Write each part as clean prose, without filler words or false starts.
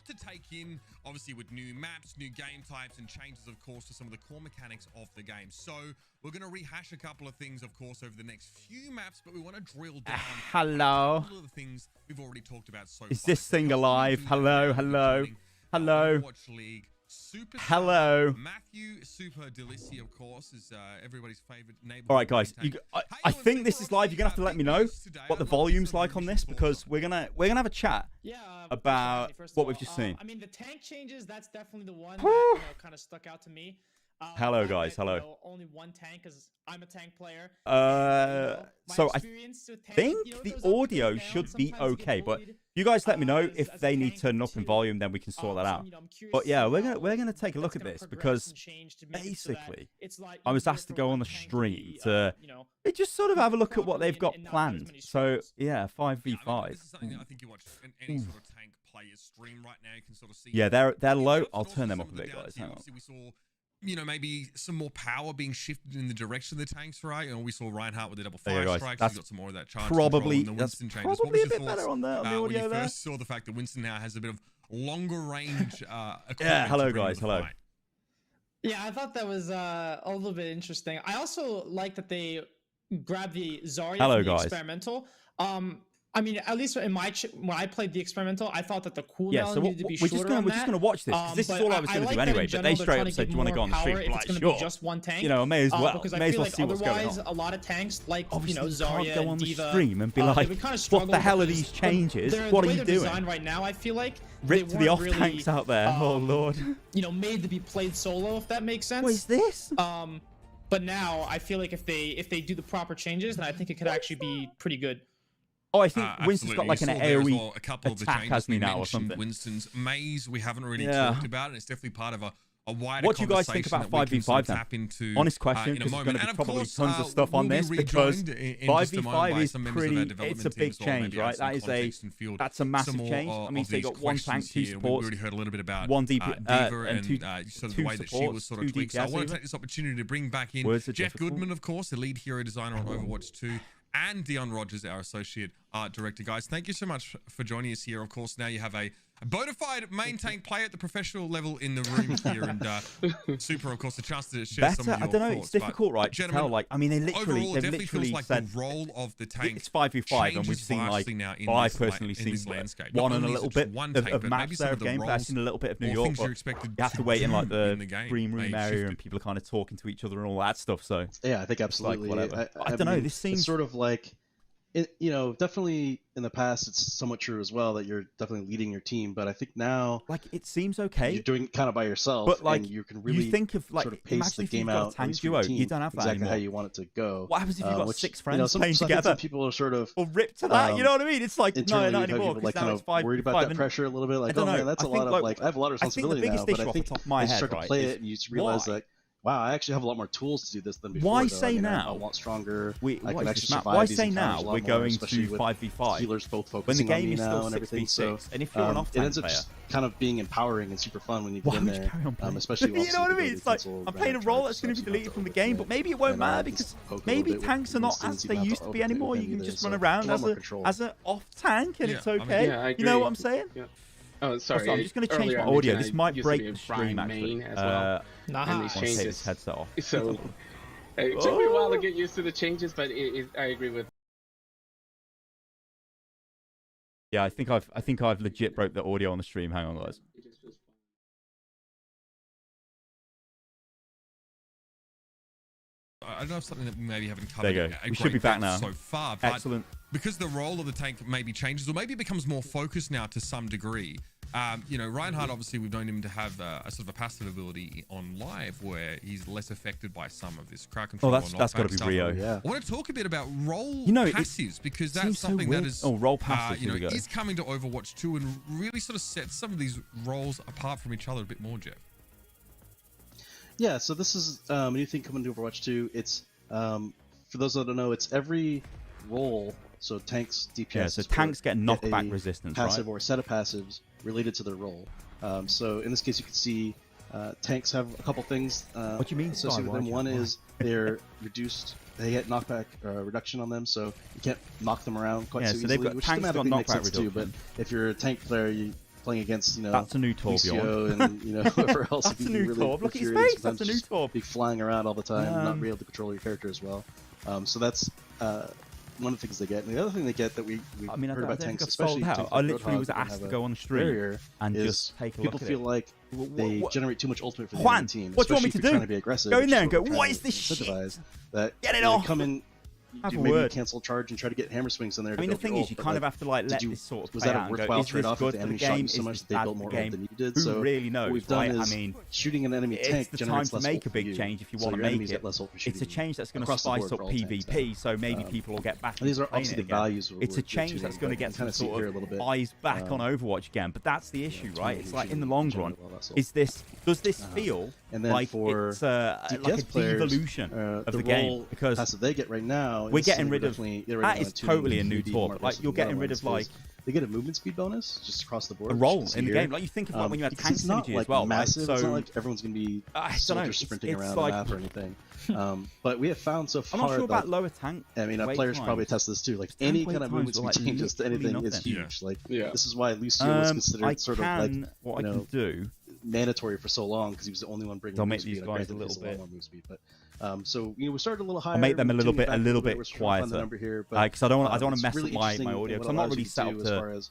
to take in, obviously, with new maps, new game types, and changes, of course, to some of the core mechanics of the game. So we're going to rehash a couple of things, of course, over the next few maps, but we want to drill down hello. a couple of the things we've already talked about so far. Is this thing alive? Hello, hello, hello. Overwatch League. Super hello. Matthew Super Delici, of course, is everybody's favorite neighbor. All right, guys. I think this is live. You're gonna have to let me know what the volume's like on this, because we're gonna have a chat about what we've just seen. I mean, the tank changes. That's definitely the one that kind of stuck out to me. Hello, guys. Hello. Only one tank, because I'm a tank player. So I think the audio should be okay, but you guys let me know if they need turning up in volume, then we can sort that out. But yeah, we're gonna take a look at this, because basically I was asked to go on the stream to just sort of have a look at what they've got planned. So yeah, 5v5. This is something that I think you watch any sort of tank player's stream right now. You can sort of see. Yeah, they're low. I'll turn them up a bit, guys. Hang on. We saw, maybe some more power being shifted in the direction of the tanks, right? We saw Reinhardt with the double fire strikes. He's got some more of that charge. Probably, that's probably a bit better on the audio when you there. first saw the fact that Winston now has a bit of longer range. Yeah, hello guys, hello. Yeah, I thought that was a little bit interesting. I also like that they grabbed the Zarya from the experimental. I mean, at least in my when I played the experimental, I thought that the cooldown needed to be shorter. We're just gonna watch this, because this is all I was gonna do anyway. But they straight up said, "Do you want to go on the stream?" It's gonna be just one tank. I may as well. Because may I as feel well like see what's going otherwise, on. a lot of tanks like Obviously, Zarya you can't go on and the Diva, stream and be like, "What the hell are these changes? What are you doing?" Right now, I feel like rip to the off tanks out there. Oh lord. Made to be played solo, if that makes sense. What is this? But now I feel like if they do the proper changes, then I think it could actually be pretty good. Oh, I think Winston's got like an AoE a couple of the attack, changes hasn't he, we now, or mentioned. something? Winston's maze, we haven't really talked about, and it's definitely part of a wider what do you guys think about 5v5 then? Honest question, because there's going to be probably tons of stuff on this, because 5v5 is pretty, it's a big change, right? That's a massive change. I mean, so you got one tank, two supports, we already heard a little bit about one DP, and two sort of the way that she was sort of tweaked. So I want to take this opportunity to bring back in Jeff Goodman, of course, the lead hero designer on Overwatch 2. And Dion Rogers, our associate art director. Guys, thank you so much for joining us here. Of course, now you have a bona fide main tank player at the professional level in the room here, and Super, of course, a chance to share some of your I don't know, thoughts, it's difficult, right? To tell, like, I mean, they've literally like said the role of the tank. It's 5v5, and we've seen like, I've personally seen one and a little bit of maps there of gameplay. I've seen a little bit of New York, but you have to wait in like the green room area, and people are kind of talking to each other and all that stuff. So yeah, I think absolutely. Like, whatever. I don't know. This seems sort of like. Definitely in the past, it's somewhat true as well that you're definitely leading your team. But I think now, like, it seems okay. You're doing it kind of by yourself, but like, and you can really think of like, sort of pace the game out. Tank duo, you don't have that exactly anymore. how you want it to go. What happens if you've got 6 friends playing some together? People are sort of ripped to that. You know what I mean? It's like no, not anymore. Like kind of worried about that pressure a little bit. Like, oh man, that's a lot of like I have a lot of responsibility now. But I think you start to play it and you realize that. Wow, I actually have a lot more tools to do this than before. Why say now? I'm a lot stronger. I can actually survive. Why say now we're going to 5v5? Healers both focusing when the game on me is still now and everything. 6v6, so, and if you're an off-tank it ends up just kind of being empowering and super fun when you get in there. Especially you know what I mean? It's like I'm playing a role that's going to be deleted from the game, but maybe it won't matter because maybe tanks are not as they used to be anymore. You can just run around as an off-tank and it's okay. You know what I'm saying? Oh, sorry. I'm just going to change my audio. This might break the stream, actually. And these changes. Headset off. So it took me a while to get used to the changes, but I agree with. Yeah, I think I've legit broke the audio on the stream. Hang on, guys. I don't know if something that we maybe haven't covered. There you go. We should be back now. So far, but excellent. Because the role of the tank maybe changes, or maybe it becomes more focused now to some degree. Reinhardt, obviously, we've known him to have a sort of a passive ability on live where he's less affected by some of this crowd control. Oh, that's got to be Rio. Yeah. I want to talk a bit about role passives, because it that's something that is role passives. is coming to Overwatch 2 and really sort of sets some of these roles apart from each other a bit more, Jeff. Yeah, so this is a new thing coming to Overwatch 2. It's for those that don't know, it's every role. So tanks, DPS. Yeah, so tanks get knockback resistance, passive right? or a set of passives related to their role. So in this case, you can see tanks have a couple things. What do you mean? Associated with them. One is they're reduced. They get knockback reduction on them, so you can't knock them around quite so easily. They've got which tanks got makes knockback sense reduction. too. But if you're a tank player, you playing against, that's a new Torbjorn, and whoever else. That's a new Torb. Look at his face. That's a new Torb. Be flying around all the time, not be able to control your character as well. So that's one of the things they get. And the other thing they get that we heard about tanks, especially I literally was asked to go on the stream and just take a look at it. People feel like they generate too much ultimate for the enemy team. What do you want me to do? Trying to be aggressive, go in there and go, what is this shit? Get it off. Come in. Maybe cancel charge and try to get hammer swings in there. I mean, the thing is, you kind of have to let this sort of was play that out a worthwhile trade-off if the enemy shot you so much that they built more ult than you did? Who really knows? What we've done is, I mean, shooting an enemy tank it's the time to make a big change if you want to make it. It's a change that's going to spice up PvP, so maybe people will get back. These are obviously the values. It's a change that's going to get some sort of eyes back on Overwatch again. But that's the issue, right? It's like in the long run, does this feel like it's like a devolution of the game? Because they get right now, we're getting rid of that is totally a new Torb. Like you're getting rid of like they get a movement speed bonus just across the board. A role in the game. Like you think of like when you had tank synergy as well, massive, right? So it's not like everyone's gonna be sprinting around the map or anything. But we have found so far. I'm not sure about lower tank. I mean, players probably test this too. Like any kind of movement speed changes to anything is huge. Like this is why Lucio was considered sort of like what I can do mandatory for so long because he was the only one bringing. I'll make these guys a little bit. So we started a little higher. I'll make them a little bit quieter. Because I don't want to mess up my audio. Because I'm not really set up to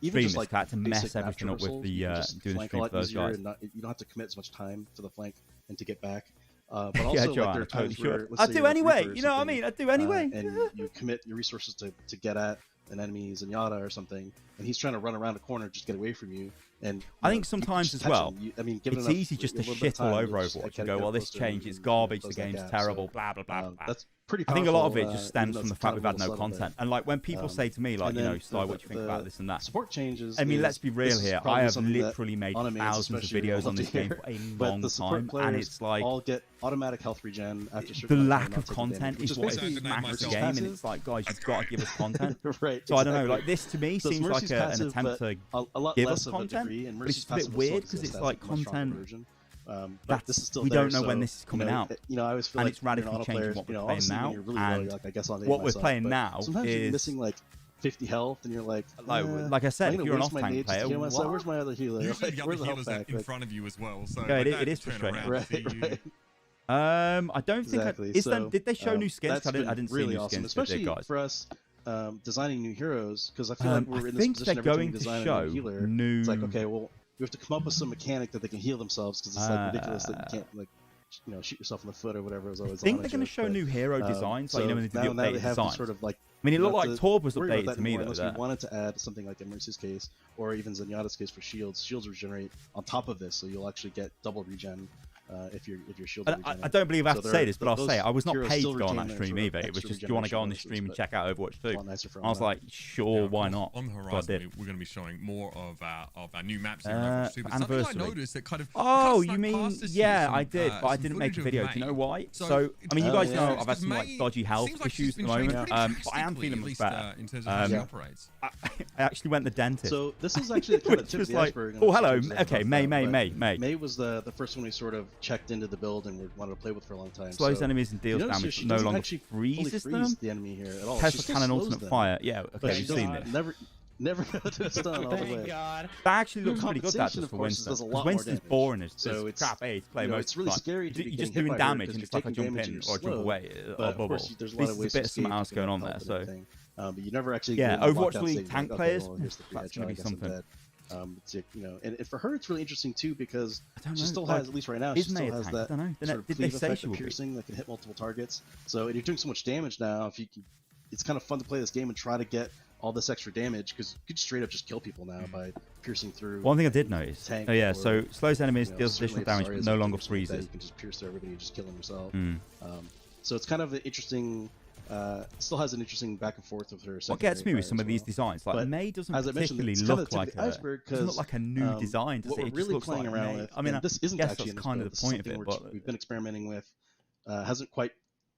stream this cat to mess everything up with the doing the stream for those guys. You don't have to commit as much time for the flank and to get back. But also, like, there are times where I do anyway. You know what I mean? I do anyway. And you commit your resources to get at an enemy Zenyatta or something, and he's trying to run around a corner just get away from you. And I think sometimes as well, it's easy just to shit all over Overwatch and go, well, this change is garbage, the game's terrible, blah, blah, blah, blah. That's pretty powerful. I think a lot of it just stems from the fact we've had no content. And like when people say to me, like, Sly, what do you think about this and that? Support changes. I mean, let's be real here. I have literally made thousands of videos on this game for a long time, and it's like all get automatic health regen after the lack of content is what has smashed the game, and it's like, guys, you've got to give us content. So I don't know, like this to me seems like an attempt to give us content, but it's a bit weird because it's like content that we don't know when this is coming out, I always feel and like it's radically changing what we're playing now. And what we're playing now sometimes is you're missing like 50 health, and you're like I said, if you're an off-tank player, where's my other healer? Usually the other healers are in front of you as well. So it is frustrating. Right. I don't think did they show new skins? I didn't see new skins, especially guys. For us. Designing new heroes, because I feel like we're in this think position they're every time going we to design show a new healer. new. It's like, okay, well, we have to come up with some mechanic that they can heal themselves, because it's like ridiculous that you can't like shoot yourself in the foot or whatever. I think they're going to show new hero designs, like when they do the updated designs. Sort of like, I mean, it looked like Torb was updated to me though. Unless we wanted to add something like in Mercy's case, or even Zenyatta's case for shields. Shields regenerate on top of this, so you'll actually get double regen. If your shield. I don't believe I have to say this, but I'll say it. I was not paid to go on that stream either. It was just, do you want to go on the stream and check out Overwatch 2? I was like, sure, why not? On the horizon, we're going to be showing more of our new maps here in Overwatch 2. But something I noticed that kind of you mean, yeah, I did, but I didn't make a video. Do you know why? So, I mean, you guys know I've had some like dodgy health issues at the moment, but I am feeling much better. In terms of how it operates. I actually went to the dentist. So this is actually the kind of tip of the iceberg. Oh, hello. Okay, May. May was the first one we sort of checked into the build and wanted to play with for a long time. Slows enemies and deals damage, but no longer freezes them. The enemy here at all. Test for cannon ultimate fire. Yeah, okay, we've seen this. Never go to a stun all the way. That actually looks pretty good, that does for Winston. Because Winston's boring as crap, it's play most it's really scary to you're just doing damage and it's like a jump in or jump away or bubble. There's a bit of something else going on there, so... But you never actually... Yeah, Overwatch League tank players, that's going to be something. And for her, it's really interesting too, because she still has, at least right now, she still has that sort of cleave effect of piercing that can hit multiple targets. So, and you're doing so much damage now. It's kind of fun to play this game and try to get all this extra damage, because you could straight up just kill people now by piercing through. One thing I did notice. So slows enemies, deals additional damage, but no longer freezes. You can just pierce through everybody and just kill them yourself. So it's kind of an interesting. Still has an interesting back and forth with her. What gets me with some of these designs, like May doesn't particularly look like a new design. Does it? It just looks like May. I mean, this isn't guess actually that's kind of the point of it. But we've been experimenting with hasn't quite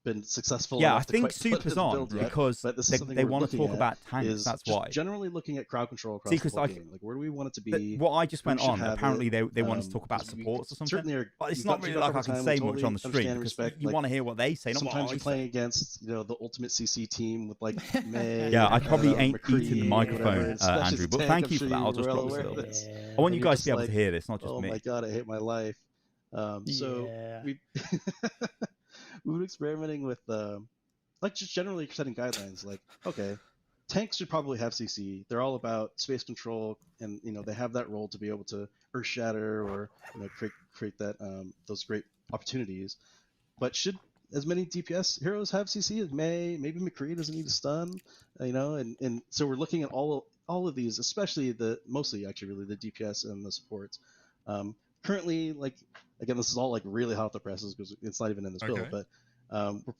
been successful. Yeah, I think Super's on because they want to talk about tanks. That's why. Generally looking at crowd control across the whole game. Like, where do we want it to be? What I just went on, apparently they want to talk about supports or something. But it's not really like I can say much on the stream because you want to hear what they say. Sometimes you're playing against, you know, the ultimate CC team with like May. Yeah, I probably ain't eating the microphone, Andrew, but thank you for that. I'll just drop this a little bit. I want you guys to be able to hear this, not just me. Oh my god, I hate my life. So we've been experimenting with like just generally setting guidelines. Like, okay, tanks should probably have CC. They're all about space control, and you know they have that role to be able to earth shatter or, you know, create that those great opportunities. But should as many DPS heroes have CC as May? Maybe McCree doesn't need a stun, you know. And so we're looking at all of these, especially mostly actually really the DPS and the supports. Currently, like, again, this is all like really hot off the presses because it's not even in this build, but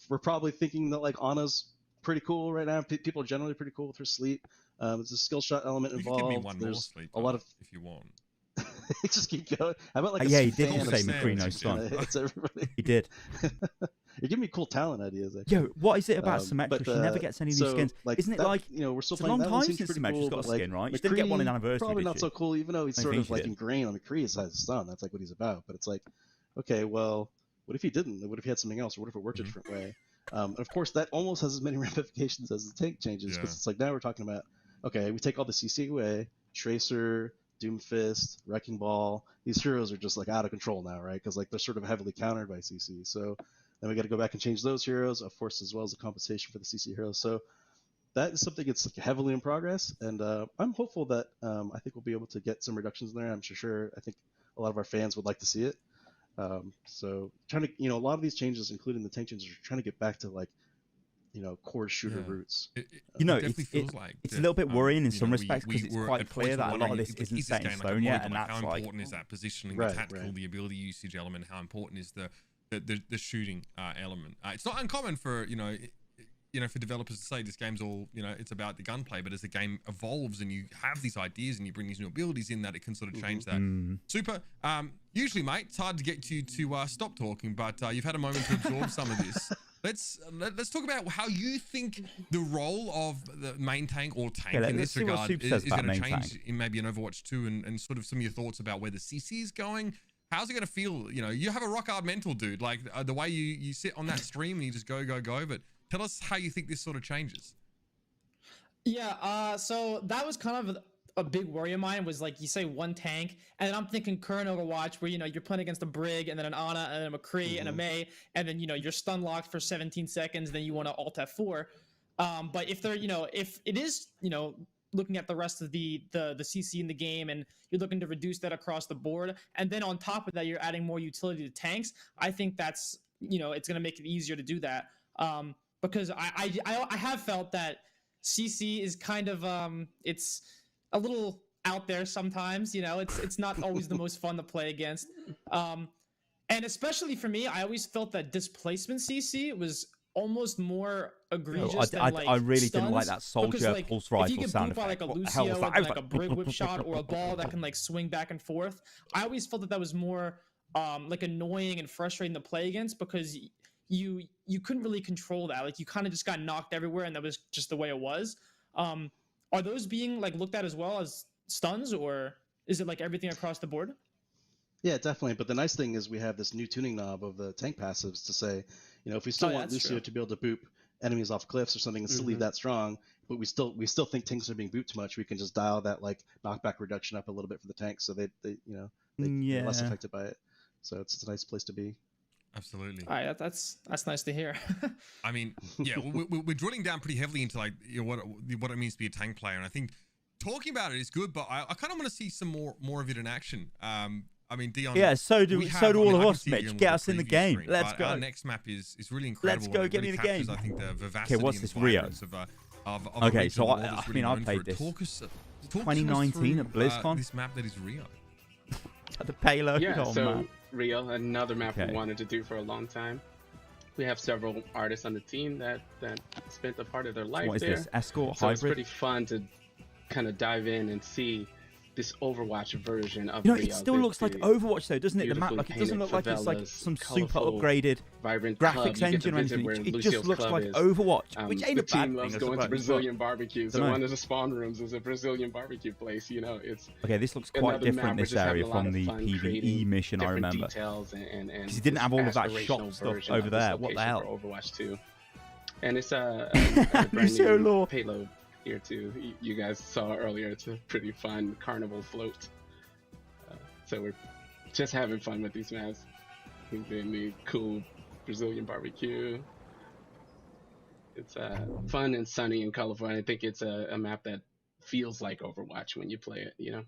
we're probably thinking that like Ana's pretty cool right now. People are generally pretty cool with her sleep. There's a skill shot element involved. Give me one more sleep, a lot of if you want. Just keep going. How about like yeah, he did say McCree no stun. It's everybody. He did. You're giving me cool talent ideas. Actually. Yo, what is it about Symmetra? She never gets any new skins. Like, isn't it like, you know, we're still it's a playing long time since Symmetra's got a skin, right? She didn't get one in Anniversary. Probably not so cool, even though he's sort of like ingrained on McCree as a stun. That's like what he's about. But it's like, okay, well, what if he didn't? What if he had something else? Or what if it worked a different way? And of course, that almost has as many ramifications as the tank changes, because it's like now we're talking about, okay, we take all the CC away, Tracer, Doomfist, Wrecking Ball. These heroes are just like out of control now, right? Because like they're sort of heavily countered by CC. So then we got to go back and change those heroes, of course, as well as the compensation for the CC heroes. So that is something that's like heavily in progress, and I'm hopeful that I think we'll be able to get some reductions in there. I'm sure. I think a lot of our fans would like to see it. So trying to, you know, a lot of these changes, including the tank changes, are trying to get back to like, you know, core shooter roots. You know, it's a little bit worrying in some respects because it's quite clear that a lot of this isn't set in stone yet, and that's how important is that positioning, the tactical, the ability usage element, how important is the shooting element. It's not uncommon for you know for developers to say this game's all, you know, it's about the gunplay, but as the game evolves and you have these ideas and you bring these new abilities in, that it can sort of change that. Super. Usually, mate, it's hard to get you to stop talking, but you've had a moment to absorb some of this. Let's talk about how you think the role of the main tank or tank in this regard is going to change in maybe an Overwatch 2, and sort of some of your thoughts about where the CC is going. How's it going to feel? You know, you have a rock hard mental, dude. Like the way you sit on that stream and you just go. But tell us how you think this sort of changes. Yeah. So that was kind of a big worry of mine, was like you say one tank, and then I'm thinking current Overwatch where, you know, you're playing against a Brig and then an Ana and then a McCree and a May, and then, you know, you're stun locked for 17 seconds, then you want to alt F4. But if they're, you know, if it is, you know, looking at the rest of the CC in the game, and you're looking to reduce that across the board, and then on top of that you're adding more utility to tanks, I think that's, you know, it's going to make it easier to do that, because I have felt that CC is kind of it's a little out there sometimes, you know, it's not always the most fun to play against, and especially for me, I always felt that displacement CC was almost more egregious than like I really stuns, didn't like that soldier like, pulse rifle if you get sound by like effect. a Lucio with like a Brig whip shot or a ball that can like swing back and forth, I always felt that was more like annoying and frustrating to play against, because you couldn't really control that. Like you kind of just got knocked everywhere, and that was just the way it was. Are those being like looked at as well as stuns, or is it like everything across the board? Yeah, definitely. But the nice thing is we have this new tuning knob of the tank passives to say, you know, if we still want Lucio to be able to boop enemies off cliffs or something and still leave that strong, but we still think tanks are being booped too much, we can just dial that like knockback reduction up a little bit for the tanks, so they you know, they're less affected by it. So it's a nice place to be. Absolutely. All right, that's nice to hear. I mean, yeah, we're drilling down pretty heavily into like, you know, what it means to be a tank player, and I think talking about it is good, but I kind of want to see some more of it in action. I mean, Dion. Yeah, so do all of us, Mitch. Get us in the game. Let's go. Our next map is really incredible. Let's go. Get me in the game. I think the vivacity. Okay, what's this Rio? Okay, so I mean, I played this 2019 at BlizzCon. This map that is Rio. The payload. Yeah, oh, so man. Rio, another map we wanted to do for a long time. We have several artists on the team that spent a part of their life what is there. This escort so hybrid? It's pretty fun to kind of dive in and see this Overwatch version of You know, Rio. it still looks like Overwatch though, doesn't it? The map, like, it doesn't look like it's like some super upgraded vibrant graphics engine or anything. It just looks like Overwatch, which ain't a bad thing. Loves going to Brazilian barbecue, so one of the spawn rooms is a Brazilian barbecue place. You know, it's okay. This looks quite different, this area, from the PvE mission I remember. Because he didn't have all of that shop stuff over there. What the hell? Overwatch 2, and it's a brand new payload here too. You guys saw earlier. It's a pretty fun carnival float. So we're just having fun with these maps. Doing the cool Brazilian barbecue. It's fun and sunny and colorful. I think it's a map that feels like Overwatch when you play it. You know.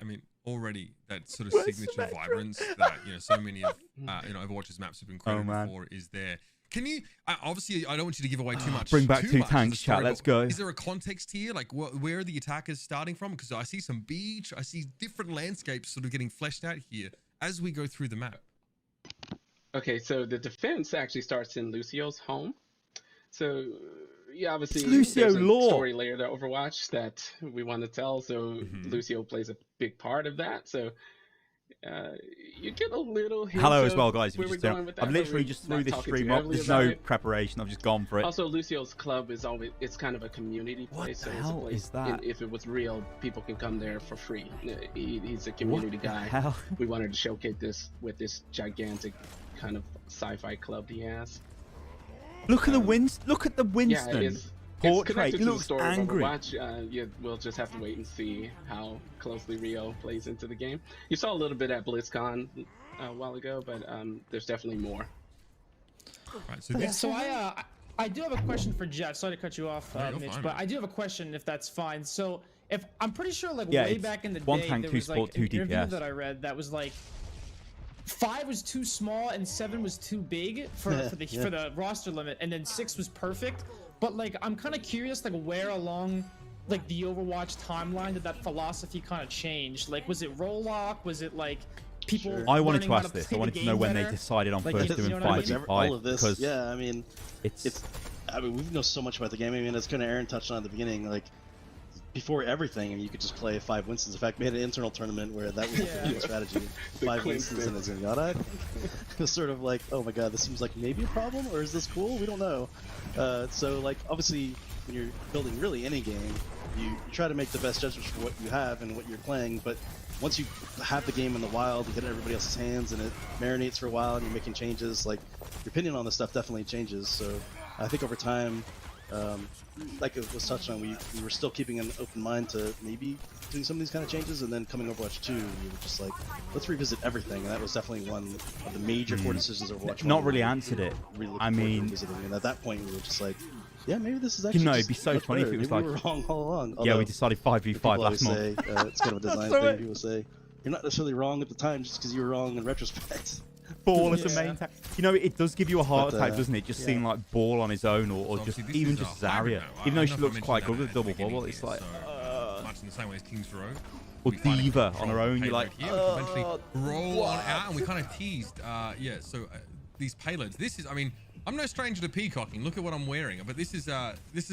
I mean, already that sort of signature vibrance that so many of Overwatch's maps have been credited for is there. Can you obviously, I don't want you to give away too much. Bring back two tanks, chat. Let's go. Is there a context here, like where are the attackers starting from? Because I see some beach, I see different landscapes sort of getting fleshed out here as we go through the map. Okay, so the defense actually starts in Lucio's home. So yeah, obviously Lucio there's a lore story layer to Overwatch that we want to tell. So Lucio plays a big part of that. So you get a little hint. Hello as well, guys. I've literally just threw this stream up. There's no preparation. I've just gone for it. Also, Lucio's club is it's kind of a community place. What the hell is that? If it was real, people can come there for free. He's a community guy. Hell? We wanted to showcase this with this gigantic kind of sci-fi club he has. Look at the Look at the Winston. Yeah, portrait. He looks angry. We'll just have to wait and see how closely Rio plays into the game. You saw a little bit at BlizzCon a while ago, but there's definitely more. Right, so I do have a question for Jeff. Sorry to cut you off, Mitch, but I do have a question if that's fine. So if I'm pretty sure, like way back in the day, there was like an interview that I read that was like 5 was too small and 7 was too big for the roster limit, and then 6 was perfect. But like, I'm kind of curious, like where along like the Overwatch timeline did that philosophy kind of change? Like, was it role lock? Was it like people? Sure. I wanted to ask this. I wanted to know when they decided on first doing 5v5. All of this, yeah. I mean, I mean, we know so much about the game. I mean, it's kind of Aaron touched on at the beginning, like. Before everything, and you could just play 5 Winstons. In fact, we had an internal tournament where that was the strategy. 5 Winstons and a Zenyatta. It was sort of like, oh my god, this seems like maybe a problem, or is this cool? We don't know. So, like, obviously, when you're building really any game, you try to make the best judgments for what you have and what you're playing, but once you have the game in the wild, you get it in everybody else's hands, and it marinates for a while, and you're making changes, like, your opinion on this stuff definitely changes. So, I think over time, like it was touched on, we were still keeping an open mind to maybe doing some of these kind of changes, and then coming Overwatch 2, we were just like, let's revisit everything, and that was definitely one of the major core decisions of Overwatch 1. Not really answered it. I mean, and at that point, we were just like, yeah, maybe this is actually. You know, it'd be so funny if it was like, we were wrong all along. Although, yeah, we decided 5v5 last month. Say, it's kind of a design thing. People say you're not necessarily wrong at the time just because you were wrong in retrospect. Ball as a main tank. You know, it does give you a heart attack, doesn't it? Just seeing like Ball on his own, or just even just Zarya. Even though she looks quite good with double bubble, it's like much in the same way as King's Row. Or Diva on her own, you're like, eventually roll on out, and we kind of teased. So these payloads. This is, I mean, I'm no stranger to peacocking. Look at what I'm wearing. But this is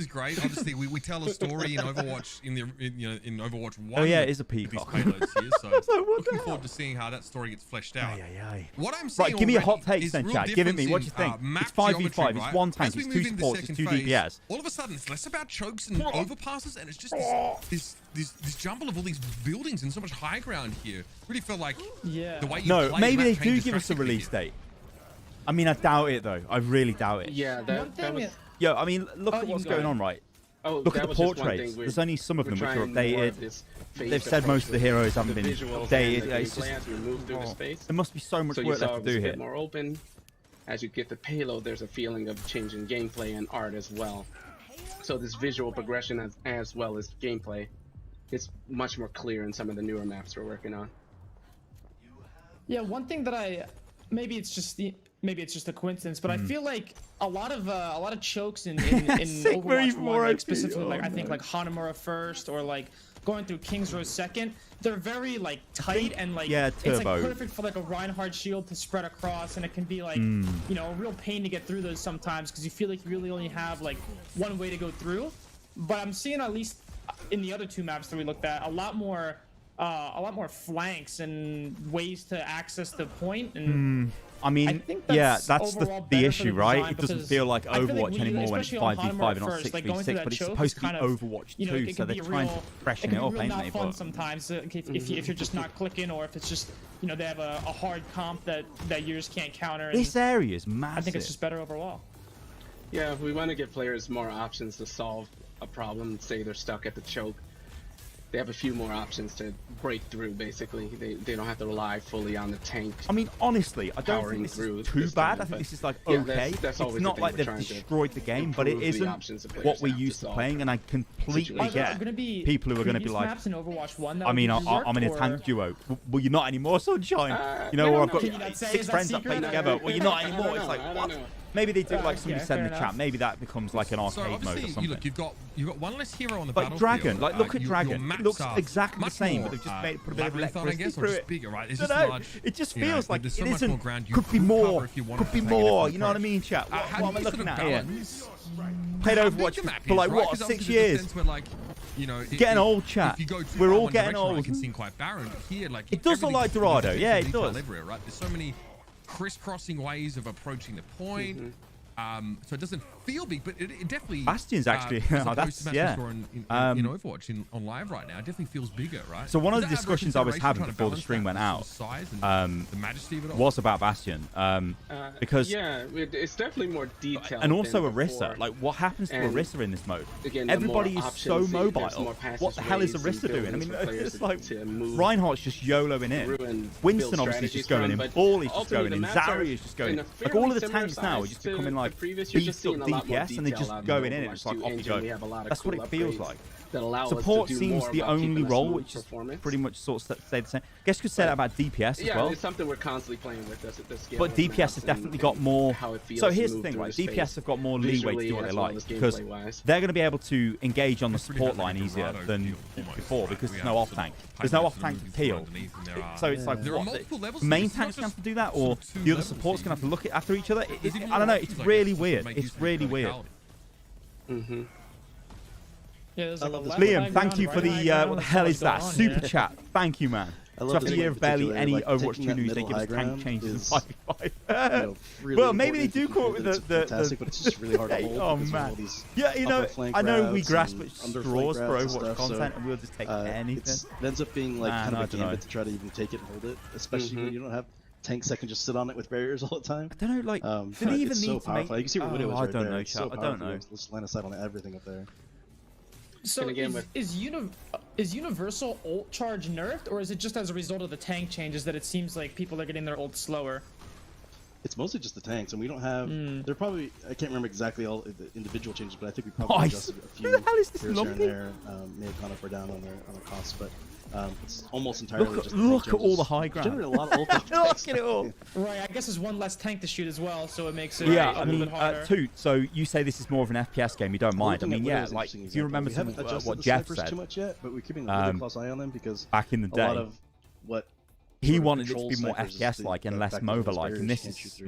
great. Obviously, we tell a story in Overwatch in Overwatch 1. Oh yeah, it is a peacock. These payloads here, so looking forward to seeing how that story gets fleshed out. What I'm seeing, right, give me a hot take then, chat. Give it me. What do you think? It's 5v5. Right? It's 1 tank. It's 2 supports. It's 2 DPS. All of a sudden, it's less about chokes and overpasses, and it's just this jumble of all these buildings and so much high ground here. Really felt like the way you play maybe they do give us a release date. I mean, I doubt it though. I really doubt it. Yeah, that was. Yo, I mean, look at what's going on, right? Look at the portraits. There's only some of them which are updated. They've said most of the heroes haven't been updated. It's just, there must be so much work left to do here. More open. As you get the payload, there's a feeling of changing gameplay and art as well. So this visual progression as well as gameplay is much more clear in some of the newer maps we're working on. Yeah, one thing that maybe it's just a coincidence, but I feel like a lot of chokes in Overwatch 1, like specifically, like I think like Hanamura first, or like going through King's Row second, they're very like tight and like it's like perfect for like a Reinhardt shield to spread across, and it can be like you know, a real pain to get through those sometimes because you feel like you really only have like one way to go through. But I'm seeing, at least in the other 2 maps that we looked at, a lot more a lot more flanks and ways to access the point. And I mean, that's the issue, right? It doesn't feel like Overwatch anymore when it's 5v5 and not 6v6, but it's supposed to be Overwatch 2, so they're trying to freshen it up, ain't they? Fun sometimes if you're just not clicking, or if it's just, you know, they have a hard comp that you just can't counter. This area is massive. I think it's just better overall. Yeah, we want to give players more options to solve a problem. Say they're stuck at the choke. They have a few more options to break through, basically. They don't have to rely fully on the tank. I mean, honestly, I don't think this is too bad. I think this is like okay. That's it's not like they've destroyed the game, but it isn't what we're used to playing, and I completely get people who are going to be like, in Overwatch 1 I mean, I'm in a tank duo. Well, you're not anymore, Sunshine. You know, or I've got 6 friends that play together. Well, you're not anymore. It's like, what? Maybe they do, like somebody said in the chat, maybe that becomes like an arcade mode or something. Look, you've got one less hero on the battlefield. Like Dragon, like look at Dragon. It looks exactly the same, but they've just put a bit of electricity through it. Bigger, right? It's just large. It just feels like it isn't. Could be more. Could be more. You know what I mean, chat? What am I looking at here? Played Overwatch for like what, 6 years? You know, getting old, chat. We're all getting old. It can seem quite barren. Here, like it does look like Dorado. Yeah, it does. Right? There's so many crisscrossing ways of approaching the point. So it doesn't feel big, but it definitely. Bastion's actually. That's in Overwatch on live right now. It definitely feels bigger, right? So one of the discussions I was having before the stream went out was about Bastion, because it's definitely more detailed. And also Erisa. Like, what happens to Erisa in this mode? Again, everybody is so mobile. What the hell is Erisa doing? I mean, it's like Reinhardt's just YOLOing in. Winston obviously is just going in. Ball is just going in. Zari is just going in. Like all of the tanks now are just becoming like beefed up DPS, and they're just going in and it's like off you go. That's what it feels like. Support seems the only role which is pretty much sort of stay the same. I guess you could say that about DPS as well. Yeah, it's something we're constantly playing with this at this scale. But DPS has definitely got more. So here's the thing, right? DPS have got more leeway to do what they like because they're going to be able to engage on the support line easier than before because there's no off tank. There's no off tank to peel. So it's like what? Main tank's going to have to do that, or the other support's going to have to look after each other. I don't know. It's really weird. It's really weird. Yeah, Liam, thank you for the what the hell is that? Super chat. Thank you, man. So after a year of barely any Overwatch 2 news, they give us tank changes in 5v5. Well, maybe they do call it the fantastic, but it's just really hard to hold. Oh man. Yeah, you know, I know we grasp at straws for Overwatch content, and we'll just take anything. It ends up being like kind of a gambit to try to even take it and hold it, especially when you don't have tanks that can just sit on it with barriers all the time. I don't know, like, do they even need to make? You can see what Widow is right there. I don't know, chat. I don't know. Let's line aside on everything up there. So is universal ult charge nerfed, or is it just as a result of the tank changes that it seems like people are getting their ult slower? It's mostly just the tanks, and we don't have. They're probably, I can't remember exactly all the individual changes, but I think we probably adjusted a few here and there. May have gone up or down on their costs, but it's almost entirely just. Look at all the high ground. Generally, a lot of ult. Look at it all. Right, I guess there's one less tank to shoot as well, so it makes it a little bit harder. Toot, so you say this is more of an FPS game, you don't mind. I mean, yeah, like, do you remember what Jeff said? Too much yet, but we're keeping a really close eye on them because back in the day, a lot of what he wanted it to be more FPS-like and less MOBA-like, and this is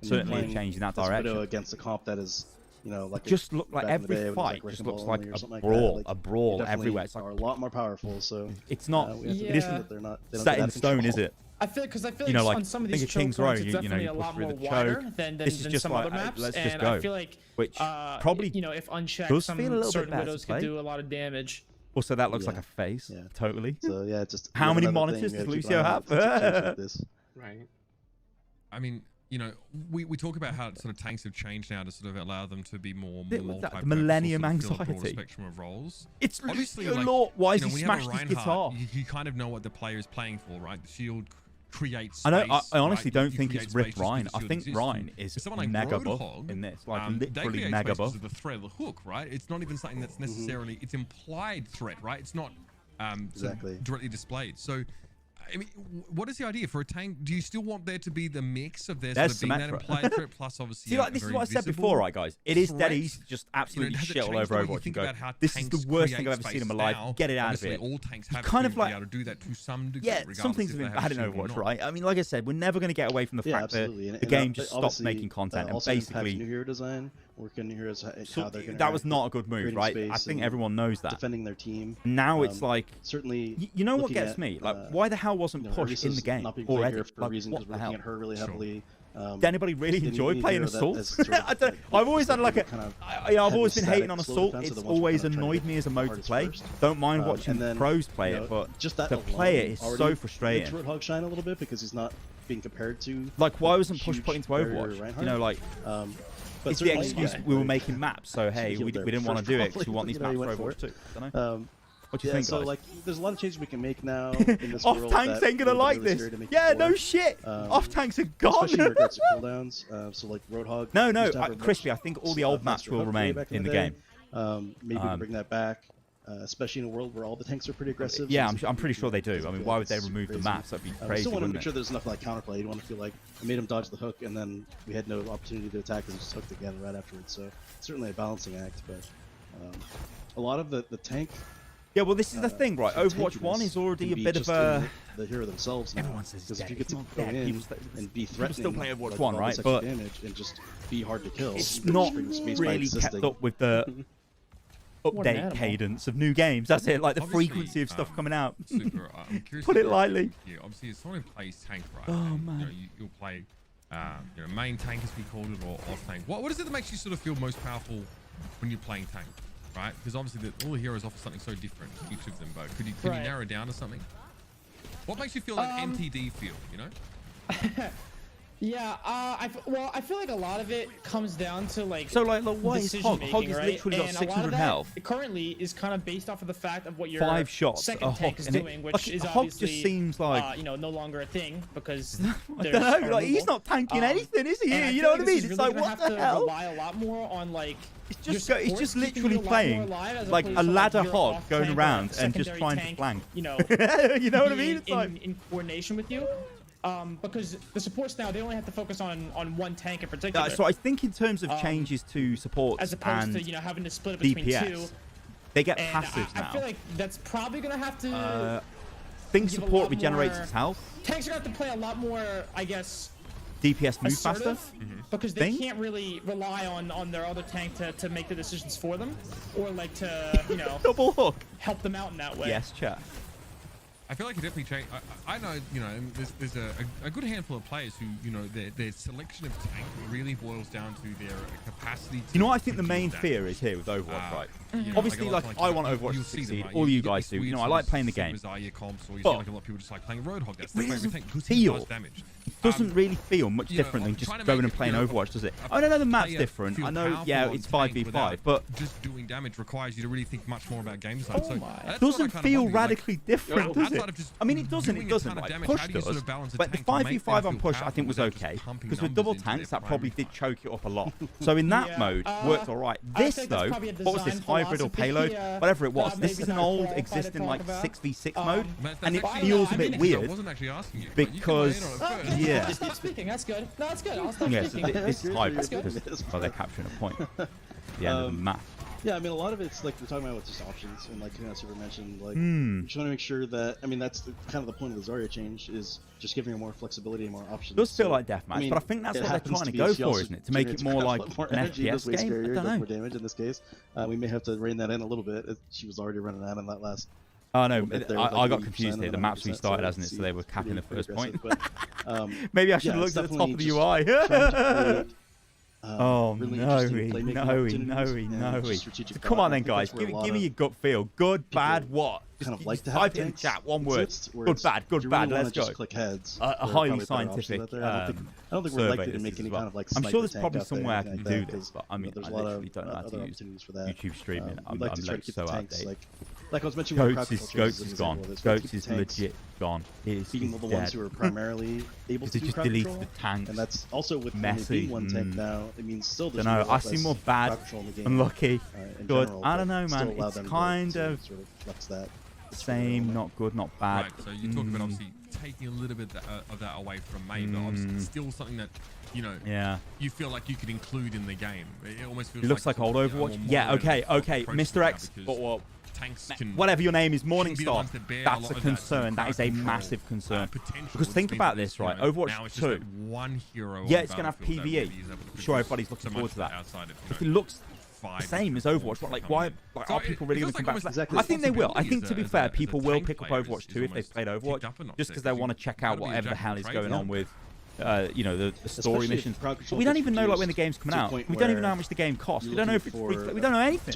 certainly a change in that direction. Against a comp that is, you know, like just look like every fight just looks like a brawl everywhere. It's like a lot more powerful. So it's not. It isn't set in stone, is it? I feel like on some of these choke points, it's definitely a lot more wider than some other maps, and I feel like which probably if unchecked, some certain widows could do a lot of damage. Also, that looks like a face. Yeah. Totally. So yeah, just how many monitors does Lucio have? Right. I mean, you know, we talk about how sort of tanks have changed now to sort of allow them to be more multi-purpose, millennium sort of fill a anxiety. broader spectrum of roles. It's obviously like, why is he smashed his Reinhardt, guitar? you kind of know what the player is playing for, right? The shield creates space, I honestly don't think create it's Rift space Ryan. just I because think the shield Ryan exists. is someone like mega buff Roadhog, in this, like they literally create mega space buff. because of the threat of the hook, right? It's not even something that's necessarily it's implied threat, right? It's not exactly directly displayed. So I mean, what is the idea for a tank? Do you still want there to be the mix of there sort of being that implied threat plus obviously? See, like this is what I said before, right, guys? It is dead easy to just absolutely shit all over Overwatch and go, "This is the worst thing I've ever seen in my life. Get it out of here." All tanks have kind of like be able to do that to some degree. Yeah, some things have been bad in Overwatch, right? I mean, like I said, we're never going to get away from the fact that the game just stopped making content and basically new hero design working here as how they're going to. That was not a good move, right? I think everyone knows that. Defending their team. Now it's like certainly. You know what gets me? Like, why the hell wasn't push in the game already? For a reason, because we're looking at her really heavily. Did anybody really enjoy playing Assault? I've always had like I've always been hating on Assault. It's always annoyed me as a mode to play. Don't mind watching pros play it, but to play it is so frustrating. Roadhog shine a little bit because he's not being compared to. Like, why wasn't push put into Overwatch? You know, like. It's the excuse we were making maps, so hey, we didn't want to do it because we want these maps for Overwatch too. I don't know. What do you think, so guys? like, there's a lot of changes we can make now in this world. Off-tanks ain't gonna like this. Yeah, no shit. Off-tanks are gone. Especially in regards to cooldowns. So like Roadhog. No, Crispy, I think all the old maps will remain in the game. Maybe we can bring that back. Especially in a world where all the tanks are pretty aggressive. Yeah, I'm pretty sure they do. I mean, why would they remove the maps? That'd be crazy. Still want to make sure there's enough like counterplay. You don't want to feel like I made him dodge the hook and then we had no opportunity to attack because he just hooked again right afterwards. So it's certainly a balancing act, but a lot of the tank. Yeah, well, this is the thing, right? Overwatch 1 is already a bit of a. The hero themselves now. Everyone says because if you get to go in and be threatening, still play Overwatch 1, right? But damage and just be hard to kill. It's not really kept up with the update cadence of new games. That's it, like the frequency of stuff coming out. Super, Put it lightly. Yeah, obviously, if someone plays tank, right? Oh man. You know, you'll play, main tank as we called it, or off tank. What is it that makes you sort of feel most powerful when you're playing tank, right? Because obviously, all the heroes offer something so different, each of them. But could you narrow down to something? What makes you feel like MTD feel? You know? Yeah, I feel like a lot of it comes down to like what is Hog? Hog is literally got 600 health. Currently is kind of based off of the fact of what your 5 shots second tank is doing, which is Hog obviously just seems like no longer a thing because I don't know, like he's not tanking anything, is he? You know what I mean? It's like what the hell? Rely a lot more on like it's just literally playing like a ladder Hog going around and just trying to flank. You know, you know what I mean? It's like in coordination with you. Because the supports now, they only have to focus on one tank in particular. So I think in terms of changes to supports as opposed and to having to split it between DPS, two, they get passives now. I feel like that's probably gonna have to. I think support regenerates its health. Tanks are gonna have to play a lot more, I guess. DPS move faster because they can't really rely on their other tank to make the decisions for them, or like to double hook help them out in that way. Yes, chat. I feel like it definitely changed. I know, there's a good handful of players who, their selection of tank really boils down to their capacity to. You know what I think the main fear is here with Overwatch, right? Obviously, I want Overwatch to succeed. All you guys do. I like playing the game. Comps, or you see like a lot of people just like playing Roadhog. That's it does damage. It doesn't really feel much different than just going and playing Overwatch, does it? I know the map's different. I know, yeah, it's 5v5, but just doing damage requires you to really think much more about game design. It doesn't feel radically different, does it? I mean, it doesn't. Like push does, but the 5v5 on push I think was okay because with double tanks that probably did choke it up a lot. So in that mode worked all right. This though, what was this, hybrid or payload, whatever it was? This is an old existing like 6v6 mode, and it feels a bit weird because yeah. Just keep speaking. That's good. No, that's good. I'll stop speaking. This is hybrid because they're capturing a point at the end of the map. Yeah, I mean, a lot of it's like we're talking about with just options, and like Super mentioned, like we're trying to make sure that that's kind of the point of the Zarya change is just giving her more flexibility and more options. It does feel like deathmatch, but I think that's what they're trying to go for, isn't it? To make it more like an FPS game. I don't know. More damage in this case. We may have to rein that in a little bit. She was already running out in that last. Oh no, I got confused here. The map's restarted, hasn't it? So they were capping the first point. Maybe I should have looked at the top of the UI. Oh, no. Come on then, guys. Give me your gut feel. Good, bad, what? Kind of like to type in the chat, one word. Good, bad, let's go. Click heads. A highly scientific I don't think we're likely to make any kind of like. I'm sure there's probably somewhere I can do this, but I mean, I literally don't know how to use YouTube streaming. I'm like so outdated. Like I was mentioning, Goats is gone. Goats is legit gone. It's the ones who are primarily able to do just deletes the tanks. And that's also with messy. One tank now. It means still. Don't know. I see more bad, unlucky, good. I don't know, man. It's kind of flex that. Same, not good, not bad. Right, so you talk about obviously taking a little bit of that away from May, but obviously it's still something that, you know, you feel like you could include in the game. It almost feels looks like old Overwatch. Yeah, okay, Mr. X, tanks can, whatever your name is, Morningstar, that's a concern. That is a massive concern. Because think about this, right? Overwatch 2, one hero, yeah, it's going to have PvE. I'm sure everybody's looking forward to that. If it looks the same as Overwatch, like, why are people really going to come back to that? Exactly. I think they will. I think, to be fair, people will pick up Overwatch 2 if they've played Overwatch, just because they want to check out whatever the hell is going on with you know, the story missions. But we don't even know, like, when the game's coming out. We don't even know how much the game costs. We don't know if it's free. We don't know anything.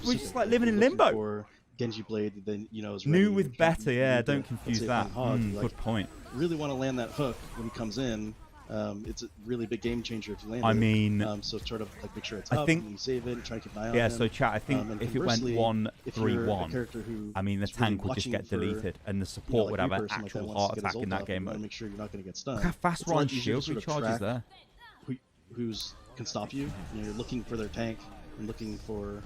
We're just like living in limbo. Genji Blade, then, you know, is new with better. Yeah, don't confuse that. Good point. Really want to land that hook when he comes in. It's a really big game changer if you land it. I mean, so sort of like make sure it's up and you save it and try to keep an eye on it. Yeah, so chat, I think if it went 1-3-1, I mean, the tank would just get deleted and the support would have an actual heart attack in that game mode. Make sure you're not going to get stunned. Look how fast Ryan's shield recharges there. Who's can stop you? You're looking for their tank and looking for,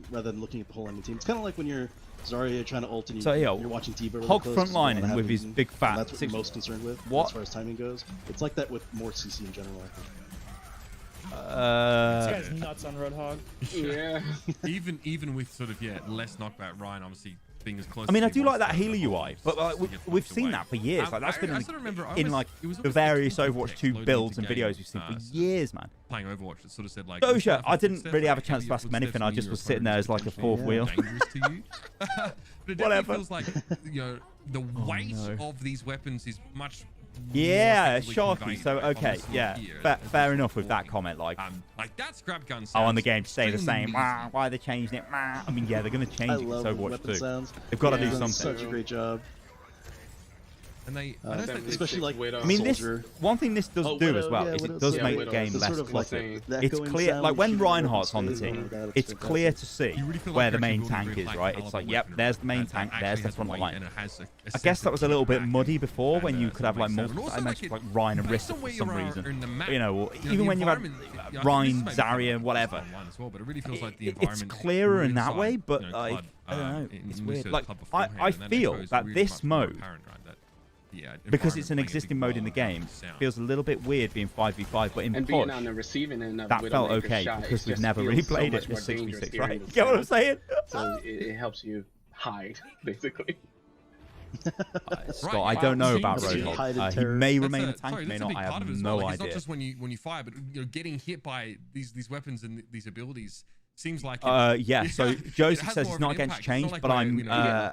rather than looking at the whole enemy team. It's kind of like when you're Zarya trying to ult and you're watching T-Bird. Hog frontlining with his big fat. That's what you're most concerned with as far as timing goes. It's like that with more CC in general, I think. This guy's nuts on Roadhog. Yeah. even with sort of less knockback, Ryan obviously being as close. I mean, I do like that healer UI, but like, we've seen that for years. Like, that's been in like the various Overwatch 2 builds and videos we've seen for years, man. Playing Overwatch, it sort of said like. Doja, I didn't really have a chance to ask him anything. I just was sitting there as like a fourth wheel. Dangerous to you. But it definitely feels like, you know, the weight of these weapons is much. Yeah, Sharky. So okay, yeah, fair enough with that comment. Like that scrap gun. I want the game to stay the same. Why are they changing it? I mean, yeah, they're going to change it. It's Overwatch 2. They've got to do something. Such a great job. And they, especially like, I mean, this one thing this does do as well is it does make the game less cluttered. It's clear, like when Reinhardt's on the team, it's clear to see where the main tank is, right? It's like, yep, there's the main tank, there's the front line. I guess that was a little bit muddy before when you could have like multiple. I mentioned like Ryan and Erisa for some reason, you know, even when you had Ryan, Zarya, whatever. It's clearer in that way, but like, I don't know, it's weird. Like I feel that this mode, because it's an existing mode in the game, feels a little bit weird being 5v5, but in push, being on the receiving end of that felt okay because we've never really played it as 6v6, right? You get what I'm saying? So it helps you hide, basically. Scott, I don't know about Roadhog. He may remain a tank, may not. I have no idea. It's not just when you fire, but you know, getting hit by these weapons and these abilities. Seems like yeah. So Joseph says it's not against change, but I'm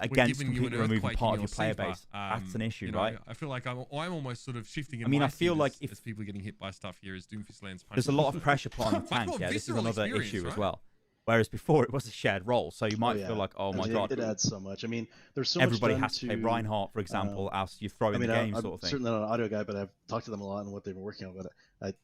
against completely removing part of your player base. That's an issue, right? I feel like I'm almost sort of shifting. I mean, I feel like if people are getting hit by stuff here, as Doomfist lands, there's a lot of pressure put on the tank. Yeah, this is another issue as well. Whereas before it was a shared role, so you might feel like, oh my god, it adds so much. I mean, there's so everybody much has to play Reinhardt, for example, as you throw in the game, sort of thing. I'm certainly not an audio guy, but I've talked to them a lot and what they've been working on. But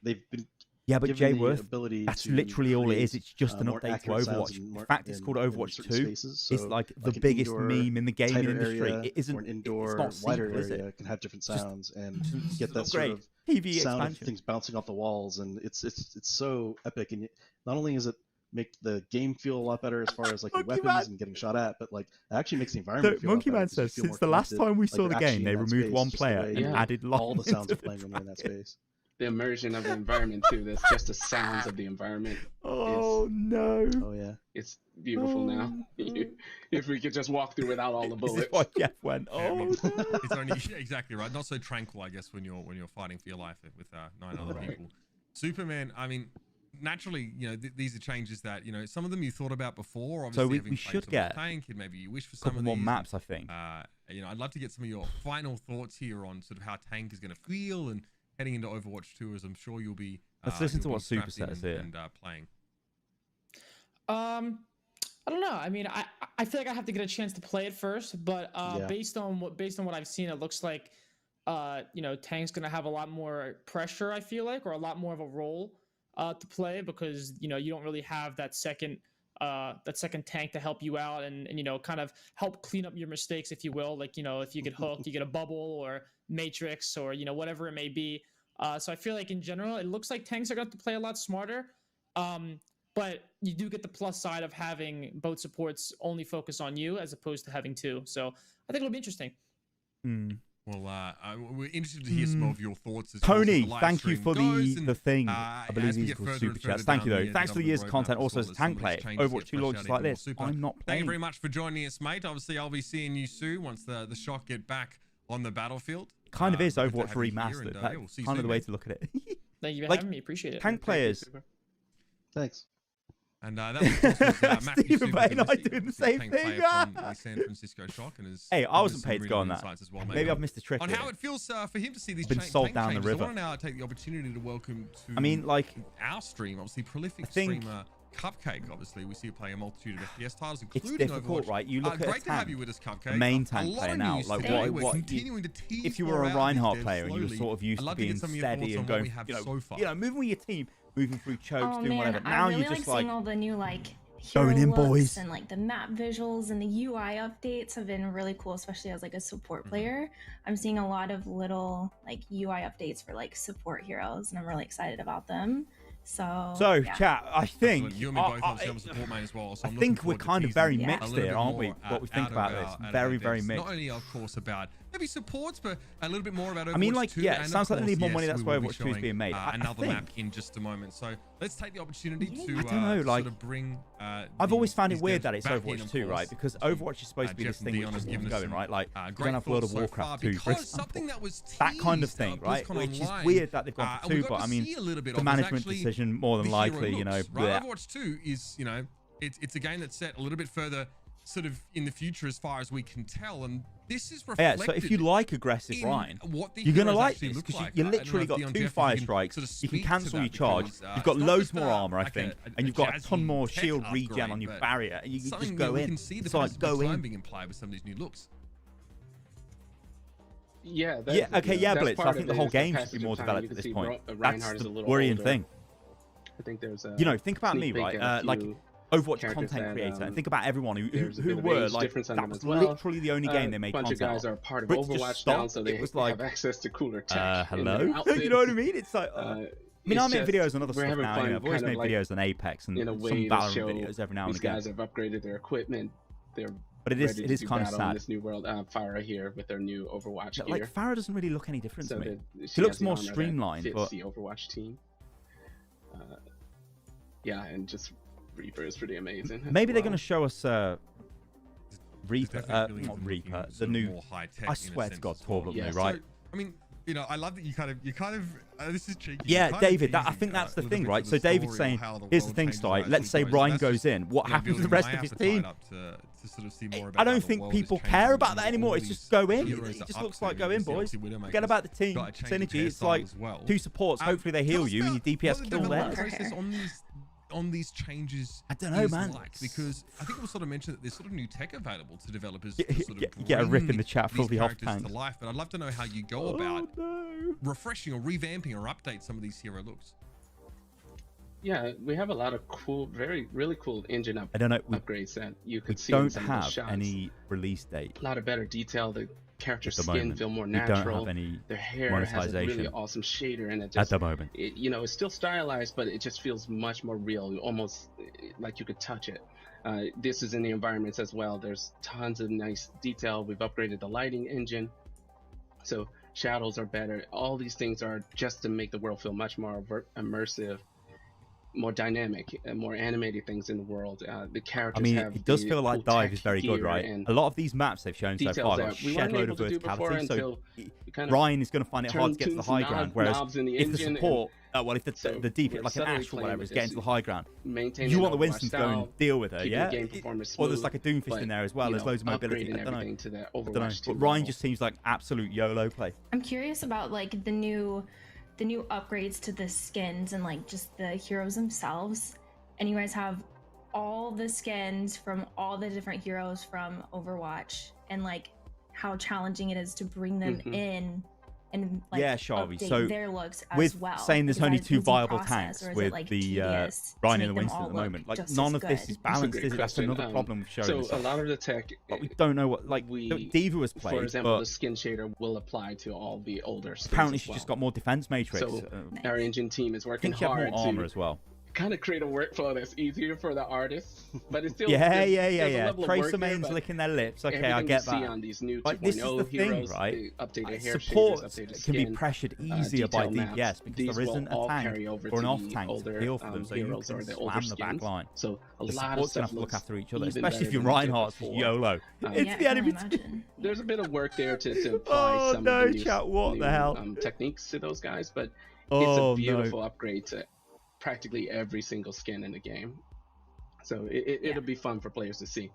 they've been. Yeah, but Jay Worth, that's literally all it is. It's just an update to Overwatch. The fact it's called Overwatch 2 is like the biggest meme in the gaming industry. It isn't. Or an indoor, it's not wider simple, area can have different sounds and get that sort of PvE sound expansion. of things bouncing off the walls, and it's so epic. And not only is it make the game feel a lot better as far as like your weapons and getting shot at, but like it actually makes the environment feel Monkey a lot Man better says since the last time we saw the game, they removed one player and added all the sounds of playing when you're in that space. The immersion of the environment too. That's just the sounds of the environment. Oh no! Oh yeah, it's beautiful now. If we could just walk through without all the bullets. This is why Jeff went. Oh no! It's only exactly right. Not so tranquil, I guess, when you're fighting for your life with 9 other people. Superman. I mean, naturally, you know, these are changes that, you know, some of them you thought about before. Obviously, so we should get tank, and maybe you wish for some of more maps. I think. You know, I'd love to get some of your final thoughts here on sort of how tank is going to feel and heading into Overwatch 2, as I'm sure you'll be. Let's listen to what Super says here. And playing. I don't know. I mean, I feel like I have to get a chance to play it first, but based on what I've seen, it looks like you know, tank's gonna have a lot more pressure. I feel like, or a lot more of a role to play, because you know you don't really have that second tank to help you out and you know, kind of help clean up your mistakes, if you will. Like, you know, if you get hooked, you get a bubble or matrix or, you know, whatever it may be. So I feel like in general, it looks like tanks are going to have to play a lot smarter. But you do get the plus side of having both supports only focus on you as opposed to having two. So I think it'll be interesting. Well, we're interested to hear some of your thoughts. As Tony, well, thank you for the thing. I believe these are super chats. Thank you, though. Thanks for the years of content. Also, as a tank player, Overwatch 2 launches like this. I'm not playing. Thank you very much for joining us, mate. Obviously, I'll be seeing you soon once the shock get back on the battlefield. Kind of is Overwatch remastered. That's kind of the way to look at it. Thank you for having me. Appreciate it. Tank players. Thanks. And that was Stephen Bay and I doing the same thing. From the San Francisco Shock, and hey, I wasn't paid to go on that. Well, maybe I've missed a trick on here. how it feels for him to see these been sold down the river. I want to now take the opportunity to welcome to our stream, obviously prolific streamer Cupcake. Obviously, we see you play a multitude of FPS titles, including it's difficult, Overwatch. right? You look at great to have you with us, Cupcake. The main tank player now. Like what if you were a Reinhardt player and you were sort of used to being steady and going, you know, moving with your team, moving through chokes, doing whatever. Now you're just seeing all the new going in, boys, and the map visuals and the UI updates have been really cool, especially as a support player. I'm seeing a lot of little UI updates for support heroes, and I'm really excited about them. So yeah. Chat, I think you and me both obviously have a support main as well. So I think we're kind of very mixed here, aren't we? What we think about this, very mixed. Not only, of course, about maybe supports, but a little bit more about Overwatch 2. I mean, it sounds like they need more money. That's why Overwatch 2 is being made. Another map in just a moment. So let's take the opportunity to sort of bring. I've always found it weird that it's Overwatch 2, right? Because Overwatch is supposed to be this thing which just keeps going, right? Like you don't have World of Warcraft 2, for example. That kind of thing, right? Which is weird that they've gone for 2, but I mean, the management decision more than likely. Overwatch 2 is, it's a game that's set a little bit further sort of in the future as far as we can tell, and this is reflected. Yeah, so if you like aggressive Ryan, you're gonna like this because you literally got 2 fire strikes. You can cancel your charge. You've got loads more armor, I think, and you've got a ton more shield regen on your barrier, and you can just go in. It's like go in. Being implied with some of these new looks. Yeah. Blitz. I think the whole game should be more developed at this point. That's the worrying thing. I think there's think about me, right? Like Overwatch content creator, and think about everyone who were that was literally the only game they made content. A bunch of guys are part of Overwatch now, so they have access to cooler tech. Hello, you know what I mean? It's like. I mean, I make videos on other stuff now. I've always made videos on Apex and some Valorant videos every now and again. These guys have upgraded their equipment. But it is kind of sad. In this new world, Farah here with their new Overwatch gear. Like Farah doesn't really look any different to me. She looks more streamlined, but the Overwatch team. Yeah, and just Reaper is pretty amazing. Maybe they're going to show us Reaper, not Reaper, the new. I swear to God, Torblum, right? So, I mean, I love that you kind of this is cheeky. Yeah, David, I think that's the thing, right? So David's saying, here's the thing, Sty. Let's say Ryan goes in. What happens to the rest of his team? I don't think people care about that anymore. It's just go in. It just looks like go in, boys. Forget about the team synergy. It's like 2 supports. Hopefully they heal you and your DPS kill theirs. On these changes, I don't know, man. Because I think we'll sort of mention that there's sort of new tech available to developers to sort of get a rip in the chat for the off tanks to life. But I'd love to know how you go about refreshing or revamping or update some of these hero looks. Yeah, we have a lot of cool, really cool engine upgrades that you could see. We in some don't of the shots. have any release date. A lot of better detail. The character skin feel more natural. We don't have any Their hair has a really awesome shader, and it just at the moment, it's still stylized, but it just feels much more real, almost like you could touch it. This is in the environments as well. There's tons of nice detail. We've upgraded the lighting engine, so shadows are better. All these things are just to make the world feel much more immersive, more dynamic, and more animated things in the world. The characters have it does feel like cool Dive is very good, right? A lot of these maps they've shown so far got shed load of verticality, so Ryan is going to find it hard to get to the high ground, whereas if the support, if the deep, like an Ash or whatever, is getting to the high ground, you want the Winston to go and deal with her, yeah? Or there's like a Doomfist in there as well, there's loads of mobility, I don't know. But Ryan just seems like absolute YOLO play. I'm curious about the new upgrades to the skins and just the heroes themselves, and you guys have all the skins from all the different heroes from Overwatch, and how challenging it is to bring them in and update so their looks as with well. saying there's only 2 viable tanks with the Ryan and the Winston at the moment, none of this is balanced, is it? That's another problem with showing. So a lot of the tech, we don't know what Diva was played. For example, the skin shader will apply to all the older skins. Apparently, she just got more defense matrix. So our engine team is working hard more armor as well. kind of create a workflow that's easier for the artists, but it's still yeah. Tracer mains licking their lips. Okay, I get that. On these new this is the heroes, thing, right? Updated hair support shaders, can be pressured easier by DPS because there isn't a tank or an off tank to heal for them, so you can slam the back line. So the support's gonna have to look after each other, especially if you're Reinhardt's YOLO. It's the enemy. There's a bit of work there to apply some of the new techniques to those guys, but it's a beautiful upgrade to practically every single skin in the game. So it'll be fun for players to see.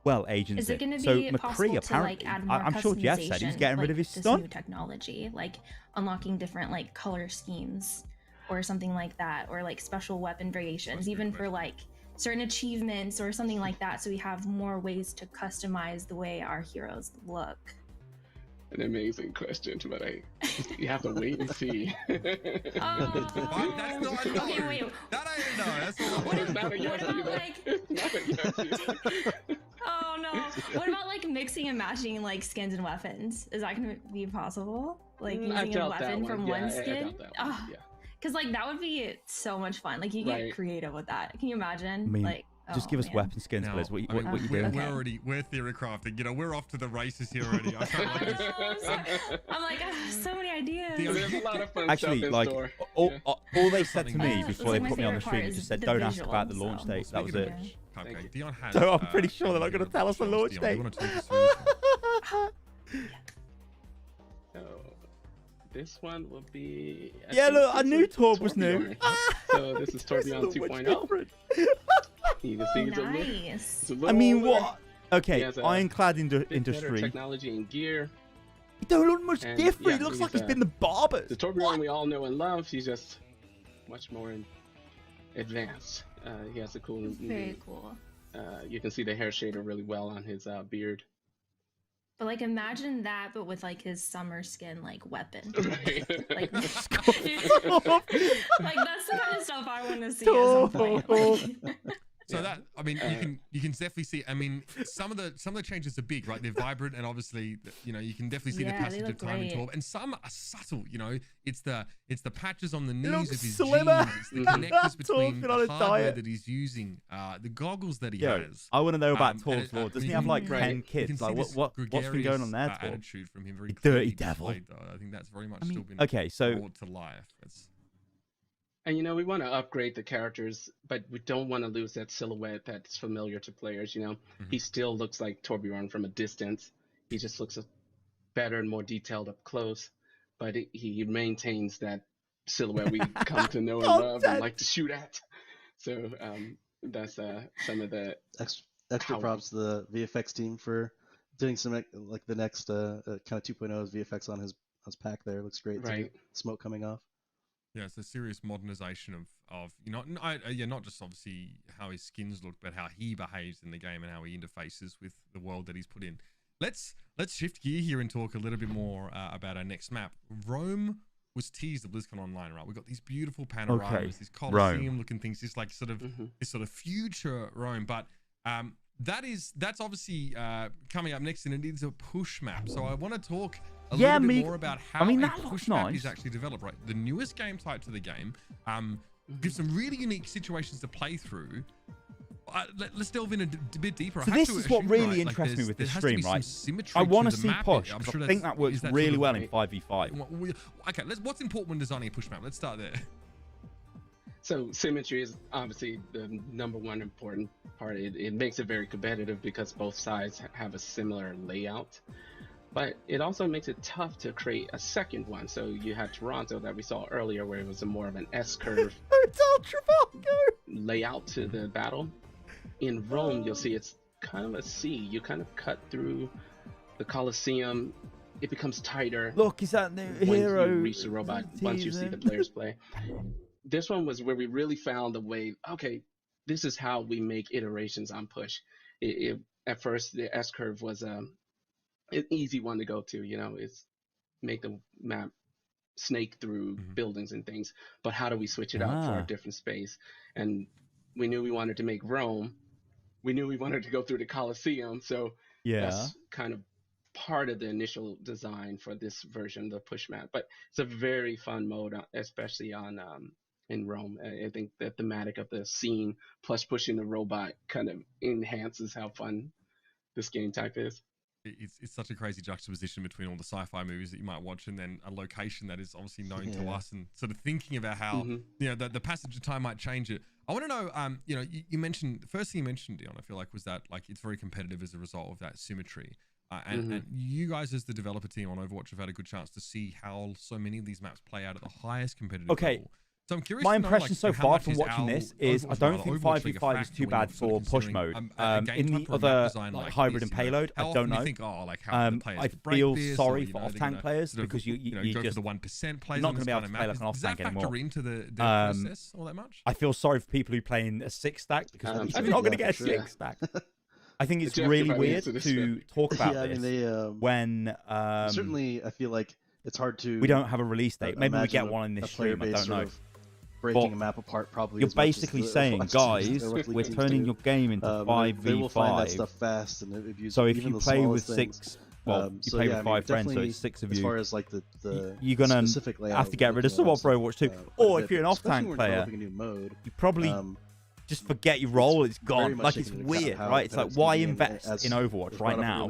Well, Agent Is it going to so be McCree, possible to apparently, like add more I'm sure Jeff said he's getting rid of his stun. New technology, like unlocking different like color schemes or something like that, or like special weapon variations, even for like certain achievements or something like that, so we have more ways to customize the way our heroes look? An amazing question, but you have to wait and see. That's not a no. Okay, wait. That I didn't know. That's what is not a yes either. Like... Oh no. What about like mixing and matching like skins and weapons? Is that gonna be possible? Like using a weapon from one skin? Because like that would be so much fun. Like you get creative with that. Can you imagine? I mean, just give us weapon skins, please. What you doing? We're theory crafting. You know, we're off to the races here already. I'm like, so many ideas. There's a lot of fun Actually, stuff like in all they said to me before they put me on the stream, they just said, "Don't ask about the launch date." That was it. Okay, Dion has. So I'm pretty sure they're not going to tell us the launch date. So this one will be. Look, I knew Torb was new. So this is Torbjorn 2.0. You can see nice. I mean, what? Okay, ironclad industry. Technology and gear. He don't look much different. He looks like he's been the barbers. The Torbjorn we all know and love. He's just much more advanced. He has a cool. Very cool. You can see the hair shader really well on his beard. But like, imagine that, but with like his summer skin like weapon. Right. Like, that's the kind of stuff I want to see as a player. So that, I mean, you can definitely see. I mean, some of the changes are big, right? They're vibrant, and obviously, you know, you can definitely see the passage of time in Torb. And some are subtle. You know, it's the patches on the knees of his jeans. It's the connectors between the hardware that he's using, the goggles that he has. I want to know about Torb's lore. Doesn't he have like 10 kids? Like what's been going on there? Attitude from him, very dirty devil. Displayed, I think that's very much still been brought to life. And, you know, we want to upgrade the characters, but we don't want to lose that silhouette that's familiar to players, you know. He still looks like Torbjorn from a distance. He just looks better and more detailed up close, but he maintains that silhouette we come to know and love and like to shoot at. So that's some of the... Extra props to the VFX team for doing some, like the next kind of 2.0's VFX on his pack there. Looks great. Right. Smoke coming off. Yeah, it's a serious modernization of you know, not just obviously how his skins look, but how he behaves in the game and how he interfaces with the world that he's put in. Let's shift gear here and talk a little bit more about our next map. Rome was teased at BlizzCon Online, right? We've got these beautiful panoramas, these Colosseum-looking things, just like this sort of future Rome, but that's obviously coming up next, and it is a push map. So I want to talk a little bit more about how a push map is actually developed, right? The newest game type to the game gives some really unique situations to play through. Let's delve in a bit deeper. So this is what really interests me with this stream, right? I want to see push, because I think that works really well in 5v5. Okay, what's important when designing a push map? Let's start there. So symmetry is obviously the number one important part. It makes it very competitive because both sides have a similar layout. But it also makes it tough to create a second one. So you had Toronto that we saw earlier, where it was more of an S-curve layout to the battle. In Rome, you'll see it's kind of a C. You kind of cut through the Colosseum. It becomes tighter. Look, is that new hero? Once you reach the robot, once you see the players play. This one was where we really found a way. Okay, this is how we make iterations on push. At first, the S-curve was an easy one to go to, you know, it's make the map snake through buildings and things, but how do we switch it out for a different space? And we knew we wanted to make Rome. We knew we wanted to go through the Colosseum, so that's kind of part of the initial design for this version, the push map. But it's a very fun mode, especially on in Rome. I think the thematic of the scene plus pushing the robot kind of enhances how fun this game type is. It's such a crazy juxtaposition between all the sci-fi movies that you might watch and then a location that is obviously known to us, and sort of thinking about how you know the passage of time might change it. I want to know, you know, you mentioned, the first thing you mentioned, Dion, I feel like, was that like it's very competitive as a result of that symmetry. And you guys as the developer team on Overwatch have had a good chance to see how so many of these maps play out at the highest competitive level. So I'm curious. My impression so far from watching this is I don't think 5v5 is too bad for push mode. In the other like hybrid and payload, I don't know. I feel sorry for off-tank players because you just the 1% players not going to be able to play like an off-tank anymore. Does that factor into the process all that much? I feel sorry for people who play in a 6-stack because you're not going to get a 6-stack. I think it's really weird to talk about this when certainly I feel like it's hard to. We don't have a release date. Maybe we get one in this stream. I don't know. Breaking a map apart probably. You're basically saying, guys, we're turning your game into 5v5. They will find that stuff fast and abuse. So if you play with 6, well, you play with 5 friends, so it's 6 of you. As far as like you're gonna have to get rid of some of Overwatch 2. Or if you're an off-tank player, you probably just forget your role. It's gone. Like it's weird, right? It's like why invest in Overwatch right now?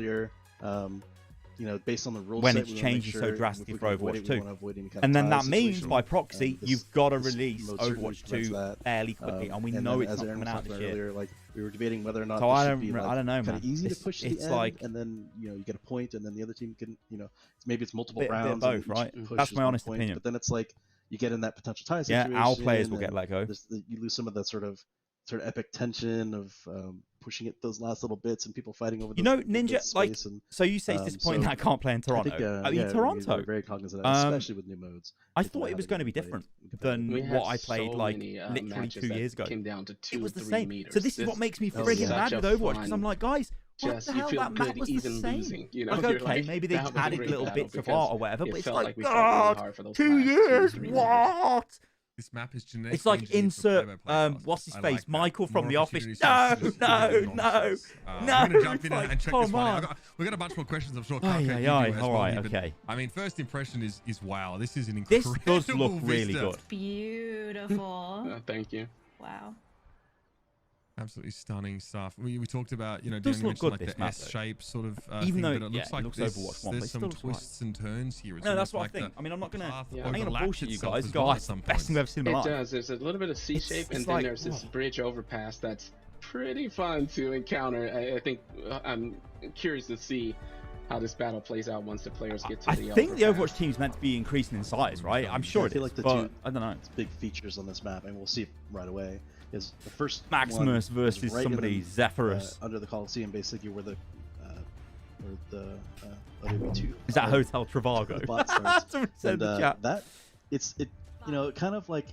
You know, based on the rules when it's changing so drastically for Overwatch 2. And then that means, by proxy, you've got to release Overwatch 2 fairly quickly, and we know it's not coming out this year. Like, we were debating whether or not so I don't know, man. Easy to push to the end, like, and then, you know, you get a point, and then the other team can, you know, maybe it's multiple rounds. Both, right? That's my honest opinion. But then it's like, you get in that potential tie situation. Yeah, our players will get let go. You lose some of that sort of epic tension of pushing it those last little bits and people fighting over. You know, Ninja, like, so you say it's disappointing that I can't play in Toronto. I mean, Toronto, we're very cognizant of that, especially with new modes. I thought it was going to be different than what I played like literally 2 years ago. Came down to 2 it was the 3 same. meters. So this is what makes me friggin' mad with Overwatch, because I'm like, guys, what the hell? That map was the same. Losing, you know, like, okay, like, maybe they added little bits of art or whatever, but it's like, God, 2 years, what? This map is genetic. It's like insert what's his face, like Michael from The Office. No. We're gonna jump in and check this one out. We've got a bunch more questions, I'm sure. All right, okay. I mean, first impression is wow. This is an incredible. This does look really good. Beautiful. Thank you. Wow. Absolutely stunning stuff. We talked about, you know, does look good, like the S shape sort of even though but it looks like looks Overwatch 1, there's some twists and turns here. No, that's what I think. I mean, I'm not gonna bullshit you guys. Guys, best thing I've ever seen in my life. It does. There's a little bit of C shape, and then there's this bridge overpass that's pretty fun to encounter. I think I'm curious to see how this battle plays out once the players get to the overpass. I think the Overwatch team's meant to be increasing in size, right? I'm sure it is, but I don't know. Big features on this map, and we'll see it right away. Is the first Maximus versus somebody Zephyrus under the Coliseum, basically where the other two. Is that Hotel Trivago? That you know, kind of like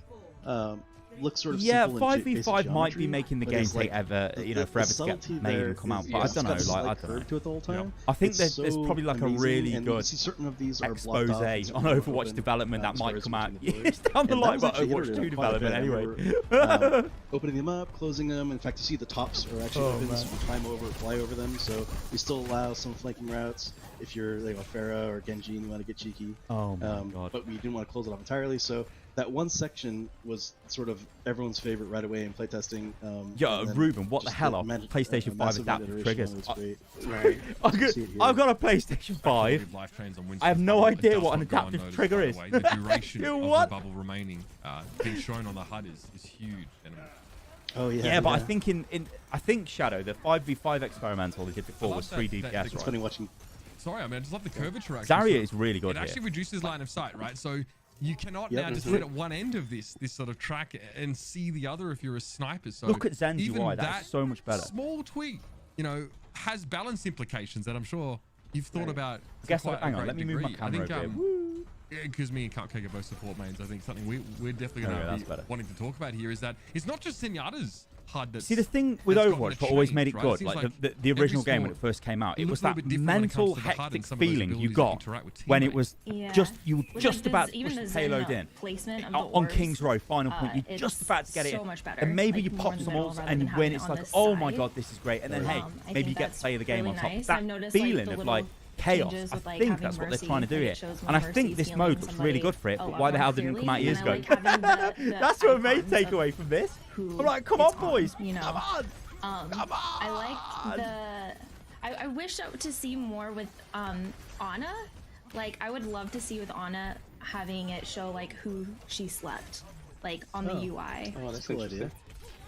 looks sort of 5v5 might be making the game take forever to get made and come out, but I don't know, like, I don't know. The whole time. I think there's probably like a really good expose on Overwatch development that might come out years down the line, but Overwatch 2 development anyway. Opening them up, closing them. In fact, you see the tops are actually open, so you climb over, fly over them. So we still allow some flanking routes if you're like a Pharah or Genji and you want to get cheeky. Oh my god! But we didn't want to close it off entirely, so that one section was sort of everyone's favorite right away in playtesting. Ruben, what the hell are PlayStation 5 adaptive triggers? I've got a PlayStation 5. I have no idea what an adaptive trigger is. The duration of the bubble remaining being shown on the HUD is huge. Oh yeah. Yeah, but I think I think Shadow, the 5v5 experimental they did before was 3 DPS. It's funny watching. Sorry, I mean, I just love the curvature. Zarya is really good. It actually reduces line of sight, right? So you cannot now just sit at one end of this sort of track and see the other if you're a sniper. So look at Zen's UI, that's so much better. Small tweak, you know, has balance implications that I'm sure you've thought about. Hang on, let me move my camera over here. Because me and Cupcake are both support mains, I think something we're definitely going to be wanting to talk about here is that it's not just Zenyatta's HUD that's... See, the thing with Overwatch that always made it good, like the original game when it first came out, it was that mental hectic feeling you got when it was just about to push the payload in. On King's Row, final point, you're just about to get it in. And maybe you pop some ults and you win, it's like, oh my god, this is great. And then, hey, maybe you get to play the game on top. That feeling of like, chaos. changes with, I think that's what they're trying to do here. And I think this mode looks really good for it, but why the hell didn't it come out years ago? That's my main takeaway from this. I'm like, come on, boys. You know, come on. Come on. I like I wish to see more with Ana. Like, I would love to see with Ana having it show like who she slept, like on the UI. Oh, that's a cool idea.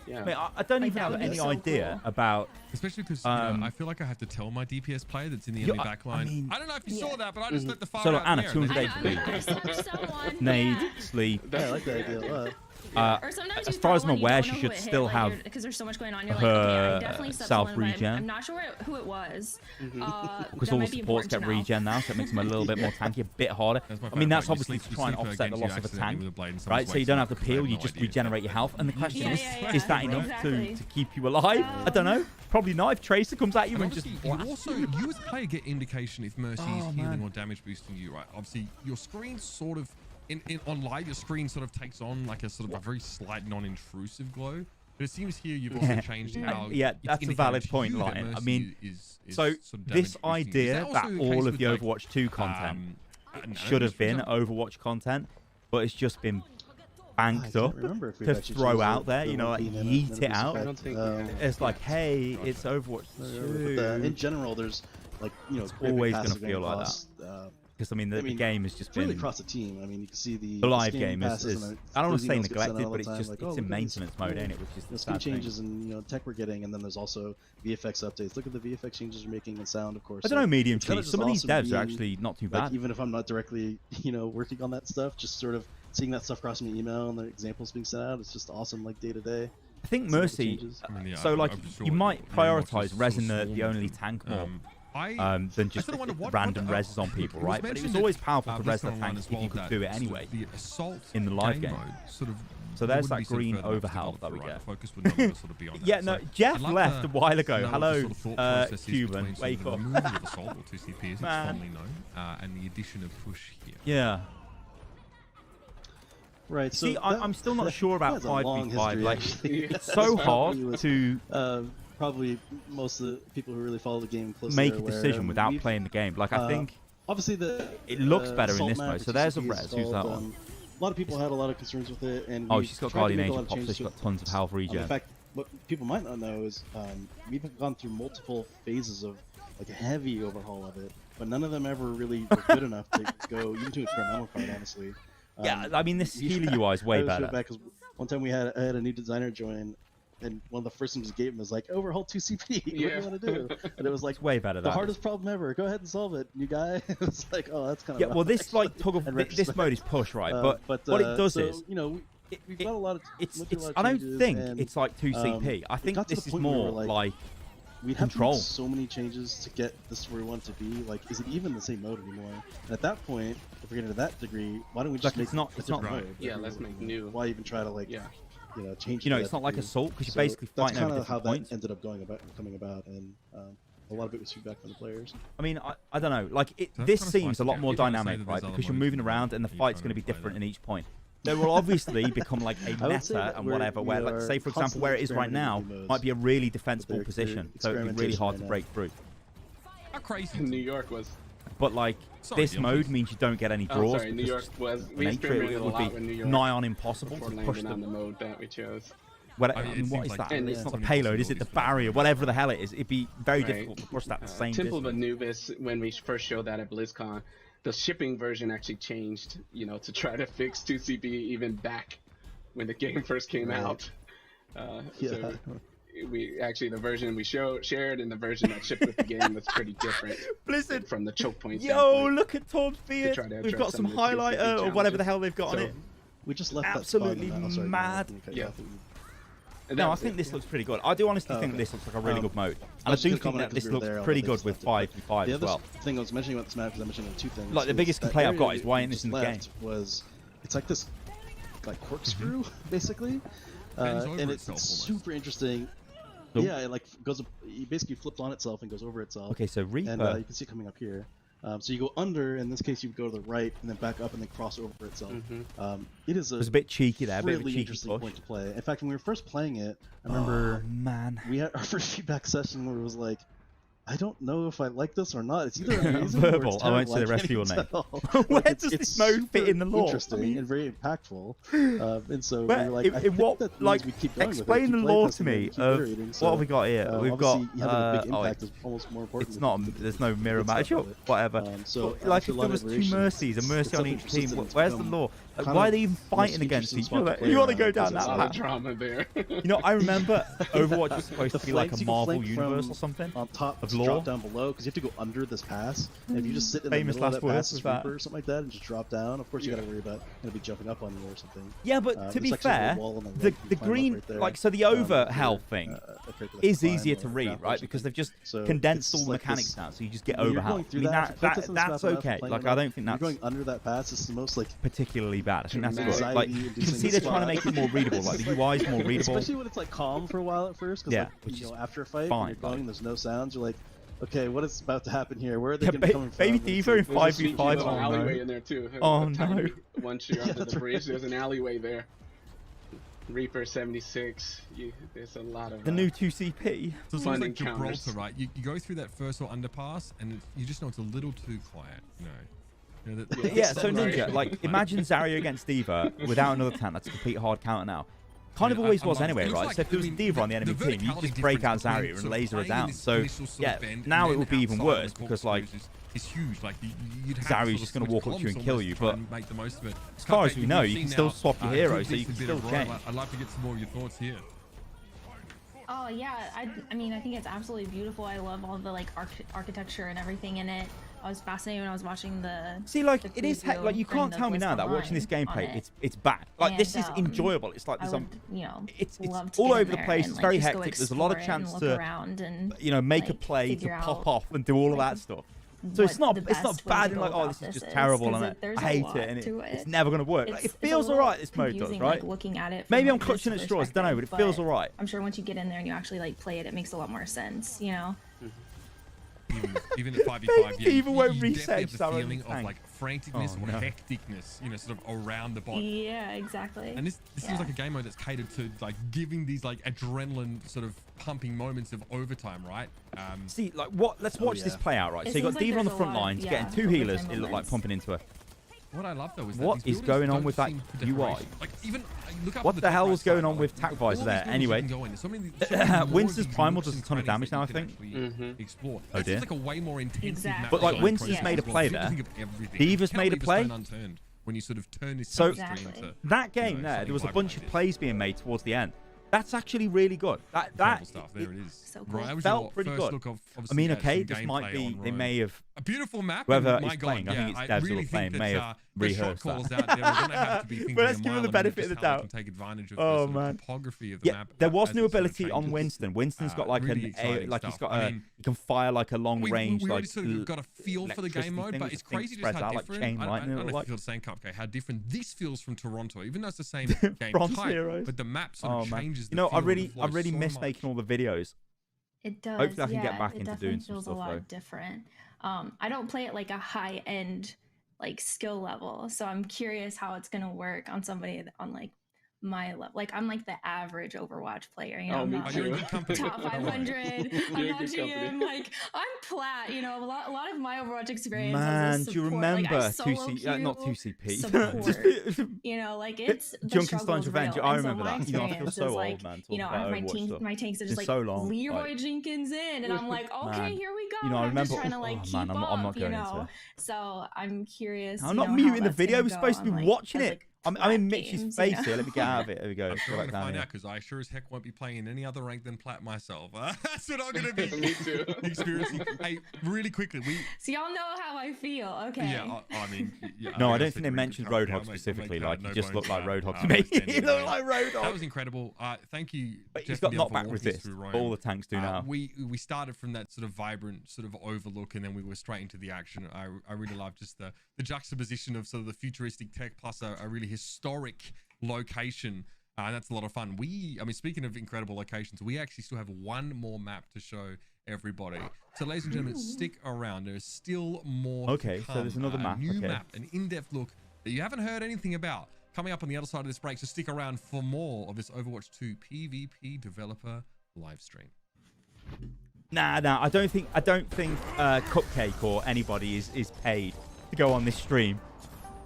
Yeah. I mean, I don't even have any idea about... Especially because I feel like I have to tell my DPS player that's in the enemy backline. I don't know if you saw that, but I just let the fire out Anna, there. 280. Nade, sleep. I like that idea a lot. Or sometimes as far as I'm aware, she should still have because there's so much going on. You're her like, okay, I definitely self-regen. I'm not sure who it was. Because all the supports get regen now, so it makes them a little bit more tanky, a bit harder. I mean, that's obviously to try and offset the loss of a tank, right? So you don't have to peel, you just regenerate your health. And the question is that enough to keep you alive? I don't know. Probably not. If Tracer comes at you and just also, you as a player get indication if Mercy is healing or damage boosting you, right? Obviously, your screen sort of... on live, your screen sort of takes on like a sort of a very slight non-intrusive glow. But it seems here you've also changed how... Yeah, that's a valid point, Lion. I mean, so this idea that all of the Overwatch 2 content should have been Overwatch content, but it's just been banked up to throw out there, you know, like yeet it out. It's like, hey, it's Overwatch 2. But in general, there's like, you know, it's always going to feel like that. Because, I mean, the game has just been... really across the team. I mean, you can see the live game is I don't want to say neglected, but it's just it's in maintenance mode, ain't it? Which is the skin changes and, you know, tech we're getting, and then there's also VFX updates. Look at the VFX changes you're making and sound, of course. I don't know, medium cheese. Some of these devs are actually not too bad. Like, even if I'm not directly, you know, working on that stuff, just sort of seeing that stuff cross my email and the examples being sent out, it's just awesome, like, day to day. I think Mercy, so, like, you might prioritize resin the only tank more. Than just random reses on people, right? But it was always powerful to res the tanks if you could do it anyway in the live game. So there's that green overhaul that we get. Yeah, no, Jeff left a while ago. Hello, Cuban, wake up. Man. And the addition of push here. Yeah. Right. So see, I'm still not sure about 5v5. Like, it's so hard to... probably most of the people who really follow the game closely make a decision without playing the game. Like, I think obviously it looks better in this mode. So there's a res. Who's that one? A lot of people had a lot of concerns with it, and she's got Guardian Agent Pop, so she's got tons of health regen. In fact, what people might not know is we've gone through multiple phases of like a heavy overhaul of it, but none of them ever really were good enough to go even to experimental part, honestly. Yeah, I mean, this healer UI is way better. One time I had a new designer join. And one of the first things we gave him was like, overhaul 2CP. What do you want to do? And it was like, it's way better. The hardest problem ever. Go ahead and solve it, new guy. It's like, oh, that's kind of well, this like this mode is push, right? But what it does is, you know, we've got a lot of. I don't think it's like 2CP. I think this is more like we'd have to make so many changes to get this where we want it to be. Like, is it even the same mode anymore? And at that point, if we're getting to that degree, why don't we just make it's not mode? Yeah, let's make new. Why even try to like? You know, change. You know, it's not like Assault because you're basically fighting over different points. That's kind of how that ended up coming about, and a lot of it was feedback from the players. I mean, I don't know. Like, this seems a lot more dynamic, right? Because you're moving around and the fight's going to be different in each point. There will obviously become like a meta and whatever, where, like, say for example, where it is right now might be a really defensible position, so it'd be really hard to break through. How crazy New York was. But like this mode means you don't get any draws. New York was. We experimented a lot with New York. Nigh on impossible to push on the mode that we chose. What is that? It's not the payload, is it? The barrier, whatever the hell it is. It'd be very difficult to push that the same Temple distance. of Anubis, when we first showed that at BlizzCon, the shipping version actually changed, you know, to try to fix 2CP even back when the game first came out. So we actually, the version we shared and the version that shipped with the game was pretty different. Blizzard from the choke point. Yo, look at Tom's beard. We've got some highlighter or whatever the hell they've got on it. We just left absolutely mad. Yeah. No, I think this looks pretty good. I do honestly think this looks like a really good mode. And I do think that this looks pretty good with 5v5 as well. The thing I was mentioning about this map, because I mentioned two things. Like, the biggest complaint I've got is why ain't this in the game? It's like this like corkscrew, basically. And it's super interesting. Yeah, it like goes. It basically flipped on itself and goes over itself. Okay, so Reaper. And you can see it coming up here. So you go under. In this case, you go to the right and then back up and then cross over itself. It is a bit cheeky there, really interesting point to play. In fact, when we were first playing it, I remember man, we had our first feedback session where it was like, I don't know if I like this or not. It's either amazing verbal. Or it's I won't say the rest of your name. Where does this mode fit in the lore? Interesting and very impactful. And so we're like, we keep going explain the lore to me. What have we got here? We've got. Having a big impact is almost more important. It's not. There's no mirror match or whatever. So like if there was 2 mercies, a mercy on each team, where's the lore? Like, why are they even fighting against each other? You want to go down that path? Drama there. You know, I remember Overwatch was supposed to be like a Marvel universe or something. On top of to lore. drop down below because you have to go under this pass. And if you just sit in the middle of that pass as Reaper or something like that and just drop down, of course you got to worry about gonna be jumping up on you or something. Yeah, but to be fair, the green, like, so the over hell thing is easier to read, right? Because they've just condensed all the mechanics down, so you just get over hell. I mean, that's okay. Like, I don't think that's going under that pass is the most like particularly bad. I think that's good. Like, you can see they're trying to make it more readable. Like, the UI is more readable. Especially when it's like calm for a while at first. Yeah, which is after a fight, when you're going, there's no sounds. You're like, okay, what is about to happen here? Where are they going to come from? Baby Diva in 5v5. There's an alleyway in there too. Oh no! Once you're under the bridge, there's an alleyway there. Reaper 76. There's a lot of the new 2CP. So it's like Gibraltar, right? You go through that first or underpass, and you just know it's a little too quiet. Yeah, so Ninja, like, imagine Zarya against Diva without another tank. That's a complete hard counter now. Kind of always was anyway, right? So if there was a Diva on the enemy team, you just break out Zarya and laser her down. So yeah, now it would be even worse because, like, it's huge. Like, Zarya's just going to walk up to you and kill you. But as far as we know, you can still swap your hero, so you can still change. I'd like to get some more of your thoughts here. Oh yeah, I mean, I think it's absolutely beautiful. I love all the like architecture and everything in it. I was fascinated when I was watching the. See, like, it is like, you can't tell me now that watching this gameplay, it's bad. Like, this is enjoyable. It's like there's it's all over the place. It's very hectic. There's a lot of chance to, you know, make a play, to pop off and do all of that stuff. So it's not bad in like, oh, this is just terrible and I hate it and it's never going to work. Like, it feels alright, this mode does, right? Looking at it, maybe I'm clutching at straws, I don't know, but it feels alright. I'm sure once you get in there and you actually like play it, it makes a lot more sense, you know? Even at 5v5, yeah, even won't you reset definitely have the feeling of like franticness or hecticness, you know, sort of around the bot. Yeah, exactly. And this feels like a game mode that's catered to like giving these like adrenaline sort of pumping moments of overtime, right? See, like, what? Let's watch this play out, right? So you got Diva on the front lines, getting 2 healers. It looked like pumping into her. What I love though is what is going on with that UI? Like, even look up what the hell was going on with Tac Visor there? Anyway, Winston's Primal does a ton of damage now, I think. Explore. Oh dear. Like a way more intensive map. But like, Winston's made a play there. Diva's made a play. When you sort of turn this so into, that game there was a bunch of plays being made towards the end. That's actually really good. That stuff. There it is. So cool. Right, felt pretty good. I mean, okay, this might be, they may have, a beautiful map. Whoever is playing, I think it's devs who are playing, may have rehearsed that. But let's give them the benefit of the doubt. Take advantage of oh the man, topography of the map. There was new ability on Winston. Winston's got like really like he's got a, he can fire like a long range, we like, sort of got a feel for the game mode, but it's crazy just how different. I don't know if you feel the same, Cupcake, how different this feels from Toronto, even though it's the same game type, but the map sort of changes. You know, I really miss making all the videos. It does. Hopefully I can get back into doing some stuff, a lot different. I don't play it like a high end like skill level, so I'm curious how it's gonna work on somebody on like my level. Like, I'm like the average Overwatch player, you know. I'm not like top 500. I'm not GM. Like, I'm plat. You know, a lot of my Overwatch experience. Man, do you remember not 2CP? You know, like, it's Junkenstein's Revenge. I remember that. You know, I feel so old, man. You know, I have my tanks are just like Leroy Jenkins in, and I'm like, okay, here we go. You know, I remember. I'm just trying to like keep up. I'm not going into. So I'm curious. I'm not muting the video. We're supposed to be watching it. I'm in Mitch's face here. Let me get out of it. There we go. I'm sure I'm gonna find out, because I sure as heck won't be playing in any other rank than plat myself. That's what I'm gonna be experiencing. Hey, really quickly, so y'all know how I feel, okay? Yeah, I mean, no, I don't think they mentioned Roadhog specifically. Like, you just look like Roadhog to me. You look like Roadhog. That was incredible. Thank you. But he's got knockback resist. All the tanks do now. We started from that sort of vibrant sort of overlook, and then we were straight into the action. I really love just the juxtaposition of sort of the futuristic tech plus a really historic location, and that's a lot of fun. I mean, speaking of incredible locations, we actually still have one more map to show everybody. So, ladies and gentlemen, stick around. There's still more. Okay, so there's another map. New map, an in-depth look that you haven't heard anything about, coming up on the other side of this break. So stick around for more of this Overwatch 2 PvP developer live stream. Nah. I don't think Cupcake or anybody is paid to go on this stream.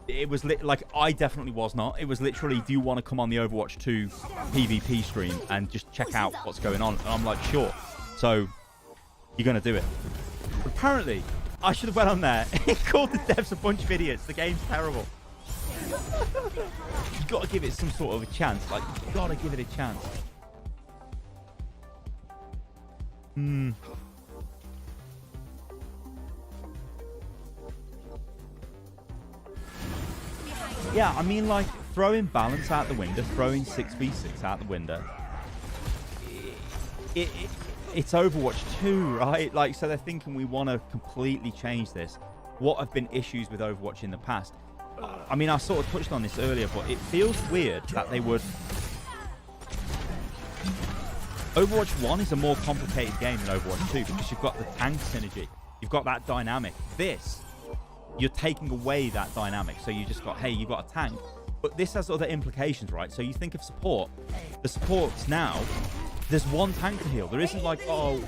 It was like, I definitely was not. It was literally, do you want to come on the Overwatch 2 PvP stream and just check out what's going on? And I'm like, sure. So you're gonna do it. But apparently, I should have went on there and called the devs a bunch of idiots. The game's terrible. You've got to give it some sort of a chance. Like, you've got to give it a chance. Yeah, I mean, like, throwing balance out the window, throwing 6v6 out the window. It's Overwatch 2, right? Like, so they're thinking we want to completely change this. What have been issues with Overwatch in the past? I mean, I sort of touched on this earlier, but it feels weird that they would... Overwatch 1 is a more complicated game than Overwatch 2 because you've got the tank synergy. You've got that dynamic. This, you're taking away that dynamic. So you just got, hey, you've got a tank. But this has other implications, right? So you think of support. The supports now, there's one tank to heal. There isn't like, oh,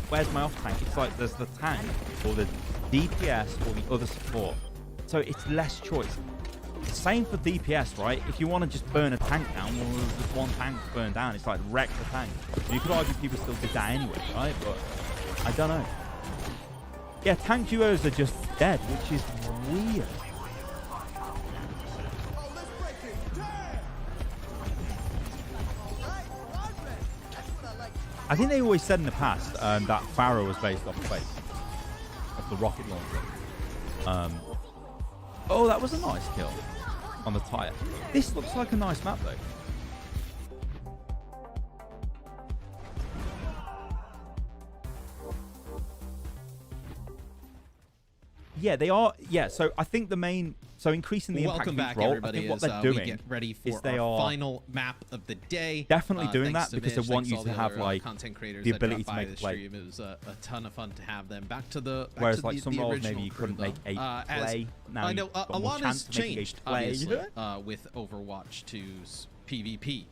where's my off tank? It's like there's the tank or the DPS or the other support. So it's less choice. Same for DPS, right? If you want to just burn a tank down, well, there's just one tank to burn down. It's like wreck the tank. You could argue people still did that anyway, right? But I don't know. Yeah, tank duos are just dead, which is weird. I think they always said in the past that Pharaoh was based off the base of the rocket launcher. Oh, that was a nice kill on the tire. This looks like a nice map, though. Yeah, they are. Yeah, so I think the main... So increasing the impact back, role, everybody, I think what they're we doing get ready for is they our are final map of the day. Definitely doing that to because Mitch, they want thanks you all to the have other, like content creators the that ability dropped to by make the play. stream. It was a ton of fun to have them. Back to the whereas like some roles maybe you couldn't make a play. Now I know a lot has changed, obviously, with Overwatch 2's PvP.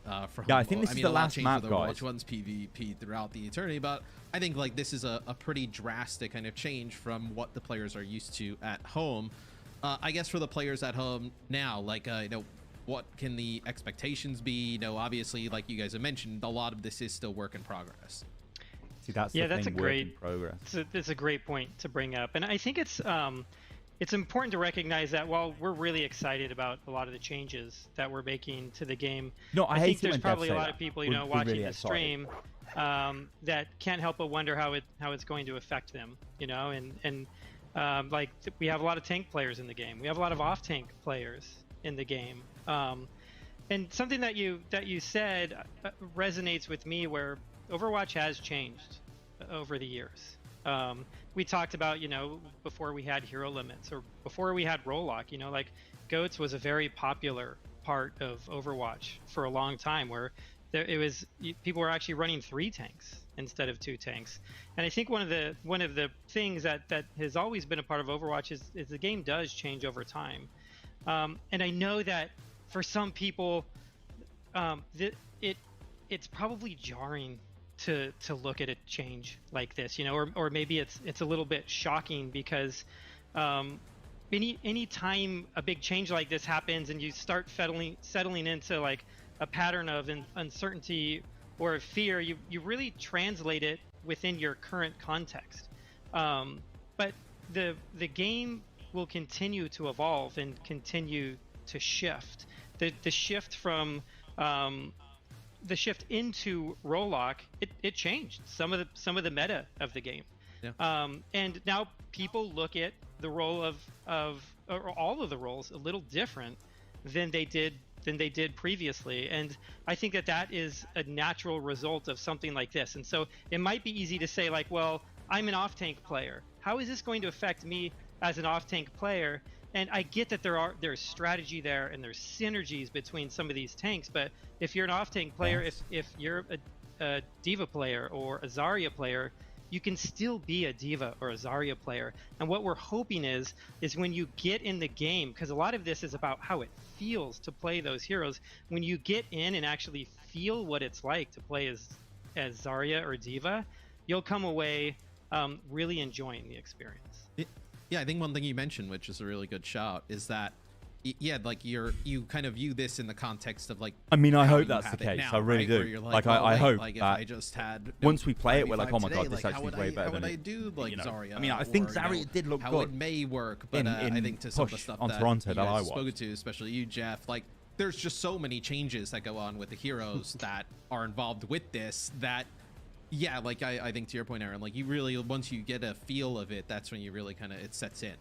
Yeah, I think this is the last map, guys. Overwatch 1's PvP throughout the eternity, but I think like this is a pretty drastic kind of change from what the players are used to at home. I guess for the players at home now, like, you know, what can the expectations be? You know, obviously, like you guys have mentioned, a lot of this is still work in progress. See, that's yeah, the that's thing, a great work in progress. It's a great point to bring up, and I think it's important to recognize that while we're really excited about a lot of the changes that we're making to the game, I think there's probably a lot of people, you know, watching the stream that can't help but wonder how it's going to affect them, you know, and like we have a lot of tank players in the game. We have a lot of off-tank players in the game. And something that you said resonates with me, where Overwatch has changed over the years. We talked about, you know, before we had hero limits or before we had role lock, you know, like GOATs was a very popular part of Overwatch for a long time, where people were actually running 3 tanks instead of 2 tanks. And I think one of the things that has always been a part of Overwatch is the game does change over time. And I know that for some people, it's probably jarring to look at a change like this, you know, or maybe it's a little bit shocking because any time a big change like this happens and you start settling into like a pattern of uncertainty or fear, you really translate it within your current context. But the game will continue to evolve and continue to shift. The shift from the shift into role lock, it changed some of the meta of the game. Yeah. And now people look at the role of or all of the roles a little different than they did previously, and I think that is a natural result of something like this. And so it might be easy to say like, well, I'm an off-tank player. How is this going to affect me as an off-tank player? And I get that there's strategy there and there's synergies between some of these tanks, but if you're an off-tank player, if you're a D.Va player or a Zarya player, you can still be a D.Va or a Zarya player. And what we're hoping is when you get in the game, because a lot of this is about how it feels to play those heroes, when you get in and actually feel what it's like to play as Zarya or D.Va, you'll come away really enjoying the experience. Yeah, I think one thing you mentioned, which is a really good shout, is that yeah, like you kind of view this in the context of like. I mean, I hope that's the case. Now, I really do. Like, I hope like that if I just had once we play it, we're like, oh my today, god, this actually is way better. How would than I do like Zarya? I mean, I think Zarya did look how good. It may work, but I think to some of the stuff on that Toronto you that I guys watched, spoke to, especially you, Jeff, like there's just so many changes that go on with the heroes that are involved with this that. Yeah, like I think to your point, Aaron, like you really, once you get a feel of it, that's when you really kind of, it sets in.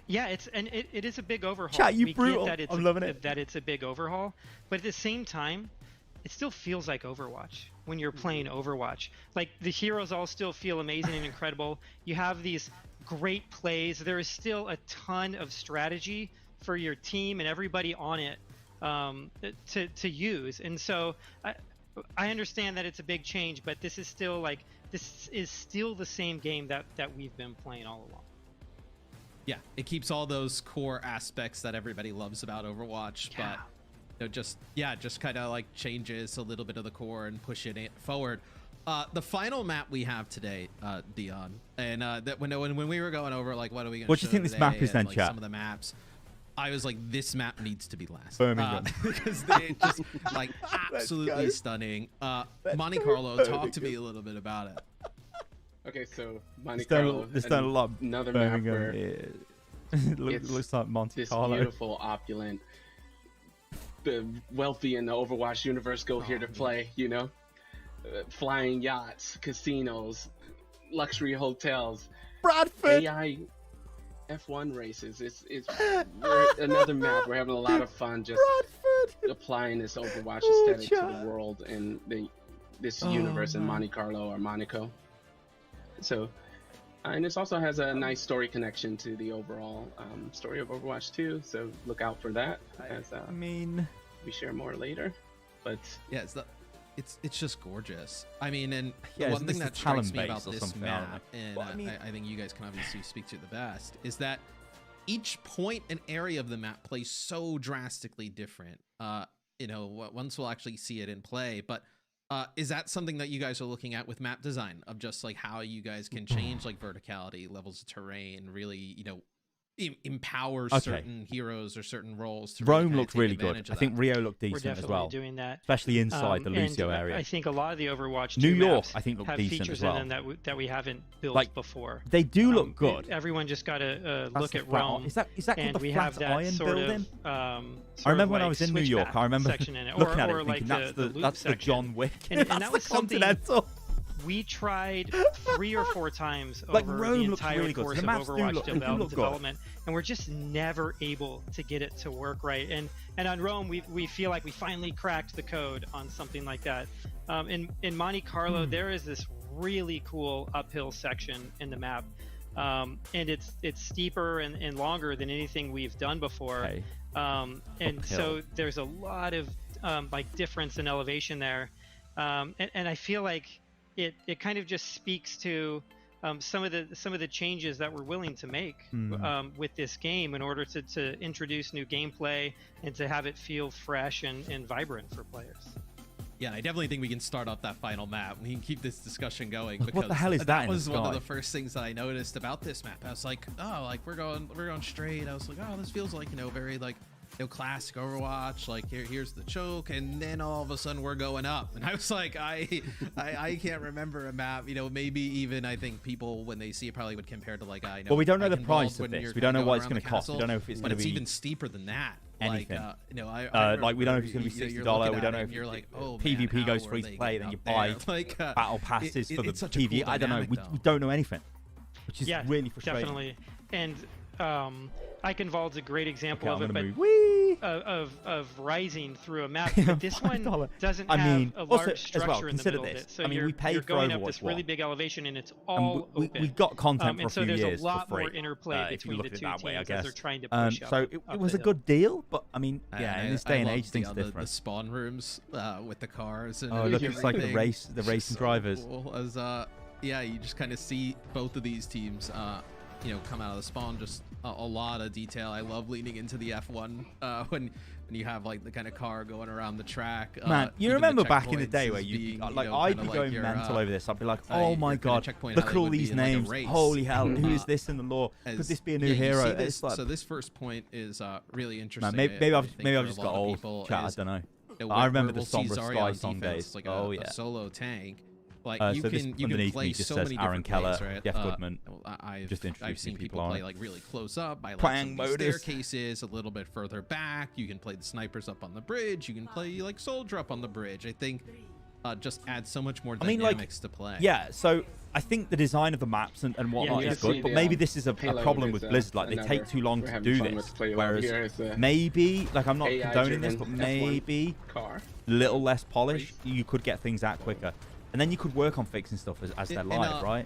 Yeah, it is a big overhaul. Chat, you brutal. I'm loving it. That it's a big overhaul, but at the same time, it still feels like Overwatch when you're playing Overwatch. Like the heroes all still feel amazing and incredible. You have these great plays. There is still a ton of strategy for your team and everybody on it to use. And so I understand that it's a big change, but this is still the same game that we've been playing all along. Yeah, it keeps all those core aspects that everybody loves about Overwatch, but just kind of like changes a little bit of the core and push it forward. The final map we have today, Dion, and that when we were going over like what are we going to what do you think this map is then, like, chat? Some of the maps, I was like, this map needs to be last. Birmingham. Because they're just like absolutely stunning. Monte Carlo, talk to me a little bit about it. Okay, so Monte Carlo, there's done a lot. Another Birmingham, map where it looks like Monte Carlo. This beautiful, opulent, the wealthy in the Overwatch universe go here to play. You know, flying yachts, casinos, luxury hotels, Bradford. AI F1 races. It's another map. We're having a lot of fun just applying this Overwatch aesthetic to the world and this universe in Monte Carlo or Monaco. So, and this also has a nice story connection to the overall story of Overwatch 2. So look out for that as we share more later. But yeah, it's just gorgeous. I mean, and yeah, the one thing that strikes me about this map, and I think you guys can obviously speak to it the best, is that each point and area of the map plays so drastically different. Once we'll actually see it in play, but is that something that you guys are looking at with map design, of just like how you guys can change like verticality, levels of terrain, really, empower certain heroes or certain roles to Rome looked really good. I think Rio looked decent as well. We're doing that, especially inside the Lucio area. I think a lot of the Overwatch New York, maps I think, looked have decent features as well. in them that we haven't built before. They do look good. Everyone just got to look at Rome. Is that called the Flat Iron building? I remember when I was in New York. I remember looking at it, thinking that's the John Wick. And that was Continental. We tried 3 or 4 times over the entire course of Overwatch development, and we're just never able to get it to work right. And on Rome, we feel like we finally cracked the code on something like that. In Monte Carlo, there is this really cool uphill section in the map, and it's steeper and longer than anything we've done before. So there's a lot of difference in elevation there, and I feel like it kind of just speaks to some of the changes that we're willing to make with this game in order to introduce new gameplay and to have it feel fresh and vibrant for players. Yeah, I definitely think we can start off that final map. We can keep this discussion going, because what the hell is that was one of the first things that I noticed about this map. I was like, oh, like we're going straight. I was like, oh, this feels like very like classic Overwatch, like here's the choke, and then all of a sudden we're going up, and I was like, I can't remember a map, maybe even I think people when they see it probably would compare to like well, we don't know the price of this, we don't know what it's going to cost, we don't know if it's going to be even steeper than that. Anything. Like we don't know if it's going to be $60. We don't know if you're like, oh, PvP man, goes free to play, then you buy battle passes for the such a PvP. cool I don't know. We don't know anything, which is really frustrating. Definitely. And Eichenwald's a great example of it, but of rising through a map. But this one doesn't have a large structure in the middle of it. So we paid you're going for up this really big elevation, and it's all open. We got content for a few years so there's a lot for free, more interplay between the two teams I guess. as they're trying to push so it was a good deal, but I mean, in this day and age, things are different. The spawn rooms with the cars and look, it's like the racing drivers. Cool. As you just kind of see both of these teams, come out of the spawn just a lot of detail. I love leaning into the F1 when you have like the kind of car going around the track. Man, you remember back in the day where I'd be going mental over this. I'd be like, oh my god, look at all these names. Holy hell, who is this in the lore? Could this be a new hero? It's like, so this first point is really interesting. Man, maybe I've just got old chat. I don't know. I remember the Somber Sky song days. Like a solo tank. Like you can play so many different Keller, plays, right? Jeff Goodman. I've seen people play like really close up by like playing staircases a little bit further back. You can play the snipers up on the bridge. You can play like soldier up on the bridge. I think just adds so much more dynamics to play. Yeah, so I think the design of the maps and whatnot is good, but maybe this is a problem with Blizzard. Like, they take too long to do this. Whereas maybe, like, I'm not condoning this, but maybe a little less polished, you could get things out quicker. And then you could work on fixing stuff as they're live, right?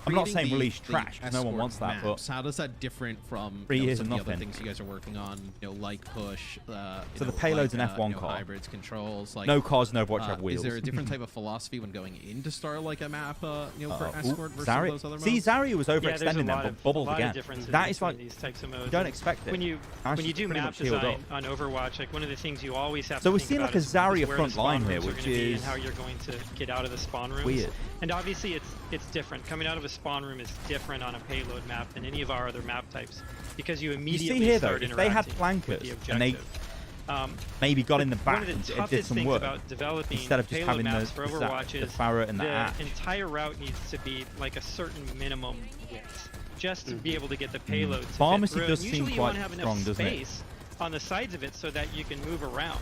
I'm not saying release trash, because no one wants that, but how does that different from 3 years some of of the other nothing. things you guys are working on? Like push. So the payloads in F1 car. Hybrids, controls. Like, no cars, no Overwatch have wheels. Is there a different type of philosophy when going in to start like a map, for escort versus those other modes? See, Zarya was overextending them, but bubbled again. That is like, these types of modes. You don't expect it. When you do map design on Overwatch, like one of the things you always have to think about. So we're seeing like a Zarya front line here, which is how you're going to get out of the spawn rooms. Weird. And obviously it's different. Coming out of a spawn room is different on a payload map than any of our other map types, because you immediately see here, start though, if they had flankers the and they maybe got in the back and did some work about developing instead of just having maps for Overwatch the Farah and the Ash. entire route needs to be like a certain minimum width, just to be able to get the payload to Pharmacy fit does through. seem Usually quite you want to have strong, enough doesn't it? space on the sides of it so that you can move around.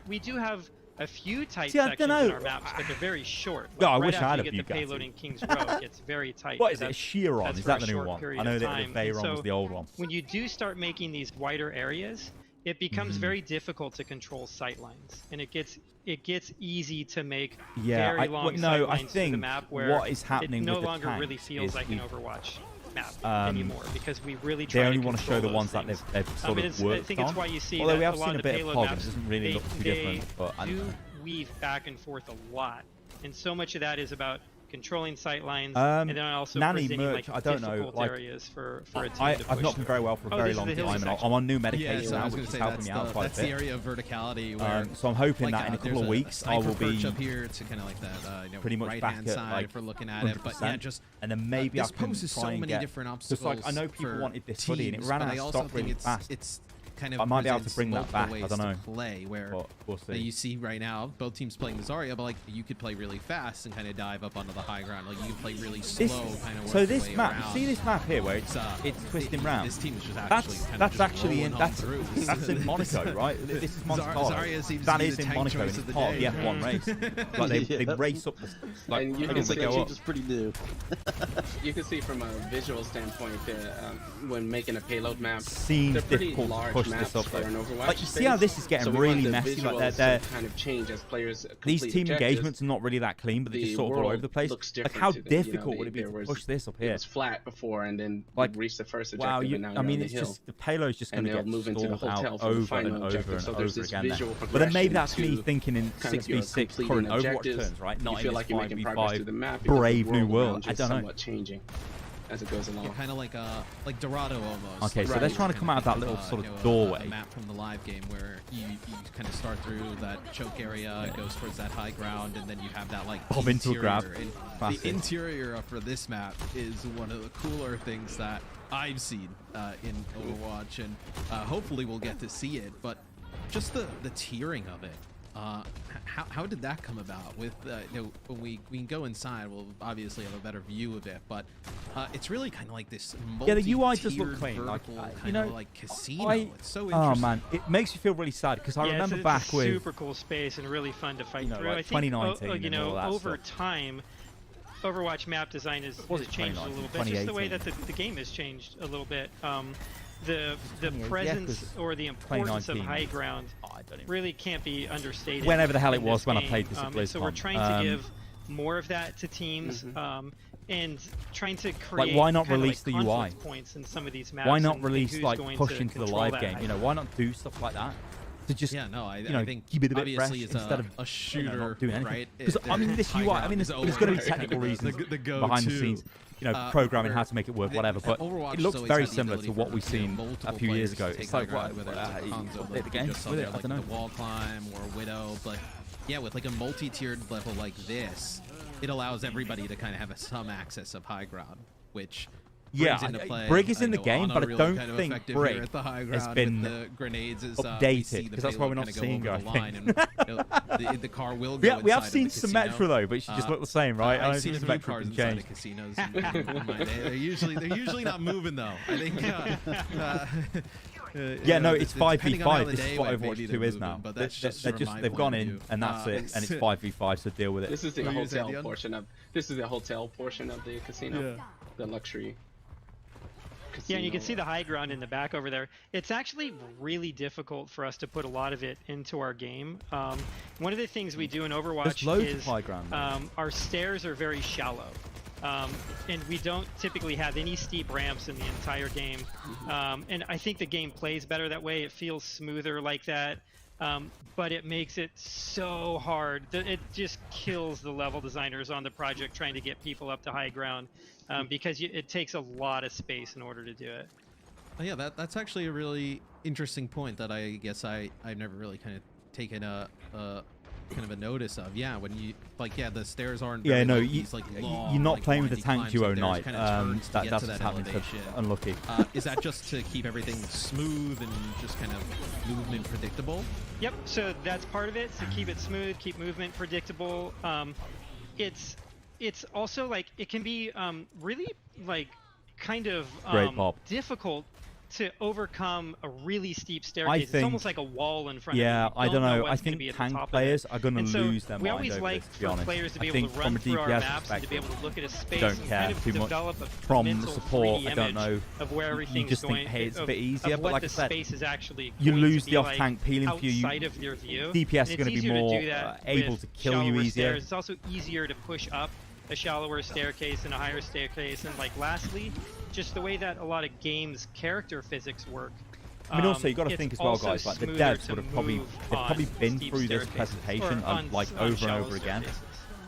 We do have a few tight sections in our maps, but they're very short. Like, I right wish after I had you a get the payload in King's Row, it's very tight. What is it, a Sheeron? Is that the new one? I know that the Veyron so was the old one. When you do start making these wider areas, it becomes very difficult to control sightlines, and it gets easy to make very long sightlines through the map where what is happening it no with the longer tanks really feels like an Overwatch map anymore, because we really they try only to want to show the ones things. that they've sort of worked I think it's why you see although that we have a lot seen of a the bit of payload pog, and it maps, doesn't really look too different, but I do weave back and forth a lot, and so much of that is about controlling sightlines, and then also Nanny presenting merch, like I don't know, difficult like, areas for a team to I've not push been very well for a very long time, and I'm on new medication now, which is helping me out quite a bit. That's the area of verticality where, so I'm hoping that in a couple of weeks I will be up here to kind of like that, pretty much right back hand at side like for looking at it, but yeah, just and then maybe I this can poses try so and many get different obstacles. Just like I know people wanted this hoodie, and it ran out of stock really fast. It's kind of I might be able to bring that back. I don't know. Play where we'll see. You see right now both teams playing the Zarya, but like you could play really fast and kind of dive up onto the high ground. Like you can play really slow, kind of. So this map, you see this map here where it's twisting round. This team is just actually that's in Monaco, right? This is Monte Carlo. That is in Monaco, and it's part of the F1 race. Like they race up the like. And you can see it's pretty new. You can see from a visual standpoint when making a payload map, seems they're pretty difficult large to push maps this up. for an Overwatch Like you see how this is getting really messy. Like they're kind of change as players. These team engagements are not really that clean, but they're just sort of all over the place. Like how difficult would it be to push this up here? It was flat before, and then like reached the first objective. Wow, and now I mean, on it's the hill. just the payload's just going to get move into the stalled hotel out for the over final and objective. over and So there's over this again. visual But then maybe that's progression me thinking in kind of 6v6 current Overwatch objectives. terms, right? Not You feel in like this you're making progress through the 5v5 map because brave the new world world. around you I is don't know. somewhat changing as it goes along. Yeah, kind of like Dorado almost. Okay, so they're trying to come out of that little sort of doorway. A map from the live game where you kind of start through that choke area, it goes towards that high ground, and then you have that like bob into a grab. And the interior for this map is one of the cooler things that I've seen in Overwatch, and hopefully we'll get to see it. But just the tiering of it. How did that come about? With when we can go inside, we'll obviously have a better view of it. But it's really kind of like this. Yeah, the UI does look clean, like like casino. It's so interesting. Oh man, it makes you feel really sad because I remember back it's with super cool space and really fun to fight through. Like I think 2019, over time, Overwatch map design has changed a little bit. Just the way that the game has changed a little bit. The presence or the importance of high ground really can't be understated. Whenever the hell it was when I played this at BlizzCon. So we're trying to give more of that to teams, and trying to create like why not release the UI points in some of these maps. Why not release like push into the live game? You know, why not do stuff like that? to just I think keep it a bit fresh instead of a shooter, not doing anything. right? Because I mean, this UI, I mean, there's going to be technical reasons behind the scenes, programming how to make it work, whatever. But Overwatch it looks very similar to what we've seen a few years ago. It's like what the game, I don't know, the wall climb or Widow, but yeah, with like a multi-tiered level like this, it allows everybody to kind of have some access of high ground, which Brig is in the game, but I don't think Brig has been updated, because that's why we're not seeing her, I think. The car will go we have seen Symmetra though, but she just looked the same, right? I've seen Symmetra cars inside of casinos in my day. They're usually not moving though. I think. No, it's 5v5. This is what Overwatch 2 is now. They've gone in and that's it, and it's 5v5. So deal with it. This is the hotel portion of. This is the hotel portion of the casino, the luxury. Casino. Yeah, and you can see the high ground in the back over there. It's actually really difficult for us to put a lot of it into our game. One of the things we do in Overwatch is high ground, our stairs are very shallow. And we don't typically have any steep ramps in the entire game. And I think the game plays better that way. It feels smoother like that. But it makes it so hard. It just kills the level designers on the project trying to get people up to high ground, because it takes a lot of space in order to do it. Oh, yeah, that's actually a really interesting point that I guess I've never really kind of taken a notice of. Yeah, when you the stairs aren't long, you're not like, playing with the tank duo night. That's what's happening. Unlucky. Is that just to keep everything smooth and just kind of movement predictable? Yep, so that's part of it, to keep it smooth, keep movement predictable. It's also like it can be really like kind of difficult to overcome a really steep staircase. It's almost like a wall in front of you. Yeah, I don't know. I think tank players are going to lose their mind. We always like for players to be able to run through our maps and to be able to look at a space and kind of develop a mental 3D image of where everything's going. Hey, it's a bit easier, but like I said, space is actually you lose the off-tank peeling for you. Outside of your view. DPS is going to be more able to kill you easier. It's also easier to push up a shallower staircase and a higher staircase, and like lastly, just the way that a lot of games character physics work. I mean, also you got to think as well, guys. Like the devs would have probably been through this presentation like over and over again,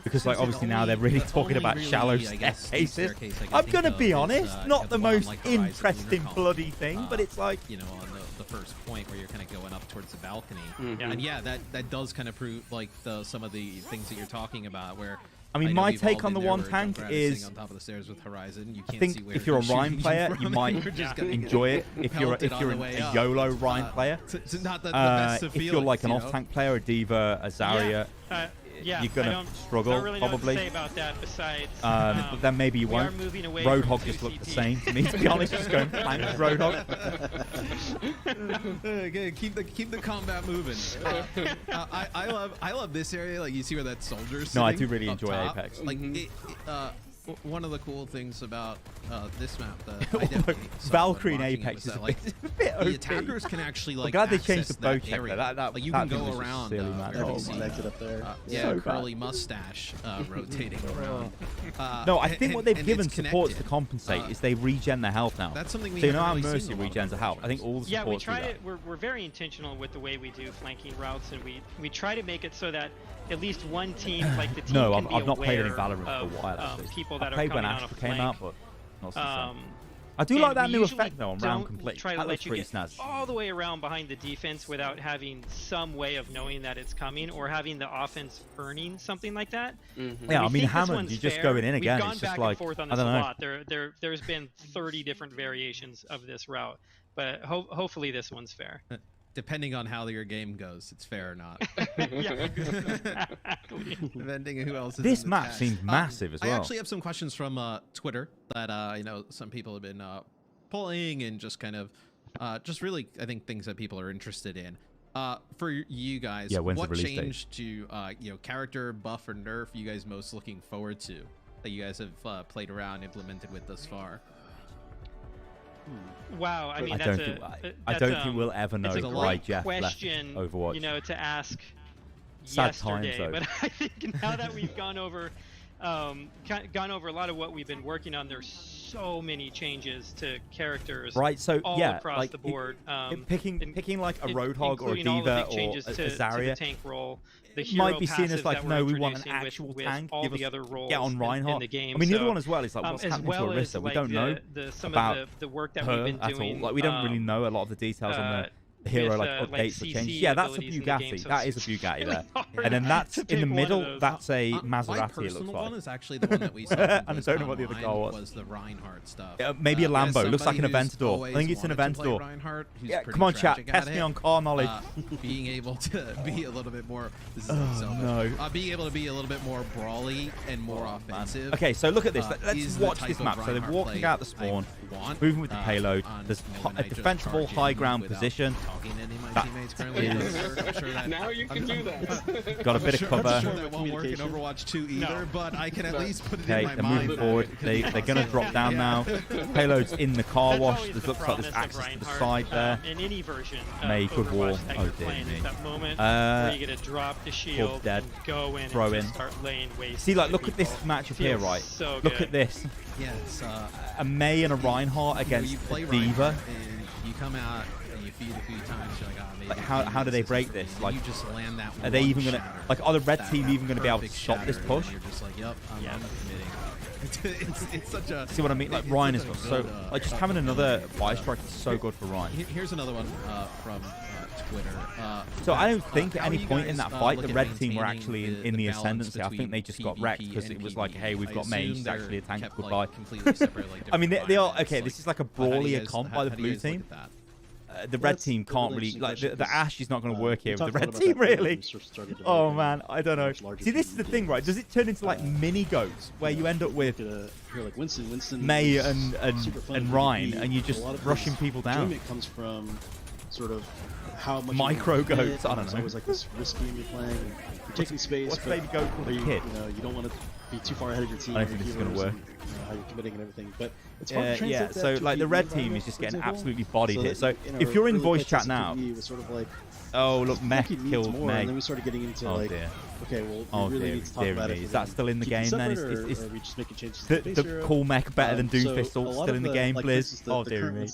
because like obviously now they're really talking about shallow staircases. I'm gonna be honest, not the most interesting bloody thing, but it's like on the first point where you're kind of going up towards the balcony, and that does kind of prove like some of the things that you're talking about where. I mean, my take on the one tank is, on top of the stairs with Horizon. You can't I think see where if you're a Rhyme player, you might enjoy it. If you're a YOLO Rhyme player, it's not the best of if you're like an off-tank player, a Diva, a Zarya, you're gonna struggle really probably. Know what to say about that besides, but then maybe you won't. Roadhog just looked the same to me, to be honest. Just going plank Roadhog. Keep the combat moving. I love this area. Like you see where that soldier's sitting. No, I do really enjoy Apex. Like one of the cool things about this map that I definitely Valkyrie in Apex is like a bit the attackers can actually like I'm glad they changed the bow check area. That like you can go around connected up there. So curly mustache rotating around. No, I think what they've given supports to compensate is they regen their health now. That's something we so you know how Mercy regens their health. I think all the supports we try to. We're very intentional with the way we do flanking routes, and we try to make it so that at least one team, like the team, can be I've not played any aware Valorant of for a while. people that I are played coming when on a Astra flank. came out, but not since then. I do like that new effect though on round complete. Try to that let looks you pretty get snazzy. all the way around behind the defense without having some way of knowing that it's coming, or having the offense earning something like that. Yeah, I mean Hammond, you're just going in again. We've gone it's just back like and forth on I this don't a know. lot. There's been 30 different variations of this route, but hopefully this one's fair. Depending on how your game goes, it's fair or not. Yeah, exactly. Depending on who else is This in the map chat. seems massive as well. I actually have some questions from Twitter that some people have been pulling and just kind of just really I think things that people are interested in. For you guys, what change to character buff or nerf you guys most looking forward to that you guys have played around, implemented with thus far? Wow, I mean, I don't think we'll ever know why Jeff left Overwatch. To ask Sad yesterday, times, but I think now that we've gone over gone over a lot of what we've been working on. There's so many changes to characters, right? So all yeah, across like the board. Picking like a Roadhog or a Diva or a Zarya, the tank role. The might be seen as like, no, we want an actual tank. All Give the us, other roles get on Reinhardt. in the game. I mean, the other one as well is like what's happening to Erisa. We don't know about the work that her we've been doing. at all. Like we don't really know a lot of the details on the hero, like updates or changes. Yeah, that's a Bugatti. So that is a Bugatti there. And then that's in the middle. That's a Maserati. It looks like. One is actually the one that we saw. And I don't know what the other car was. The Reinhardt stuff. Maybe a Lambo. Looks like an Aventador. I think it's an Aventador. Yeah, come on, chat. Test me on car knowledge. Being able to be a little bit more. This is no. Being able to be a little bit more brawly and more offensive. Okay, so look at this. Let's watch this map. So they're walking out the spawn, moving with the payload. There's a defensible high ground position. Now you can do that. Got a bit of cover. I'm sure that won't work in Overwatch 2 either, but I can at least put it in my they're mind. moving forward. They're going to drop down now. Payload's in the car wash. There looks like there's access to the side there. In any version May good wall. Oh dear me. That moment where you get to drop the shield, dead. and go in, Throw and in. Start laying waste. See, like, look at this matchup here, right? So look at this. Yeah, it's a May and a Reinhardt against a Diva. And you come out and you feed a few times. You're like, oh, maybe like how do they break this? Like, you just land that. Are they even gonna are the red team even gonna be able to stop this push? You're just like, yep, I'm committing. It's such a. See what I mean? Like Ryan is so like just having another buy strike is so good for Ryan. Here's another one from Twitter. So I don't think at any point in that fight the red team were actually in the ascendancy. I think they just got wrecked because it was like, hey, we've got May, she's actually a tank. Goodbye. I mean, they are okay. This is like a brawlier comp by the blue team. The red team can't really like the Ashe is not going to work here with the red team really. Oh man, I don't know. See, this is the thing, right? Does it turn into like mini goats where you end up with May and Ryan and you're just rushing people down? It comes from sort of how much micro goats. I don't know. It's always like this risky when you're playing. You're taking space. What's baby goat called? A kid. You don't want to be too far ahead of your team. I don't think this is going to work. How you're committing and everything, but it's hard to yeah. So like the red team is just getting absolutely bodied here. So if you're in voice chat now, sort of like, oh look, Mech killed Meg. And then we started getting into like, okay, well, we really need to talk about it. Is that still in the game then? Is we just making changes the cool Mech better than Doomfist still in the game, Blizz? Oh dear me.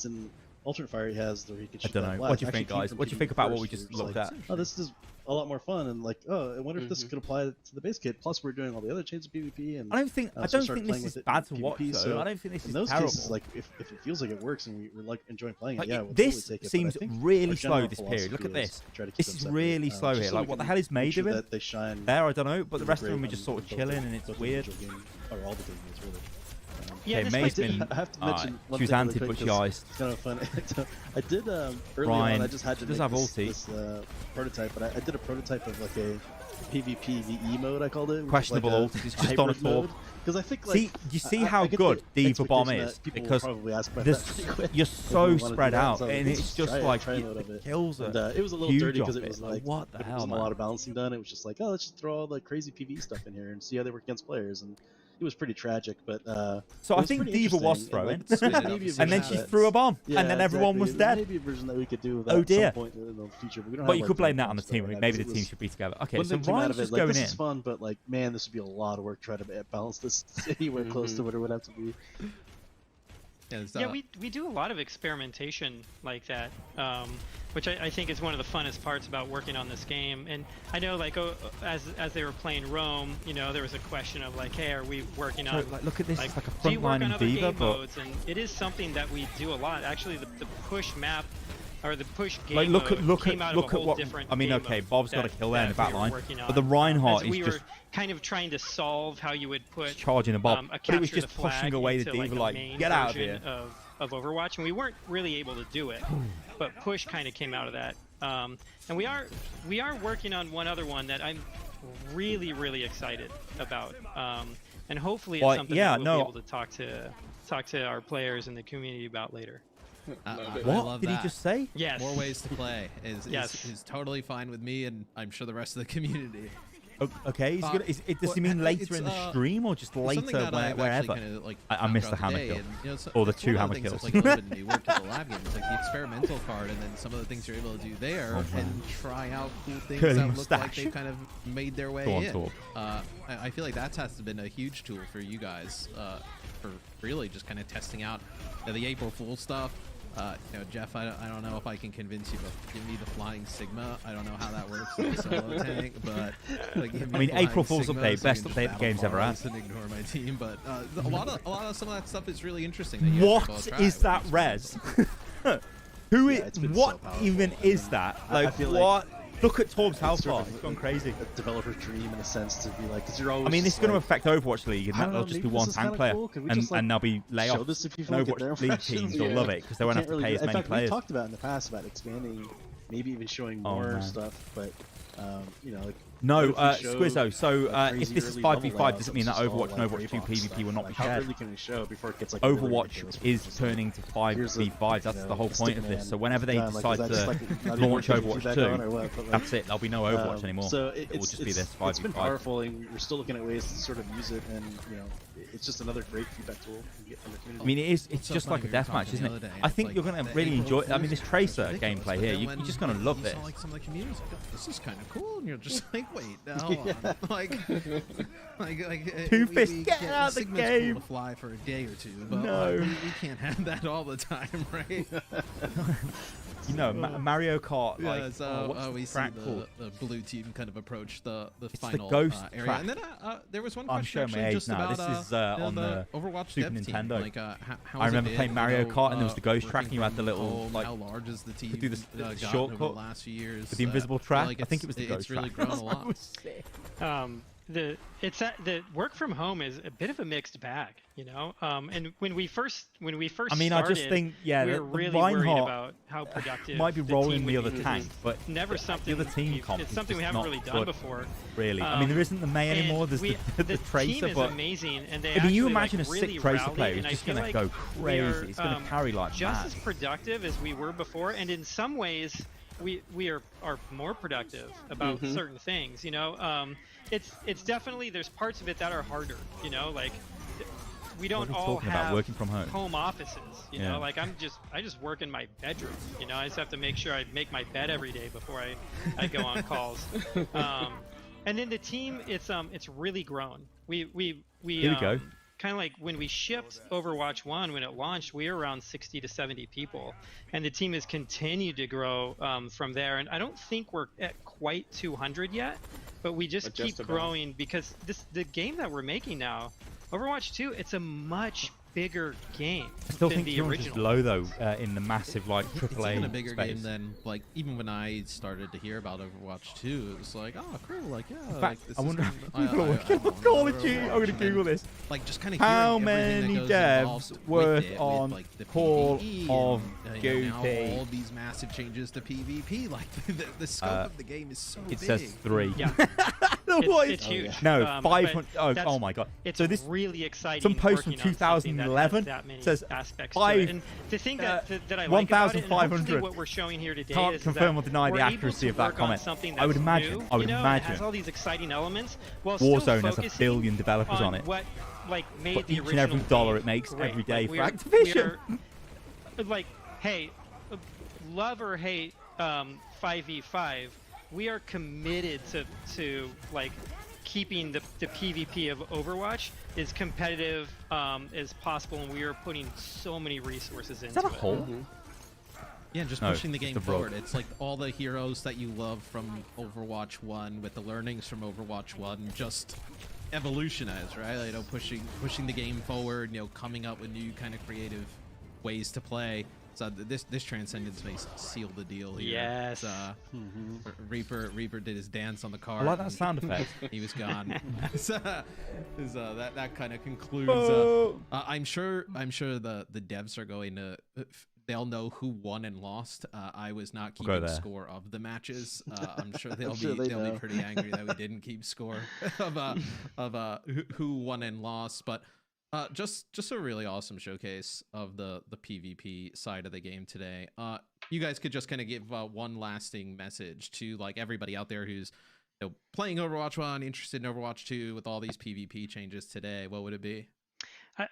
Alternate fire he has where he can shoot. I don't know. What do you think, guys? What do you think about what we just looked at? Oh, this is a lot more fun, and like, oh, I wonder if this could apply to the base kit. Plus, we're doing all the other changes of PvP, and I don't think this is bad to watch. Though I don't think this is terrible. Cases, like, if it feels like it works and we're like enjoying playing it, yeah. This seems really slow. This period. Look at this. This is really slow here. Like, what the hell is May doing? There, I don't know. But the rest of them are just sort of chilling, and it's weird. Yeah, okay, May's been. I have to mention she was anted, but she iced. It's kind of fun. I did early on. I just had to make this prototype, but I did a prototype of like a PvP VE mode. I called it questionable like ult. It's just on a talk. Because I think like you see how good Diva Bomb is because you're so spread out, and it's just like it kills it. It was a little dirty because it was like what the hell? There wasn't a lot of balancing done. It was just like, oh, let's just throw all the crazy PvE stuff in here and see how they work against players. And it was pretty tragic, but so I think Diva was throwing, and then she threw a bomb, and then everyone was dead. Maybe a version that we could do that oh dear! At some point in the future, but we don't you could blame that on the team. Maybe the team should be together. Okay, so Ryan's just going in. This is fun, but like, man, this would be a lot of work trying to balance this anywhere close to what it would have to be. Yeah, we do a lot of experimentation like that, which I think is one of the funnest parts about working on this game. And I know, like, as they were playing Rome, you know, there was a question of like, hey, are we working on? Like, look at this, like a frontline Diva, modes? And it is something that we do a lot. Actually, the push map. Or the push game like look at what I mean. Okay, Bob's got a kill there in the back line, but the Reinhardt is just kind of trying to solve how you would put charging a Bob. But it was just pushing away the Diva, like get out of here. Of Overwatch, and we weren't really able to do it, but push kind of came out of that. And we are working on one other one that I'm really excited about, and hopefully it's something that we'll be able to talk to our players in the community about later. What did he just say? Yes. More ways to play is totally fine with me, and I'm sure the rest of the community. Okay, does he mean later in the stream or just later wherever? I missed the hammer kill. Or the 2 hammer kills. Like a little bit of new work to the lab games, like the experimental card, and then some of the things you're able to do there, and try out cool things that look like they've kind of made their way in. I feel like that has been a huge tool for you guys for really just kind of testing out the April Fool stuff. Jeff, I don't know if I can convince you, but give me the Flying Sigma. I don't know how that works in the solo tank, but I mean, April Fool's update, best update the game's ever had. And ignore my team, but a lot of some of that stuff is really interesting. What is that res? What even is that? Like, what? Look at Torb's health bar. It's gone crazy. A developer's dream in a sense to be like, because you're always. I mean, this is going to affect Overwatch League, and that'll just be one tank player, and there'll be layoffs. Overwatch League teams will love it because they won't have to pay as many players. We talked about in the past about expanding, maybe even showing more stuff, but like. No, Squizzo. So if this is 5v5, does it mean that Overwatch and Overwatch 2 PvP will not be shared? Overwatch is turning to 5v5. That's the whole point of this. So whenever they decide to launch Overwatch 2, that's it. There'll be no Overwatch anymore. So it will just be this 5v5. It's been powerful, and we're still looking at ways to sort of use it, and it's just another great feedback tool to get from the community. I mean, it's just like a deathmatch, isn't it? I think you're going to really enjoy it. I mean, this Tracer gameplay here, you're just going to love this. Some of the community, this is kind of cool, and you're just like, wait, hold on. Like Two-Fist, get out of the game! Cool to fly for a day or two, but no. We can't have that all the time, right? Mario Kart, like, we see the blue team kind of approach the final ghost area. track. And then there was one I'm question showing my age just now. about This is on the Overwatch Super dev Nintendo. Team. Like, how I remember playing Mario Kart, and there was the ghost working track, and you had the little, home, like, how large is the team to do the shortcut over the last few years with the invisible track. Like I think it was the ghost it's really track. grown a lot. The work from home is a bit of a mixed bag, and when we first I mean, started, I just think we were really worried about how productive might be rolling the other tank, tank, but never something. The other team comp it's something we haven't really done before. Really, I mean, there isn't the May anymore. There's the Tracer, team but is amazing, and they I mean, you actually, imagine a really sick Tracer player rallied, who's just going to go crazy. He's going to carry like just mad. as productive as we were before, and in some ways, we are more productive about certain things. It's definitely, there's parts of it that are harder. Like we don't all have working from home offices. Like I just work in my bedroom. I just have to make sure I make my bed every day before I go on calls. And then the team, it's really grown. We Here we go. Kind of like when we shipped Overwatch 1, when it launched, we were around 60 to 70 people. And the team has continued to grow from there. And I don't think we're at quite 200 yet, but we just keep growing because the game that we're making now, Overwatch 2, it's a much bigger game. I still than think the yours original. is low though in the massive like AAA It's even a bigger space. game than like even when I started to hear about Overwatch 2, it was like, oh cool, like yeah. In fact, like, this I wonder is if people are working on Call of Duty. I'm gonna Google this. Like just kind of how many devs work on Call of Duty? All these massive changes to PvP, like the scope of the game is so big. It says 3. Yeah. It's huge. No, 500. Oh my god. It's so this really exciting. some post from working on something 2011 that many says aspects to 5. it. And the thing that I like about it, and hopefully what we're showing here today Can't is confirm that or deny the we're able accuracy to of that work on comment. something I would that's imagine. new, I would and imagine. has all these exciting elements. While Warzone still has a billion developers on it. What made But the each original and every dollar game it makes great. every day Like, for Activision. we're like, hey, love or hate 5v5, we are committed to like keeping the PvP of Overwatch as competitive as possible, and we are putting so many resources into it. Is that a hole? Yeah, just pushing the game forward. It's like all the heroes that you love from Overwatch 1 with the learnings from Overwatch 1 just evolutionize, right? Pushing the game forward, coming up with new kind of creative ways to play. So this Transcendence may seal the deal here. Yes. Reaper did his dance on the car. I like that sound effect. He was gone. That kind of concludes. I'm sure the devs are going to. They'll know who won and lost. I was not keeping score of the matches. I'm sure they'll be pretty angry that we didn't keep score of who won and lost. But just a really awesome showcase of the PvP side of the game today. You guys could just kind of give one lasting message to like everybody out there who's playing Overwatch 1, interested in Overwatch 2 with all these PvP changes today, what would it be?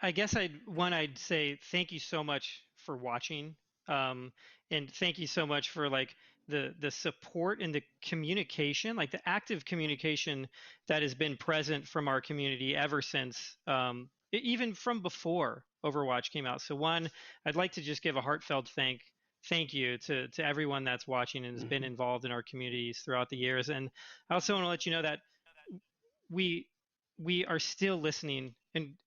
I guess I'd say thank you so much for watching, and thank you so much for like the support and the communication, like the active communication that has been present from our community ever since, even from before Overwatch came out. So one, I'd like to just give a heartfelt thank you to everyone that's watching and has been involved in our communities throughout the years. And I also want to let you know that we are still listening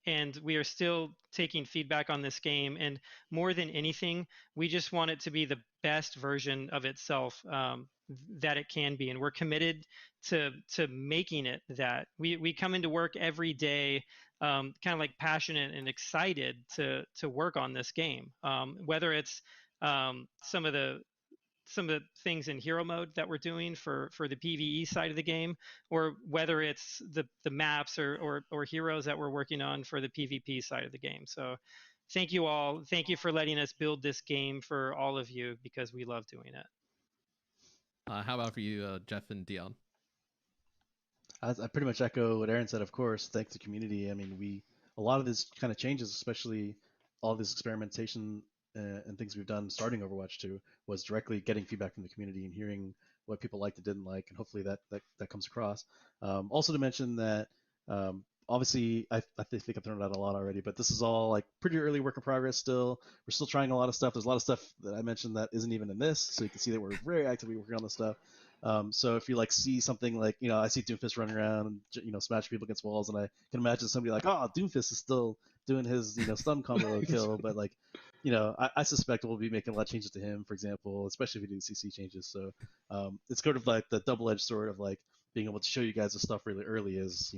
and we are still taking feedback on this game. And more than anything, we just want it to be the best version of itself that it can be. And we're committed to making it that. We come into work every day kind of like passionate and excited to work on this game, whether it's some of the things in hero mode that we're doing for the PvE side of the game, or whether it's the maps or heroes that we're working on for the PvP side of the game. So thank you all. Thank you for letting us build this game for all of you, because we love doing it. How about for you, Jeff and Dion? I pretty much echo what Aaron said, of course. Thanks to community. I mean, a lot of this kind of changes, especially all this experimentation and things we've done starting Overwatch 2 was directly getting feedback from the community and hearing what people liked and didn't like, and hopefully that comes across. Also to mention that obviously I think I've thrown it out a lot already, but this is all like pretty early work in progress still. We're still trying a lot of stuff. There's a lot of stuff that I mentioned that isn't even in this, so you can see that we're very actively working on this stuff. So if you like see something like, I see Doomfist running around and smash people against walls, and I can imagine somebody like, oh, Doomfist is still doing his stun combo kill, but like I suspect we'll be making a lot of changes to him, for example, especially if we do CC changes. So it's sort of like the double-edged sword of like being able to show you guys the stuff really early is,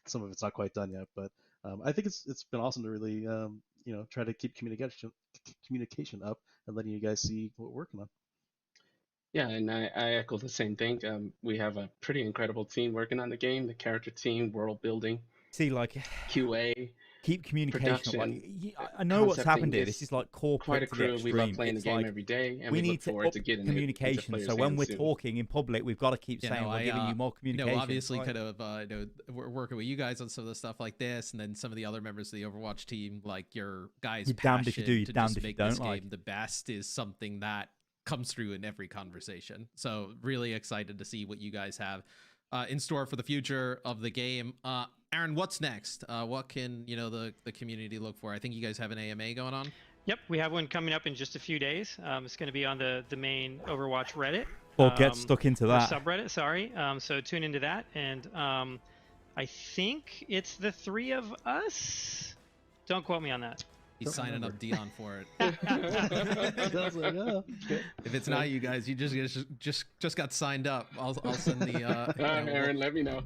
some of it's not quite done yet, but I think it's been awesome to really try to keep communication up and letting you guys see what we're working on. Yeah, and I echo the same thing. We have a pretty incredible team working on the game, the character team, world building. See, like QA. Keep communication. Like, I know what's happened here. This is like corporate. Quite a crew. We love playing the game every day, and we look forward to getting communication. So when we're talking in public, we've got to keep saying we're giving you more communication. Obviously, kind of, we're working with you guys on some of the stuff like this, and then some of the other members of the Overwatch team, like your guys' you're damned if you do, you're damned if you don't. This game the best is something that comes through in every conversation. So really excited to see what you guys have in store for the future of the game. Aaron, what's next? What can the community look for? I think you guys have an AMA going on. Yep, we have one coming up in just a few days. It's going to be on the main Overwatch Reddit. Or get stuck into that. Subreddit, sorry. So tune into that, and I think it's the three of us. Don't quote me on that. He's signing up Dion for it. If it's not you guys, you just got signed up. I'll send the. Aaron, let me know.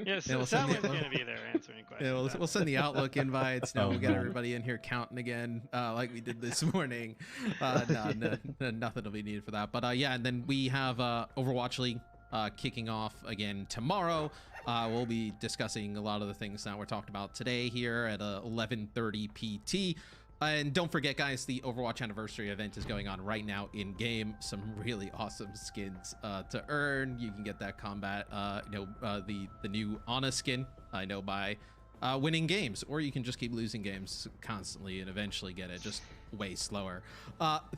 Yes, yeah, someone's gonna be there answering questions. Yeah, we'll send the Outlook invites. We'll get everybody in here counting again, like we did this morning. No, nothing will be needed for that. But yeah, and then we have Overwatch League kicking off again tomorrow. We'll be discussing a lot of the things that we're talking about today here at 11:30 PT. And don't forget, guys, the Overwatch Anniversary event is going on right now in game. Some really awesome skins to earn. You can get that combat, the new Ana skin, by winning games, or you can just keep losing games constantly and eventually get it just way slower.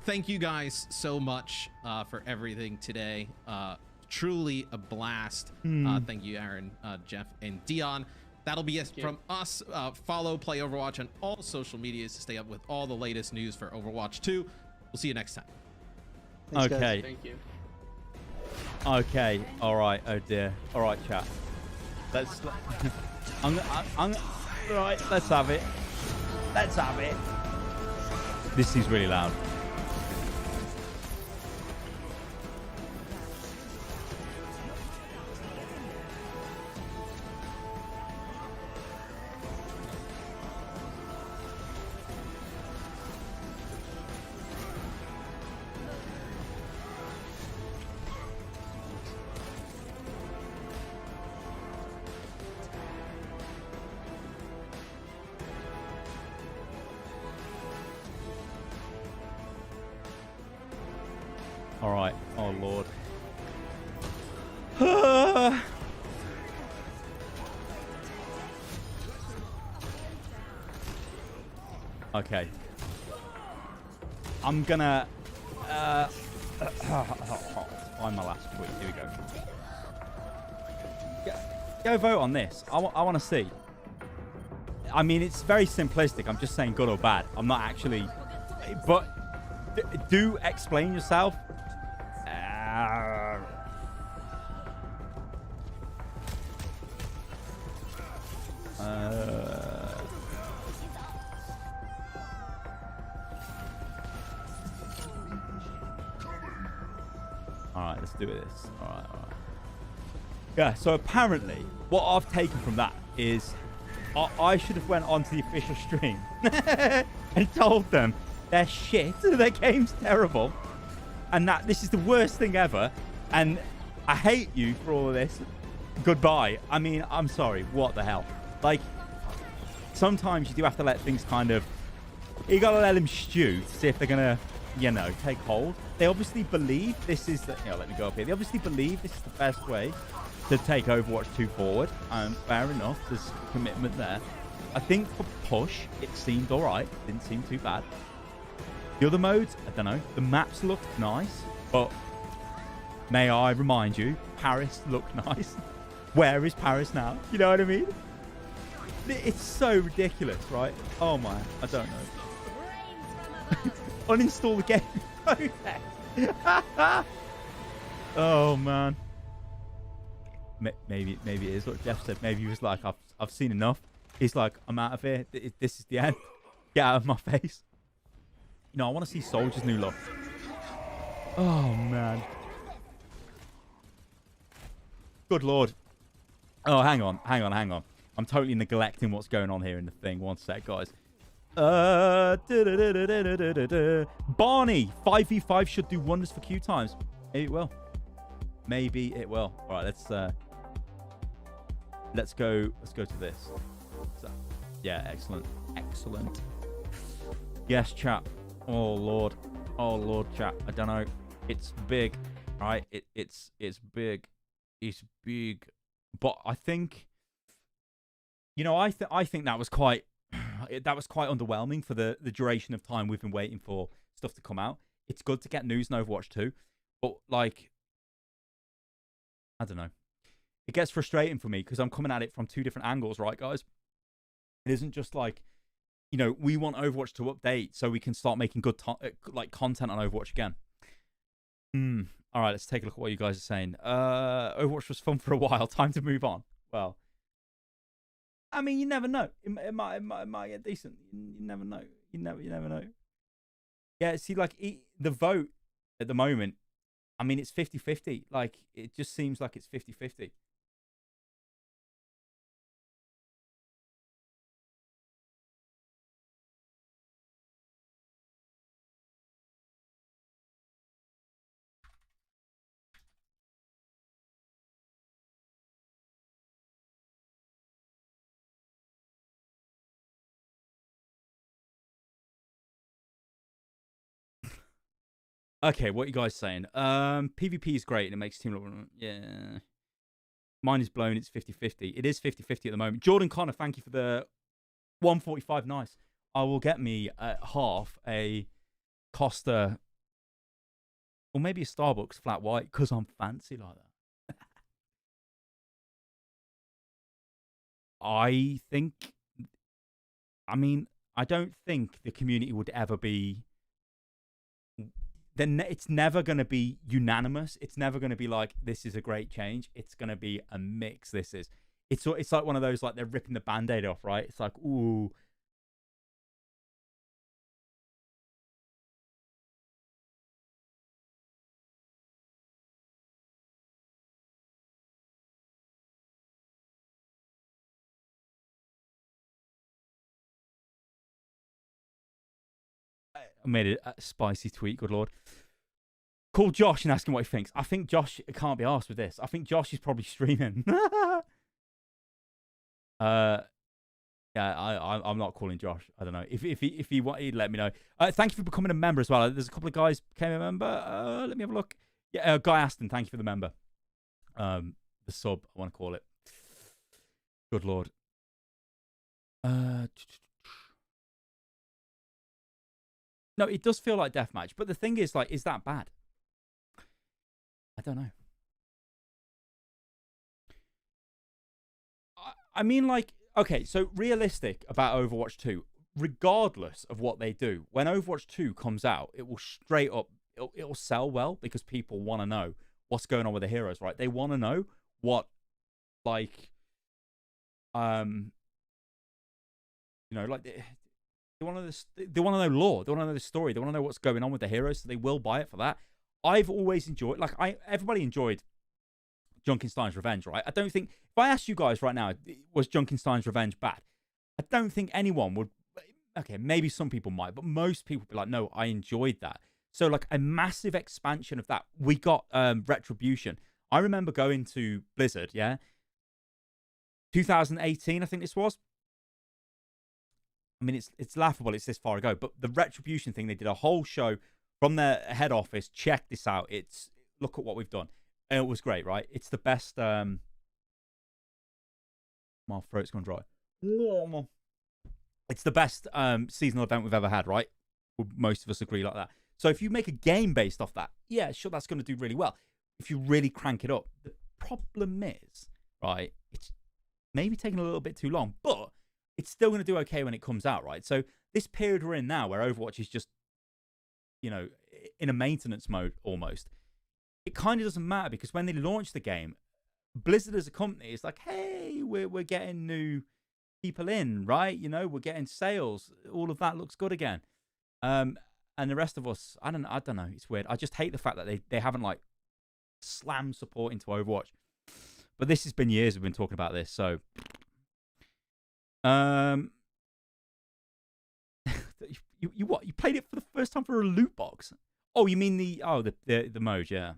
Thank you guys so much for everything today. Truly a blast. Thank you, Aaron, Jeff, and Dion. That'll be it from us. Follow Play Overwatch on all social medias to stay up with all the latest news for Overwatch 2. We'll see you next time. Thanks, okay. Guys. Thank you. Okay. All right. Oh dear. All right, chat. Let's. Right. Let's have it. Let's have it. This is really loud. All right. Oh, Lord. Okay. I'm gonna find my last tweet. Here we go. Go vote on this. I want to see. I mean, it's very simplistic. I'm just saying good or bad. I'm not actually... But do explain yourself. Alright, let's do this. Alright. Yeah, so apparently, what I've taken from that is I should have went onto the official stream and told them they're shit, their game's terrible, and that this is the worst thing ever, and I hate you for all of this. Goodbye. I mean, I'm sorry. What the hell? Like, sometimes you do have to let things kind of... You got to let them stew to see if they're going to, you know, take hold. They obviously believe this is the... let me go up here. They obviously believe this is the best way to take Overwatch 2 forward. Fair enough. There's commitment there. I think for push, it seemed all right. Didn't seem too bad. The other modes, I don't know. The maps looked nice, but may I remind you, Paris looked nice. Where is Paris now? You know what I mean? It's so ridiculous, right? Oh my, I don't know. Uninstall the game. Oh man. Maybe it is what Jeff said. Maybe he was like, I've seen enough. He's like, I'm out of here. This is the end. Get out of my face. You know, I want to see Soldier's new look. Oh man. Good lord. Oh, hang on. I'm totally neglecting what's going on here in the thing. One sec, guys. Barney, 5v5 should do wonders for queue times. Maybe it will. Maybe it will. All right, let's go to this. So, yeah, excellent. Yes, chat. Oh lord, chat. I don't know. It's big, right? It's big. It's big. But I think, you know, I think that was quite underwhelming for the duration of time we've been waiting for stuff to come out. It's good to get news in Overwatch 2, but like, I don't know. It gets frustrating for me because I'm coming at it from two different angles, right, guys? It isn't just like, you know, we want Overwatch to update so we can start making good content on Overwatch again. All right, let's take a look at what you guys are saying. Overwatch was fun for a while. Time to move on. Well, I mean, you never know. It might get decent. You never know. You never know. Yeah, see, like, the vote at the moment, I mean, it's 50-50. Like, it just seems like it's 50-50. Okay, what are you guys saying? PvP is great and it makes team look... Yeah. Mine is blown. It's 50-50. It is 50-50 at the moment. Jordan Connor, thank you for the 145. Nice. I will get me half a Costa or maybe a Starbucks flat white because I'm fancy like that. I don't think the community would ever be... Then it's never going to be unanimous. It's never going to be like, this is a great change. It's going to be a mix. It's like one of those, like, they're ripping the Band-Aid off, right? It's like, ooh. I made a spicy tweet, good lord. Call Josh and ask him what he thinks. I think Josh can't be arsed with this. I think Josh is probably streaming. Yeah, I'm not calling Josh. I don't know. If he wanted, let me know. Thank you for becoming a member as well. There's a couple of guys became a member. Let me have a look. Yeah, Guy Aston, thank you for the member. The sub, I want to call it. Good lord. No, it does feel like deathmatch. But the thing is, like, is that bad? I don't know. I mean, like, okay, so realistic about Overwatch 2, regardless of what they do, when Overwatch 2 comes out, it will straight up, it'll sell well because people want to know what's going on with the heroes, right? They want to know what, like, you know, like, they want to know lore. They want to know the story. They want to know what's going on with the heroes, so they will buy it for that. I've always enjoyed, like, everybody enjoyed Junkenstein's Revenge, right? I don't think, if I asked you guys right now, was Junkenstein's Revenge bad? I don't think anyone would, okay, maybe some people might, but most people would be like, no, I enjoyed that. So, like, a massive expansion of that. We got Retribution. I remember going to Blizzard, yeah? 2018, I think this was. I mean, it's laughable it's this far ago, but the Retribution thing, they did a whole show from their head office. Check this out. Look at what we've done. And it was great, right? It's the best. My throat's gone dry. It's the best seasonal event we've ever had, right? Most of us agree like that. So if you make a game based off that, yeah, sure, that's going to do really well. If you really crank it up, the problem is, right? It's maybe taking a little bit too long, but it's still going to do okay when it comes out, right? So this period we're in now, where Overwatch is just, you know, in a maintenance mode almost, it kind of doesn't matter because when they launch the game, Blizzard as a company is like, hey, we're getting new people in, right? You know, we're getting sales. All of that looks good again. And the rest of us, I don't know. It's weird. I just hate the fact that they haven't, like, slammed support into Overwatch. But this has been years we've been talking about this, so you what? You played it for the first time for a loot box? Oh, you mean the mode, yeah.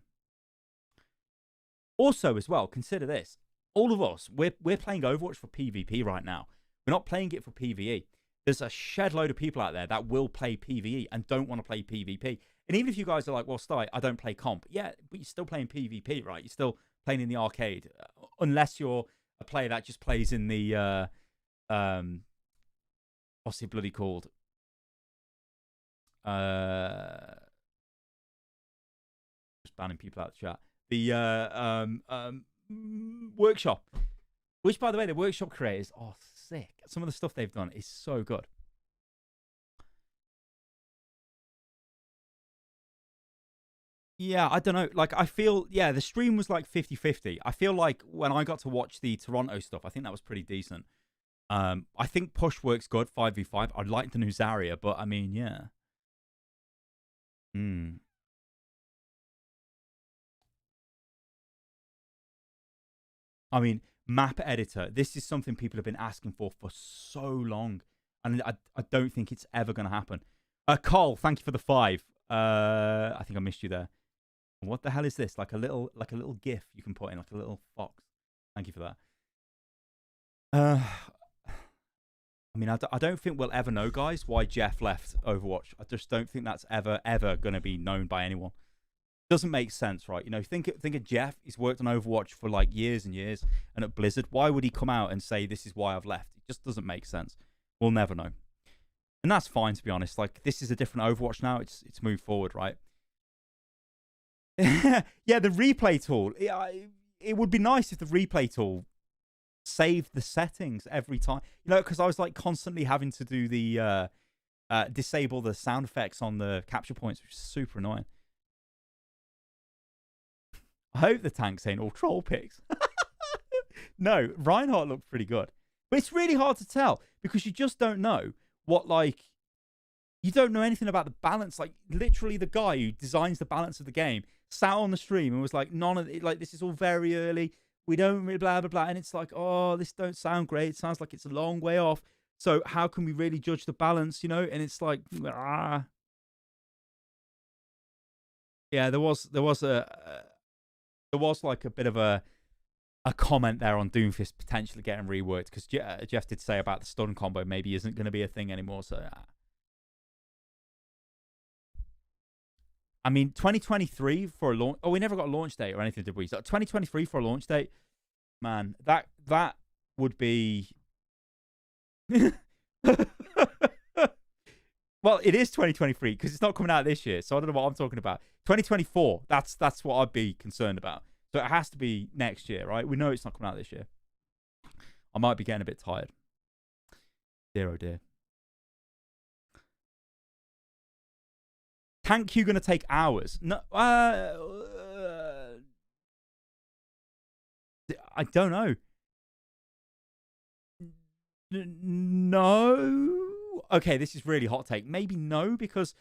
Also, as well, consider this. All of us, we're playing Overwatch for PvP right now. We're not playing it for PvE. There's a shed load of people out there that will play PvE and don't want to play PvP. And even if you guys are like, well, Sty, I don't play comp. Yeah, but you're still playing PvP, right? You're still playing in the arcade. Unless you're a player that just plays in the, what's it bloody called? Just banning people out of the chat. The workshop, which, by the way, the workshop creators are sick. Some of the stuff they've done is so good. Yeah, I don't know. Like, I feel, yeah, the stream was like 50-50. I feel like when I got to watch the Toronto stuff, I think that was pretty decent. I think push works good, 5v5. I'd like the new Zarya, but I mean, yeah. I mean, map editor. This is something people have been asking for so long. And I don't think it's ever going to happen. Carl, thank you for the 5. I think I missed you there. What the hell is this? Like a little GIF you can put in, like a little fox. Thank you for that. I mean, I don't think we'll ever know, guys, why Jeff left Overwatch. I just don't think that's ever going to be known by anyone. Doesn't make sense, right? You know, think of Jeff. He's worked on Overwatch for like years and years, and at Blizzard, why would he come out and say this is why I've left? It just doesn't make sense. We'll never know, and that's fine, to be honest. Like, this is a different Overwatch now. It's moved forward, right? Yeah, the replay tool. It would be nice if the replay tool saved the settings every time. You know, because I was like constantly having to do the disable the sound effects on the capture points, which is super annoying. I hope the tanks ain't all troll pics. No, Reinhardt looked pretty good. But it's really hard to tell because you just don't know what, like, you don't know anything about the balance. Like, literally the guy who designs the balance of the game sat on the stream and was like, none of it, like, this is all very early. We don't really blah, blah, blah. And it's like, oh, this don't sound great. It sounds like it's a long way off. So how can we really judge the balance, you know? And it's like, ah. Yeah, there was like a bit of a comment there on Doomfist potentially getting reworked because Jeff did say about the stun combo maybe isn't going to be a thing anymore. So, I mean, 2023 for a launch. Oh, we never got a launch date or anything, did we? So 2023 for a launch date, man, that would be Well, it is 2023 because it's not coming out this year. So I don't know what I'm talking about. 2024. That's what I'd be concerned about. So it has to be next year, right? We know it's not coming out this year. I might be getting a bit tired. Dear, oh dear. Tank queue gonna take hours? No, I don't know. No. Okay, this is really hot take. Maybe no, because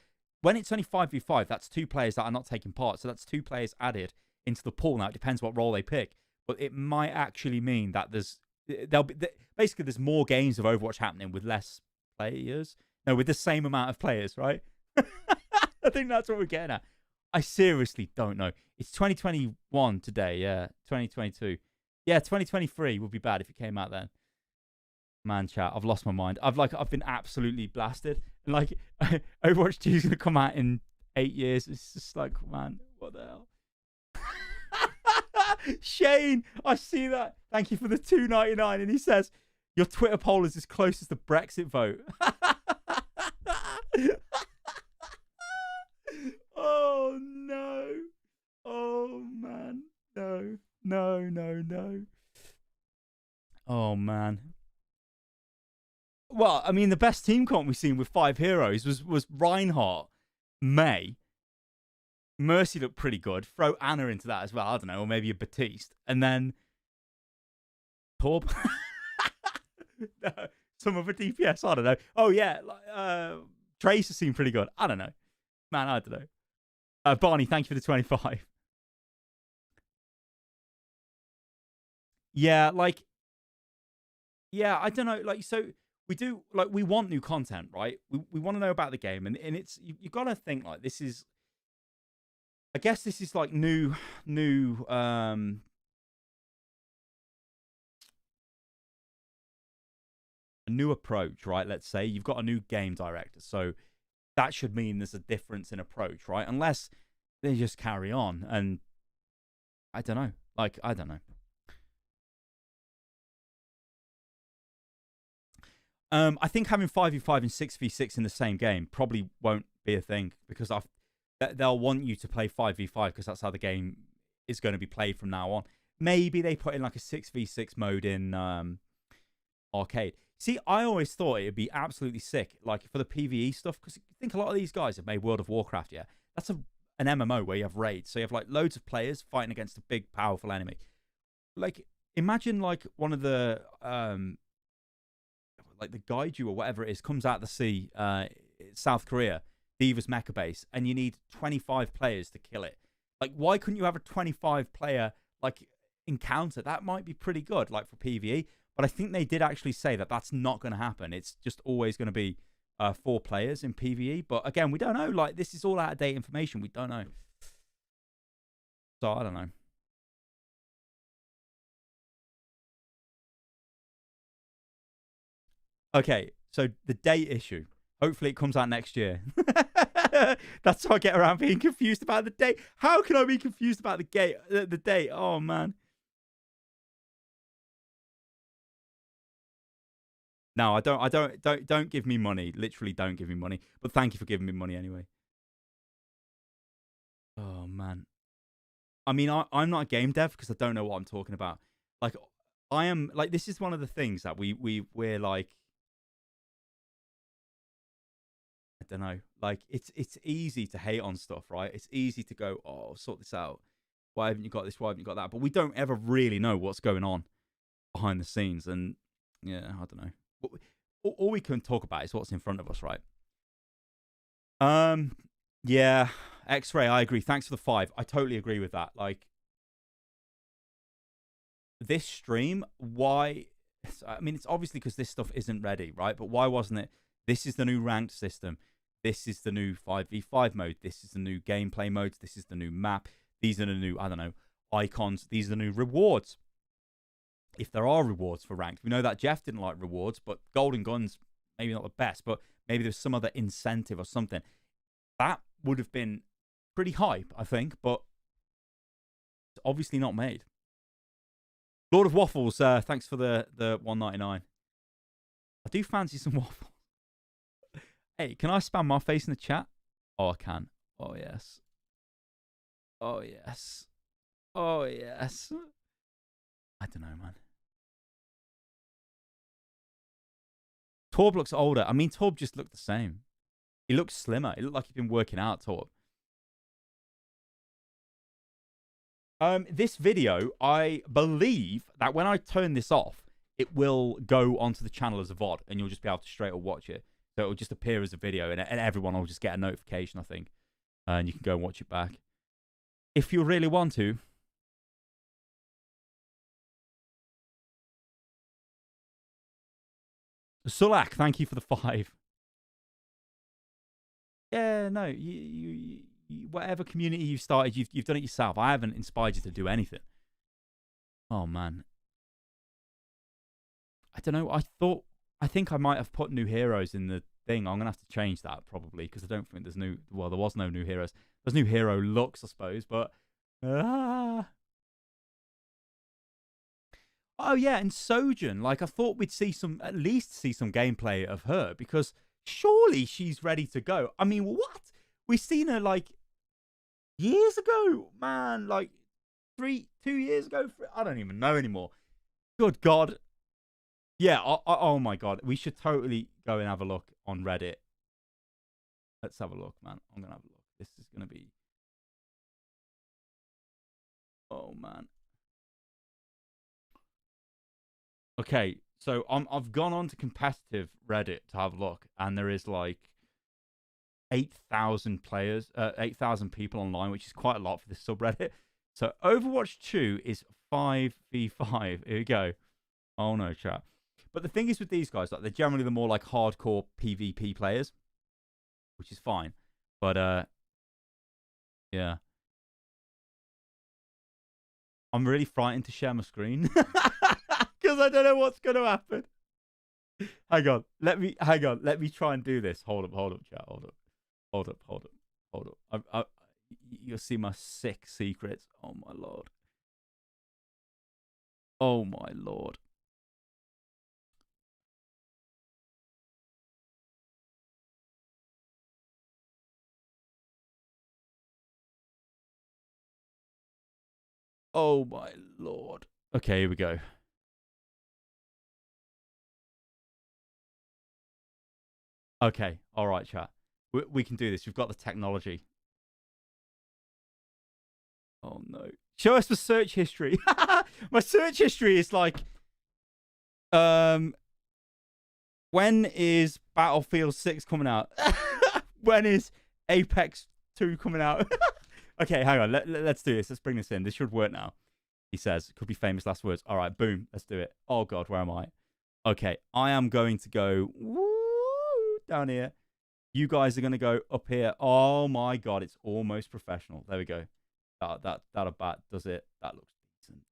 when it's only 5v5, that's 2 players that are not taking part. So that's 2 players added into the pool. Now, it depends what role they pick. But it might actually mean that basically there's more games of Overwatch happening with less players. No, with the same amount of players, right? I think that's what we're getting at. I seriously don't know. It's 2021 today, yeah. 2022. Yeah, 2023 would be bad if it came out then. Man, chat, I've lost my mind. I've been absolutely blasted. And like, Overwatch 2 is gonna come out in 8 years. It's just like, man, what the hell? Shane, I see that. Thank you for the $2.99. And he says, your Twitter poll is as close as the Brexit vote. Oh no. Oh man. No. No, no, no. Oh man. Well, I mean, the best team comp we've seen with 5 heroes was Reinhardt, May. Mercy looked pretty good. Throw Anna into that as well. I don't know, or maybe a Batiste. And then Torb. No, some other DPS. I don't know. Oh yeah, Tracer seemed pretty good. I don't know. Man, I don't know. Barney, thank you for the 25. Yeah, I don't know. So we do, we want new content, right? We want to know about the game, and it's you got to think this is. I guess this is new a new approach, right? Let's say you've got a new game director, so that should mean there's a difference in approach, right? Unless they just carry on, and I don't know. I don't know. I think having 5v5 and 6v6 in the same game probably won't be a thing, because they'll want you to play 5v5 because that's how the game is going to be played from now on. Maybe they put in a 6v6 mode in arcade. See, I always thought it would be absolutely sick, for the PvE stuff, because I think a lot of these guys have made World of Warcraft, yeah? That's an MMO where you have raids, so you have loads of players fighting against a big, powerful enemy. Imagine one of the the Gaiju or whatever it is comes out of the sea, South Korea, Diva's mecha base, and you need 25 players to kill it. Why couldn't you have a 25 player encounter? That might be pretty good for PvE, but I think they did actually say that that's not going to happen. It's just always going to be 4 players in PvE. But again, we don't know. This is all out of date information. We don't know. So I don't know. Okay, so the date issue. Hopefully it comes out next year. That's how I get around being confused about the date. How can I be confused about the date? Oh man. No, don't give me money. Literally don't give me money. But thank you for giving me money anyway. Oh man. I mean, I'm not a game dev because I don't know what I'm talking about. I am this is one of the things that we're I don't know. It's easy to hate on stuff, right? It's easy to go, oh, sort this out. Why haven't you got this? Why haven't you got that? But we don't ever really know what's going on behind the scenes. And yeah, I don't know. All we can talk about is what's in front of us, right? Yeah, X-Ray, I agree. Thanks for the 5. I totally agree with that. This stream, why? I mean, it's obviously because this stuff isn't ready, right? But why wasn't it? This is the new ranked system. This is the new 5v5 mode. This is the new gameplay modes. This is the new map. These are the new, I don't know, icons. These are the new rewards. If there are rewards for ranked. We know that Jeff didn't like rewards, but Golden Guns, maybe not the best, but maybe there's some other incentive or something. That would have been pretty hype, I think, but it's obviously not made. Lord of Waffles, thanks for the $1.99. I do fancy some waffles. Hey, can I spam my face in the chat? Oh, I can. Oh, yes. Oh, yes. Oh, yes. I don't know, man. Torb looks older. I mean, Torb just looked the same. He looks slimmer. He looked like he'd been working out, Torb. This video, I believe that when I turn this off, it will go onto the channel as a VOD, and you'll just be able to straight up watch it. So it'll just appear as a video, and everyone will just get a notification, I think. And you can go and watch it back. If you really want to. Sulak, thank you for the 5. Yeah, no, you whatever community you've started, you've done it yourself. I haven't inspired you to do anything. Oh, man. I don't know. I think I might have put new heroes in the thing. I'm going to have to change that probably because I don't think there's new... Well, there was no new heroes. There's new hero looks, I suppose, but... Oh, yeah, and Sojourn. Like, I thought we'd see at least see some gameplay of her because surely she's ready to go. I mean, what? We seen her, like, years ago, man. Like, 2 years ago? I don't even know anymore. Good God. Yeah, oh my God. We should totally go and have a look on Reddit. Let's have a look, man. I'm going to have a look. This is going to be... Oh, man. Okay, so I've gone on to competitive Reddit to have a look, and there is like 8,000 players, 8,000 people online, which is quite a lot for this subreddit. So Overwatch 2 is 5v5. Here we go. Oh no, chat. But the thing is with these guys, like they're generally the more like hardcore PvP players, which is fine. But yeah. I'm really frightened to share my screen because I don't know what's going to happen. Hang on. Let me try and do this. Hold up, chat. Hold up. You'll see my sick secrets. Oh my Lord. Oh my Lord. Oh my Lord. Okay, here we go. Okay, all right, chat. We can do this. We've got the technology. Oh no. Show us the search history. My search history is like, when is Battlefield 6 coming out? When is Apex 2 coming out? Okay, hang on. Let's do this. Let's bring this in. This should work now. He says. Could be famous last words. All right, boom. Let's do it. Oh, God, where am I? Okay, I am going to go down here. You guys are going to go up here. Oh, my God. It's almost professional. There we go. That about does it. That looks decent.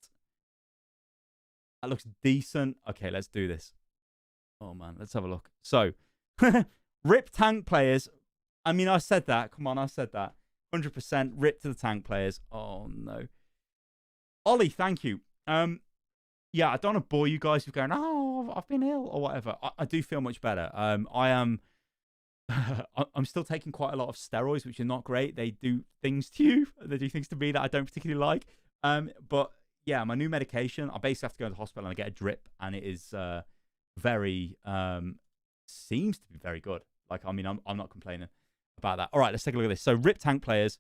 That looks decent. Okay, let's do this. Oh, man. Let's have a look. So, rip tank players. I mean, I said that. Come on, I said that. 100% rip to the tank players. Oh, no. Ollie, thank you. Yeah, I don't want to bore you guys with going, oh, I've been ill or whatever. I do feel much better. I am... I'm still taking quite a lot of steroids, which are not great. They do things to you. They do things to me that I don't particularly like. But, yeah, my new medication, I basically have to go to the hospital and I get a drip. And it is very... seems to be very good. Like, I mean, I'm not complaining about that. All right, let's take a look at this. So, rip tank players.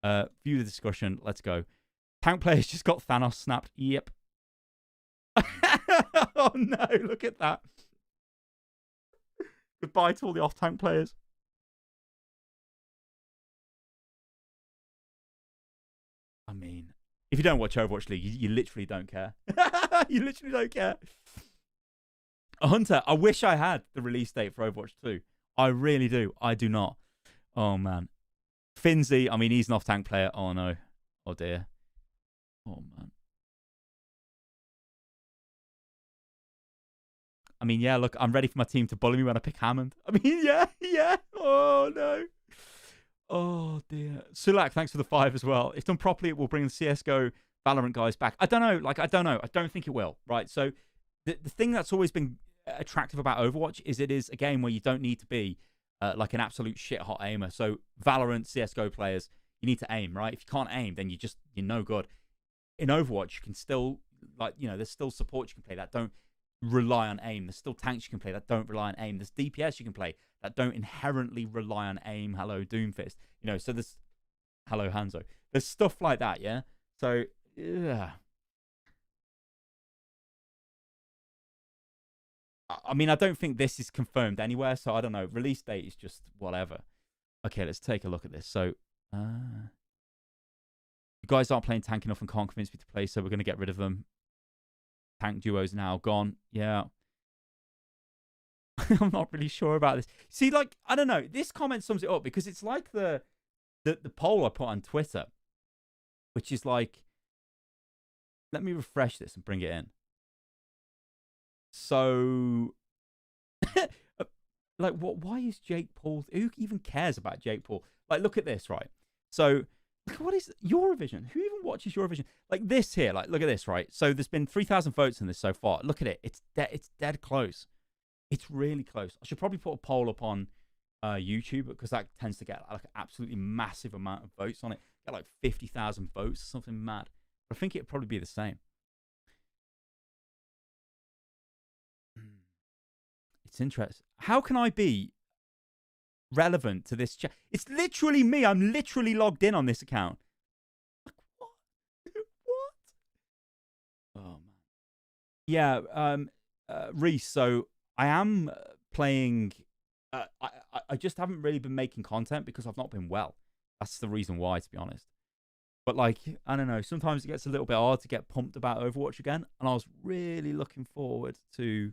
View the discussion. Let's go. Tank players just got Thanos snapped. Yep. Oh, no. Look at that. Goodbye to all the off-tank players. I mean, if you don't watch Overwatch League, you literally don't care. You literally don't care. Hunter, I wish I had the release date for Overwatch 2. I really do. I do not. Oh, man. Finzi, I mean, he's an off-tank player. Oh, no. Oh, dear. Oh, man. I mean, yeah, look, I'm ready for my team to bully me when I pick Hammond. I mean, yeah. Oh, no. Oh, dear. Sulak, thanks for the 5 as well. If done properly, it will bring the CSGO Valorant guys back. I don't know. Like, I don't know. I don't think it will, right? So the thing that's always been attractive about Overwatch is it is a game where you don't need to be like an absolute shit hot aimer. So Valorant, CS:GO players, you need to aim, right? If you can't aim, then you're no good. In Overwatch, you can still, like, you know, there's still support you can play that don't rely on aim. There's still tanks you can play that don't rely on aim. There's DPS you can play that don't inherently rely on aim. Hello, Doomfist. You know, so there's, hello, Hanzo. There's stuff like that, yeah? So, yeah. I mean, I don't think this is confirmed anywhere, so I don't know. Release date is just whatever. Okay, let's take a look at this. So, you guys aren't playing tank enough and can't convince me to play, so we're going to get rid of them. Tank duos now gone. Yeah. I'm not really sure about this. See, like, I don't know. This comment sums it up because it's like the poll I put on Twitter, which is like, let me refresh this and bring it in. So, like, why is Jake Paul? Who even cares about Jake Paul? Like, look at this, right? So, look, what is Eurovision? Who even watches Eurovision? Like this here, like, look at this, right? So, there's been 3,000 votes in this so far. Look at it. It's dead close. It's really close. I should probably put a poll up on YouTube because that tends to get like an absolutely massive amount of votes on it. Get like 50,000 votes or something mad. But I think it'd probably be the same. It's interesting. How can I be relevant to this chat? It's literally me. I'm literally logged in on this account. Like, what? What? Oh, man. Yeah, Reese, so I am playing... I just haven't really been making content because I've not been well. That's the reason why, to be honest. But, like, I don't know. Sometimes it gets a little bit hard to get pumped about Overwatch again. And I was really looking forward to...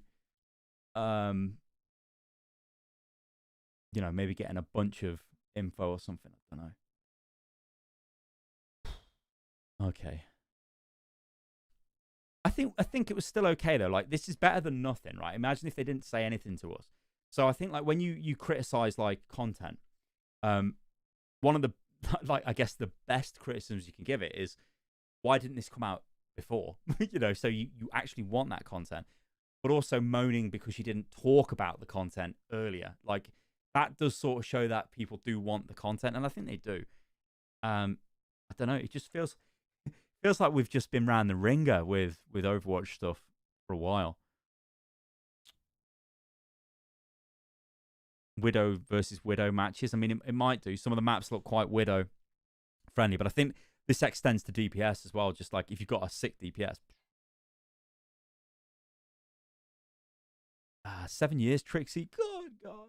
you know, maybe getting a bunch of info or something. I don't know. Okay. I think it was still okay though. Like, this is better than nothing, right? Imagine if they didn't say anything to us. So I think, like, when you criticize like content, one of the like, I guess the best criticisms you can give it is, why didn't this come out before? You know, so you actually want that content. But also moaning because you didn't talk about the content earlier. Like, that does sort of show that people do want the content, and I think they do. I don't know. It just feels like we've just been round the ringer with Overwatch stuff for a while. Widow versus Widow matches. I mean, it might do. Some of the maps look quite Widow friendly, but I think this extends to DPS as well. Just like if you've got a sick DPS. 7 years, Trixie. God.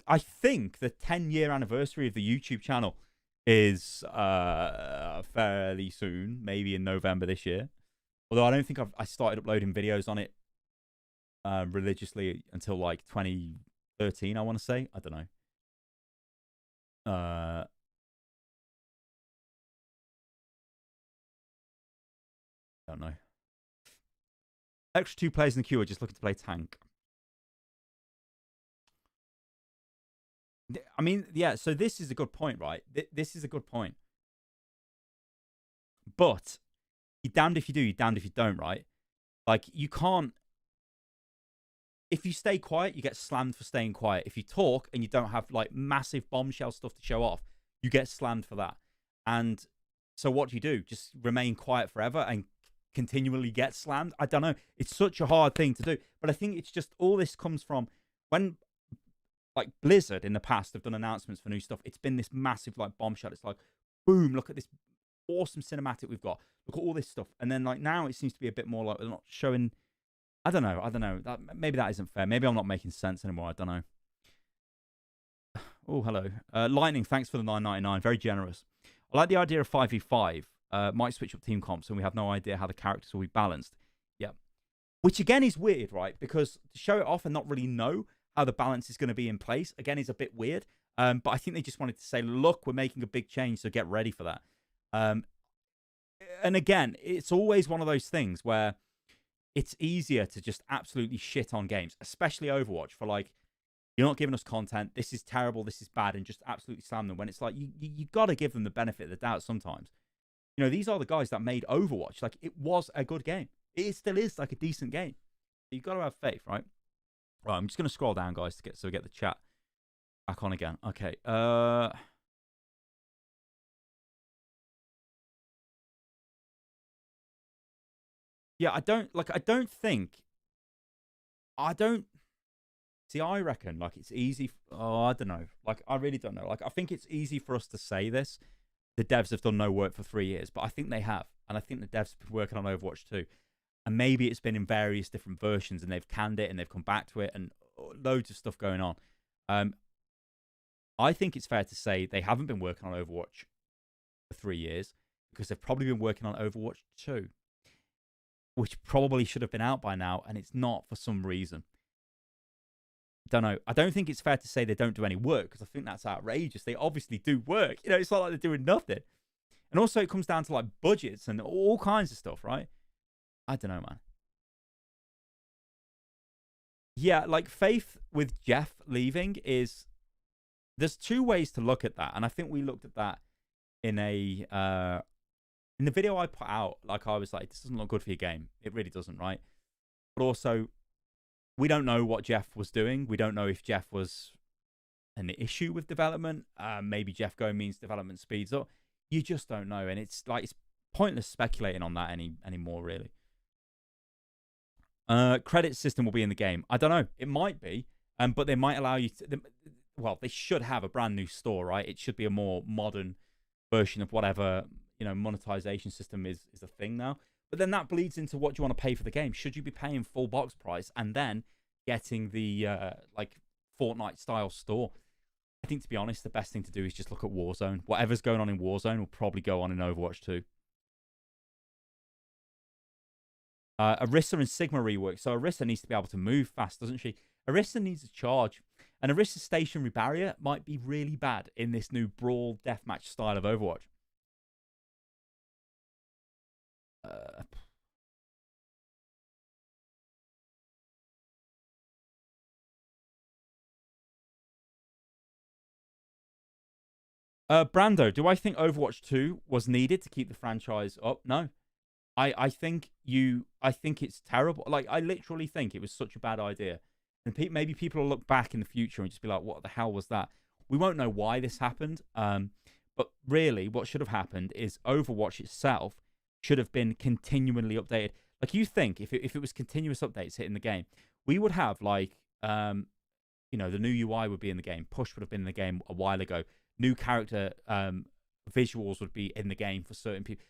I think the 10-year anniversary of the YouTube channel is fairly soon, maybe in November this year. Although I don't think I started uploading videos on it religiously until like 2013, I want to say. I don't know. Don't know. Extra 2 players in the queue are just looking to play tank. I mean, yeah, so this is a good point, right? This is a good point. But you're damned if you do, you're damned if you don't, right? Like, you can't... If you stay quiet, you get slammed for staying quiet. If you talk and you don't have, like, massive bombshell stuff to show off, you get slammed for that. And so what do? Just remain quiet forever and continually get slammed? I don't know. It's such a hard thing to do. But I think it's just all this comes from when, like, Blizzard in the past have done announcements for new stuff. It's been this massive, like, bombshell. It's like, boom, look at this awesome cinematic we've got. Look at all this stuff. And then, like, now it seems to be a bit more like they're not showing... I don't know. Maybe that isn't fair. Maybe I'm not making sense anymore. I don't know. Oh, hello. Lightning, thanks for the $9.99. Very generous. I like the idea of 5v5. Might switch up team comps and we have no idea how the characters will be balanced. Yeah. Which, again, is weird, right? Because to show it off and not really know how the balance is going to be in place, again, is a bit weird. But I think they just wanted to say, look, we're making a big change, so get ready for that. And again, it's always one of those things where it's easier to just absolutely shit on games, especially Overwatch, for like, you're not giving us content, this is terrible, this is bad, and just absolutely slam them, when it's like, you got to give them the benefit of the doubt sometimes. You know, these are the guys that made Overwatch. Like, it was a good game. It still is like a decent game. You've got to have faith, right? Right, I'm just going to scroll down, guys, so we get the chat back on again. Okay. Yeah, I don't see, I reckon, like, it's easy. I don't know. Like, I really don't know. Like, I think it's easy for us to say this. The devs have done no work for 3 years, but I think they have. And I think the devs have been working on Overwatch 2. And maybe it's been in various different versions, and they've canned it, and they've come back to it, and loads of stuff going on. I think it's fair to say they haven't been working on Overwatch for 3 years, because they've probably been working on Overwatch 2, which probably should have been out by now, and it's not for some reason. Don't know. I don't think it's fair to say they don't do any work, because I think that's outrageous. They obviously do work. You know, it's not like they're doing nothing. And also, it comes down to, like, budgets and all kinds of stuff, right? I don't know, man. Yeah, like, faith with Jeff leaving is... There's two ways to look at that, and I think we looked at that in a... in the video I put out, like, I was like, this doesn't look good for your game. It really doesn't, right? But also, we don't know what Jeff was doing. We don't know if Jeff was an issue with development. Maybe Jeff going means development speeds up. You just don't know, and it's like, it's pointless speculating on that anymore, really. Credit system will be in the game. I don't know. It might be, but they might allow you to... Well, they should have a brand new store, right? It should be a more modern version of whatever, you know, monetization system is a thing now. But then that bleeds into what you want to pay for the game. Should you be paying full box price and then getting the like Fortnite style store? I think, to be honest, the best thing to do is just look at Warzone. Whatever's going on in Warzone will probably go on in Overwatch 2. Erisa and Sigma rework. So Erisa needs to be able to move fast, doesn't she? Erisa needs a charge. And Erisa's stationary barrier might be really bad in this new brawl deathmatch style of Overwatch. Brando, do I think Overwatch 2 was needed to keep the franchise up? No. I think it's terrible. Like, I literally think it was such a bad idea. And maybe people will look back in the future and just be like, what the hell was that? We won't know why this happened. But really, what should have happened is Overwatch itself should have been continually updated. Like, you think if it was continuous updates hitting the game, we would have, like, you know, the new UI would be in the game. Push would have been in the game a while ago. New character visuals would be in the game for certain people.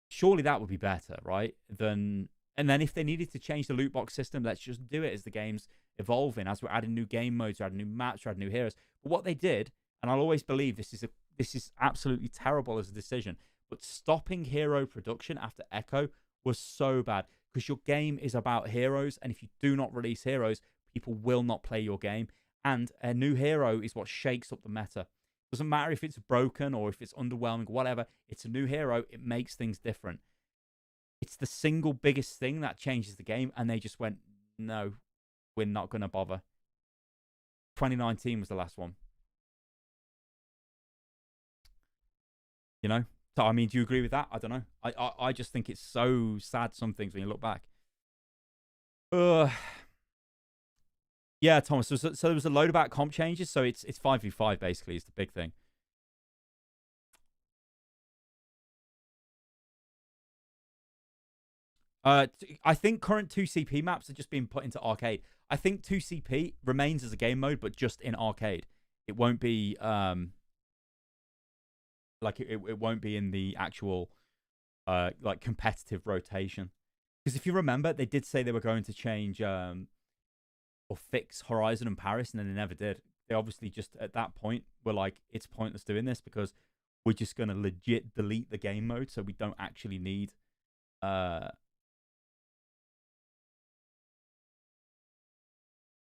Surely that would be better, right? And then if they needed to change the loot box system, let's just do it as the game's evolving, as we're adding new game modes, we're adding new maps, we're adding new heroes. But what they did, and I'll always believe this is absolutely terrible as a decision, but stopping hero production after Echo was so bad, because your game is about heroes, and if you do not release heroes, people will not play your game. And a new hero is what shakes up the meta. Doesn't matter if it's broken or if it's underwhelming, whatever. It's a new hero. It makes things different. It's the single biggest thing that changes the game, and they just went, no, we're not going to bother. 2019 was the last one. You know? So, I mean, do you agree with that? I don't know. I just think it's so sad, some things, when you look back. Yeah, Thomas. So there was a load about comp changes. So it's 5v5 basically is the big thing. I think current 2CP maps are just being put into arcade. I think 2CP remains as a game mode, but just in arcade. It won't be like it won't be in the actual like competitive rotation. Because if you remember, they did say they were going to change or fix Horizon and Paris, and then they never did. They obviously just, at that point, were like, it's pointless doing this because we're just going to legit delete the game mode, so we don't actually need... you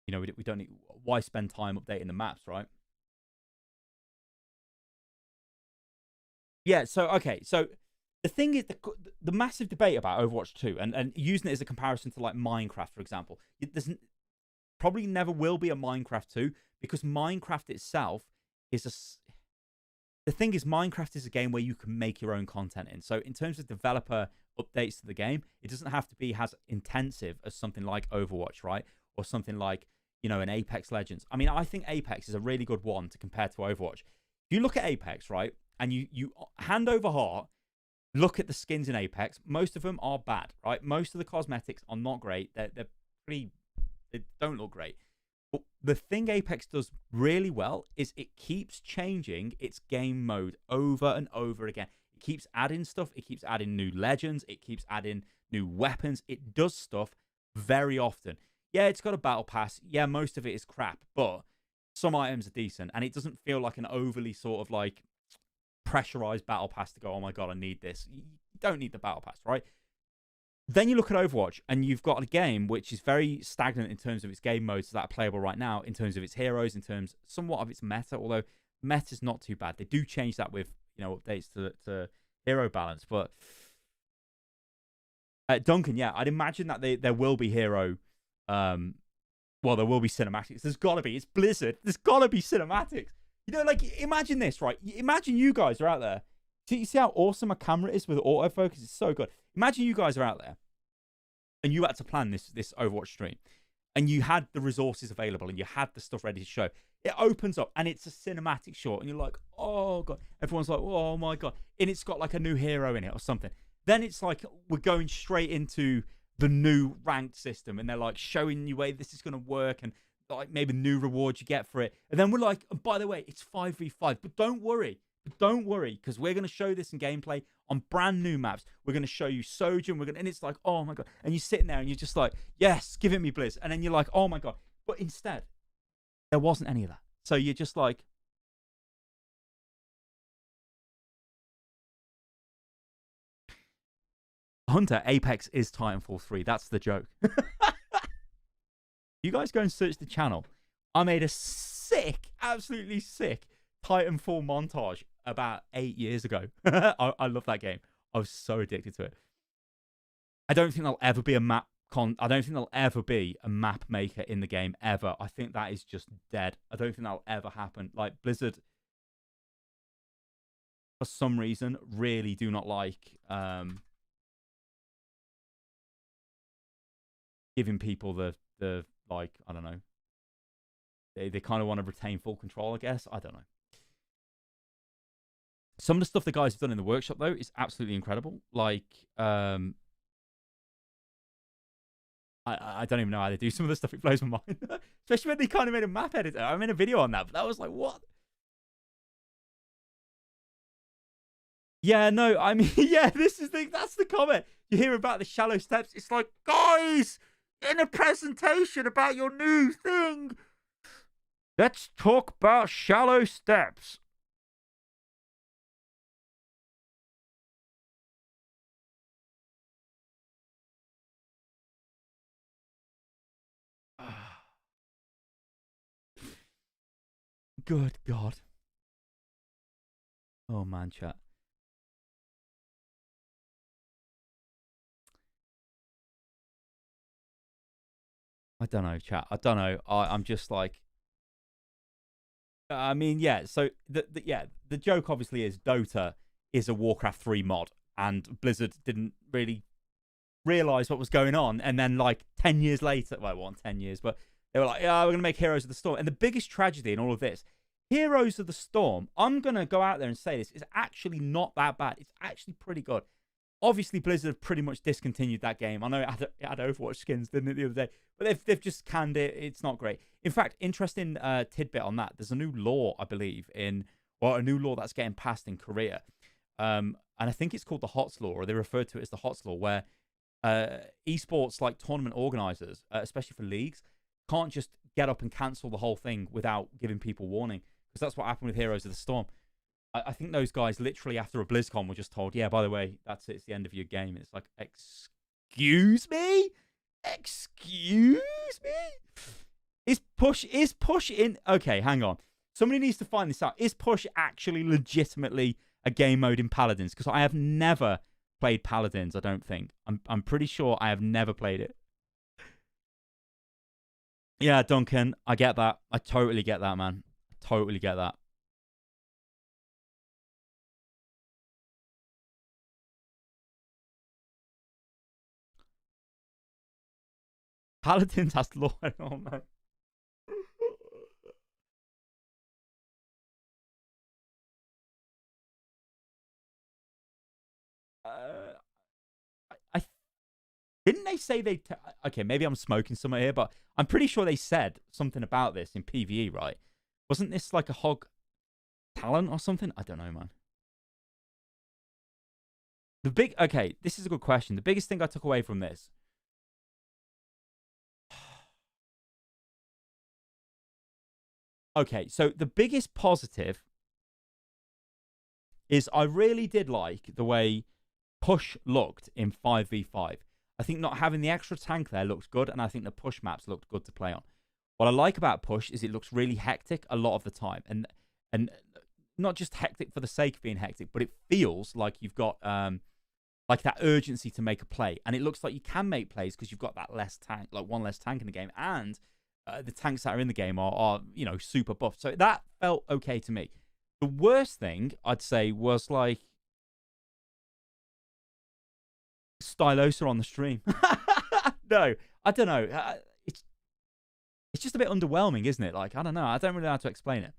know, we don't need... Why spend time updating the maps, right? Yeah, so, okay, so the thing is, the massive debate about Overwatch 2, and using it as a comparison to, like, Minecraft, for example, there's probably never will be a Minecraft 2, because Minecraft itself is the thing is, Minecraft is a game where you can make your own content in. So in terms of developer updates to the game, it doesn't have to be as intensive as something like Overwatch, right? or something like, you know, an Apex Legends. I mean, I think Apex is a really good one to compare to Overwatch. If you look at Apex, right, and you hand over heart, look at the skins in Apex, most of them are bad, right? Most of the cosmetics are not great. They're pretty, they don't look great. But the thing Apex does really well is it keeps changing its game mode over and over again. It keeps adding stuff. It keeps adding new legends. It keeps adding new weapons. It does stuff very often. Yeah, it's got a battle pass. Yeah, most of it is crap, but some items are decent, and it doesn't feel like an overly sort of like pressurized battle pass to go, oh my god, I need this. You don't need the battle pass, right? Then you look at Overwatch, and you've got a game which is very stagnant in terms of its game modes that are playable right now, in terms of its heroes, in terms somewhat of its meta, although meta's not too bad. They do change that with, you know, updates to hero balance. But Duncan, yeah, I'd imagine that there will be hero, well, there will be cinematics. There's got to be. It's Blizzard. There's got to be cinematics. You know, like, imagine this, right? Imagine you guys are out there. You see how awesome a camera is with autofocus? It's so good. Imagine you guys are out there and you had to plan this Overwatch stream and you had the resources available and you had the stuff ready to show. It opens up and it's a cinematic shot and you're like, oh, God. Everyone's like, oh, my God. And it's got like a new hero in it or something. Then it's like we're going straight into the new ranked system and they're like showing you way this is going to work and like maybe new rewards you get for it. And then we're like, oh, by the way, it's 5v5. But don't worry, because we're going to show this in gameplay on brand new maps. We're going to show you Sojourn. And it's like, oh my God. And you're sitting there and you're just like, yes, give it me, Blizz. And then you're like, oh my God. But instead, there wasn't any of that. So you're just like, Hunter, Apex is Titanfall 3. That's the joke. You guys go and search the channel. I made a sick, absolutely sick Titanfall montage about 8 years ago. I love that game. I was so addicted to it. I don't think there'll ever be a map maker in the game ever. I think that is just dead. I don't think that'll ever happen. Like, Blizzard, for some reason, really do not like giving people the like, I don't know. They kind of want to retain full control, I guess. I don't know. Some of the stuff the guys have done in the workshop, though, is absolutely incredible. Like, I don't even know how they do some of the stuff. It blows my mind. Especially when they kind of made a map editor. I made a video on that, but that was like, what? Yeah, no, I mean, yeah, that's the comment. You hear about the shallow steps. It's like, guys, in a presentation about your new thing, let's talk about shallow steps. Good God. Oh, man, chat. I don't know, chat. I don't know. I'm just like, I mean, yeah. So the joke obviously is Dota is a Warcraft 3 mod, and Blizzard didn't really realize what was going on, and then like 10 years later, well, it wasn't 10 years, but they were like, yeah, we're gonna make Heroes of the Storm. And the biggest tragedy in all of this, Heroes of the Storm, I'm gonna go out there and say this, is actually not that bad. It's actually pretty good. Obviously, Blizzard have pretty much discontinued that game. I know it had Overwatch skins, didn't it, the other day? But they've just canned it. It's not great. In fact, interesting tidbit on that. There's a new law, I believe, a new law that's getting passed in Korea. And I think it's called the HOTS law, or they refer to it as the HOTS law, where esports, like tournament organizers, especially for leagues, can't just get up and cancel the whole thing without giving people warning. Because that's what happened with Heroes of the Storm. I think those guys literally after a BlizzCon were just told, yeah, by the way, that's it. It's the end of your game. And it's like, excuse me? Excuse me? Is push in? Okay, hang on. Somebody needs to find this out. Is push actually legitimately a game mode in Paladins? Because I have never played Paladins, I don't think. I'm pretty sure I have never played it. Yeah, Duncan, I get that. I totally get that, man. I totally get that. Paladins has lore. Oh, man. I didn't they say they... Okay, maybe I'm smoking somewhere here, but I'm pretty sure they said something about this in PvE, right? Wasn't this like a hog talent or something? I don't know, man. Okay, this is a good question. The biggest thing I took away from this... Okay, so the biggest positive is I really did like the way push looked in 5v5. I think not having the extra tank there looked good, and I think the push maps looked good to play on. What I like about push is it looks really hectic a lot of the time, and not just hectic for the sake of being hectic, but it feels like you've got like that urgency to make a play, and it looks like you can make plays because you've got that less tank, like one less tank in the game, and the tanks that are in the game are you know, super buffed. So that felt okay to me. The worst thing I'd say was like Stylosa on the stream. No, I don't know. It's just a bit underwhelming, isn't it? Like, I don't know. I don't really know how to explain it.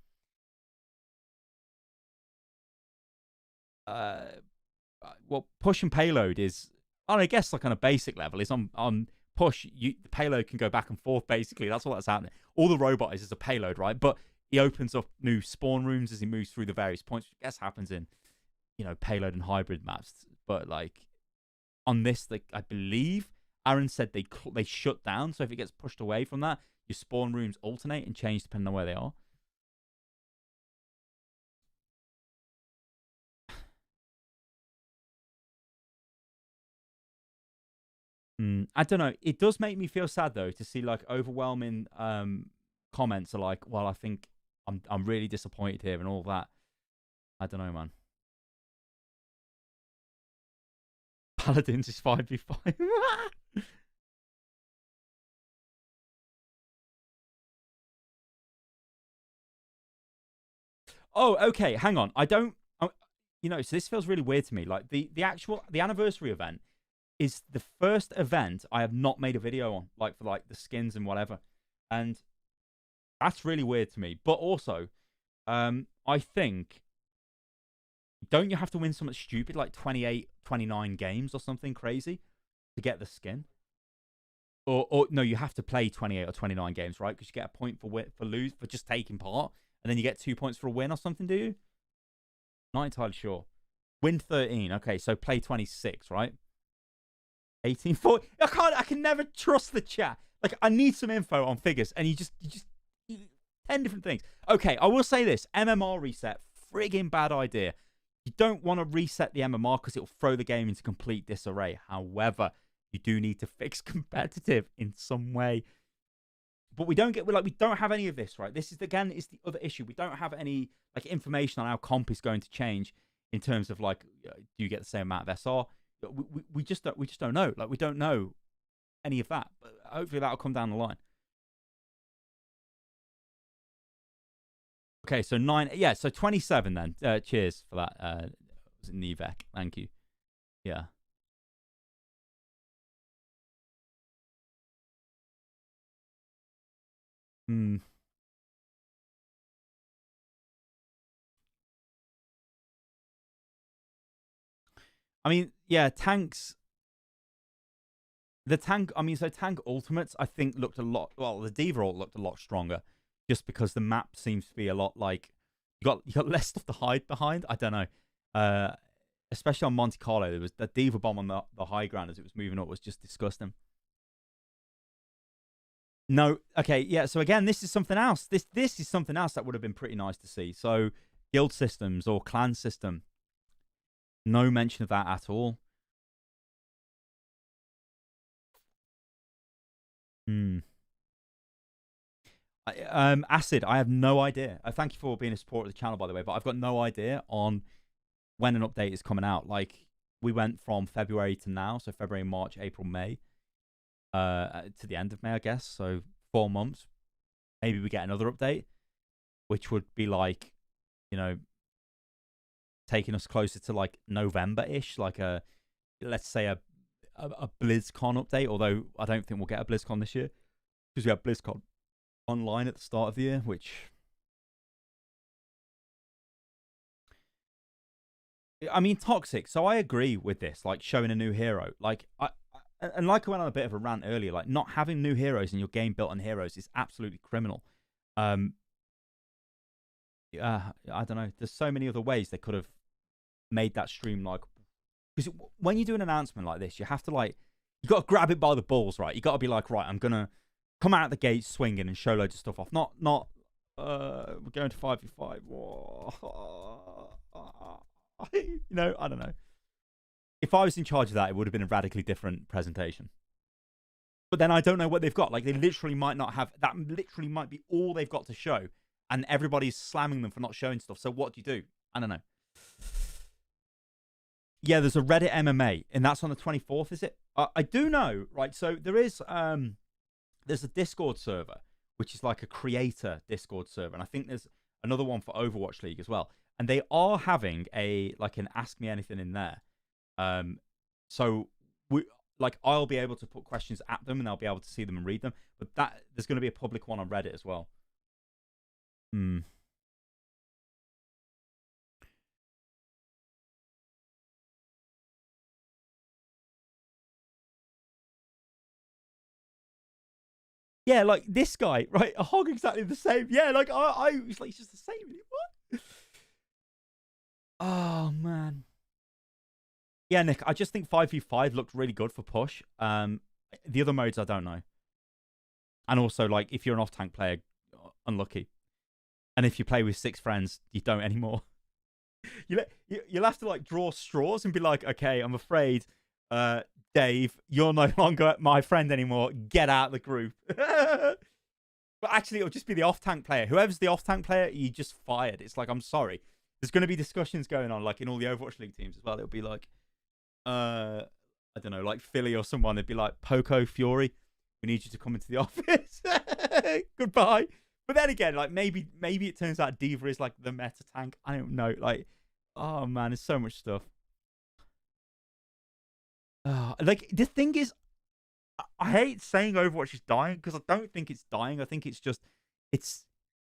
Well, push and payload is, I guess, like on a basic level, is on push, the payload can go back and forth, basically. That's all that's happening. All the robot is a payload, right? But he opens up new spawn rooms as he moves through the various points, which I guess happens in, you know, payload and hybrid maps. But like on this, like, I believe Aaron said they shut down. So if it gets pushed away from that, your spawn rooms alternate and change depending on where they are. I don't know. It does make me feel sad though to see like overwhelming comments are like, well, I think I'm really disappointed here and all that. I don't know, man. Paladins is 5v5. Oh, okay. Hang on. You know, so this feels really weird to me. Like the anniversary event is the first event I have not made a video on, like for like the skins and whatever, and that's really weird to me. But also, I think, don't you have to win something stupid like 28, 29 games or something crazy to get the skin? Or no, you have to play 28 or 29 games, right? Because you get a point for just taking part, and then you get 2 points for a win or something, do you? Not entirely sure. Win 13. Okay, so play 26, right? 18, 40. I can never trust the chat. Like, I need some info on figures, and you just 10 different things. Okay, I will say this. MMR reset, friggin' bad idea. You don't want to reset the MMR because it'll throw the game into complete disarray. However, you do need to fix competitive in some way. But we don't have any of this, right? This is, again, is the other issue. We don't have any like information on how comp is going to change in terms of like, do you get the same amount of SR? We just don't know. Like, we don't know any of that. But hopefully that'll come down the line. Okay, so 9. Yeah, so 27 then. Cheers for that. Was it Nivek? Thank you. Yeah. I mean, yeah, tanks. Tank ultimates, I think, looked a lot. Well, the D.Va ult looked a lot stronger, just because the map seems to be a lot like you got less stuff to hide behind. I don't know. Especially on Monte Carlo, there was the D.Va bomb on the high ground as it was moving up was just disgusting. No, okay, yeah. So again, this is something else. This is something else that would have been pretty nice to see. So guild systems or clan system. No mention of that at all. Acid, I have no idea. Thank you for being a supporter of the channel, by the way, but I've got no idea on when an update is coming out. Like, we went from February to now, so February, March, April, May, to the end of May, I guess. So 4 months. Maybe we get another update, which would be like, you know, taking us closer to like November-ish, like let's say a a BlizzCon update, although I don't think we'll get a BlizzCon this year because we have BlizzCon online at the start of the year, which I mean, toxic. So I agree with this, like showing a new hero. Like and like I went on a bit of a rant earlier, like not having new heroes in your game built on heroes is absolutely criminal. I don't know. There's so many other ways they could have made that stream like, because when you do an announcement like this, you have to like, you got to grab it by the balls, right? You got to be like, right, I'm gonna come out the gate swinging and show loads of stuff off. Not we're going to 5v5. You know, I don't know. If I was in charge of that, it would have been a radically different presentation. But then I don't know what they've got. Like, they literally might not have that. Literally might be all they've got to show, and everybody's slamming them for not showing stuff. So what do you do? I don't know. Yeah, there's a Reddit MMA, and that's on the 24th, is it? I do know, right? So there is there's a Discord server, which is like a creator Discord server, and I think there's another one for Overwatch League as well. And they are having an Ask Me Anything in there. So I'll be able to put questions at them, and I'll be able to see them and read them. But there's going to be a public one on Reddit as well. Yeah, like this guy, right? A hog exactly the same. Yeah, like I was like, it's just the same. What? Oh man. Yeah, Nick, I just think 5v5 looked really good for push. The other modes I don't know. And also, like, if you're an off-tank player, unlucky. And if you play with 6 friends, you don't anymore. You'll have to like draw straws and be like, okay, I'm afraid, Dave, you're no longer my friend anymore. Get out of the group. But actually, it'll just be the off-tank player. Whoever's the off-tank player, you just fired. It's like, I'm sorry. There's going to be discussions going on, like in all the Overwatch League teams as well. It'll be like, I don't know, like Philly or someone. They'd be like, Poco, Fury, we need you to come into the office. Goodbye. But then again, like maybe it turns out D.Va is like the meta tank. I don't know. Like, oh man, there's so much stuff. Like the thing is, I hate saying Overwatch is dying because I don't think it's dying. I think it's just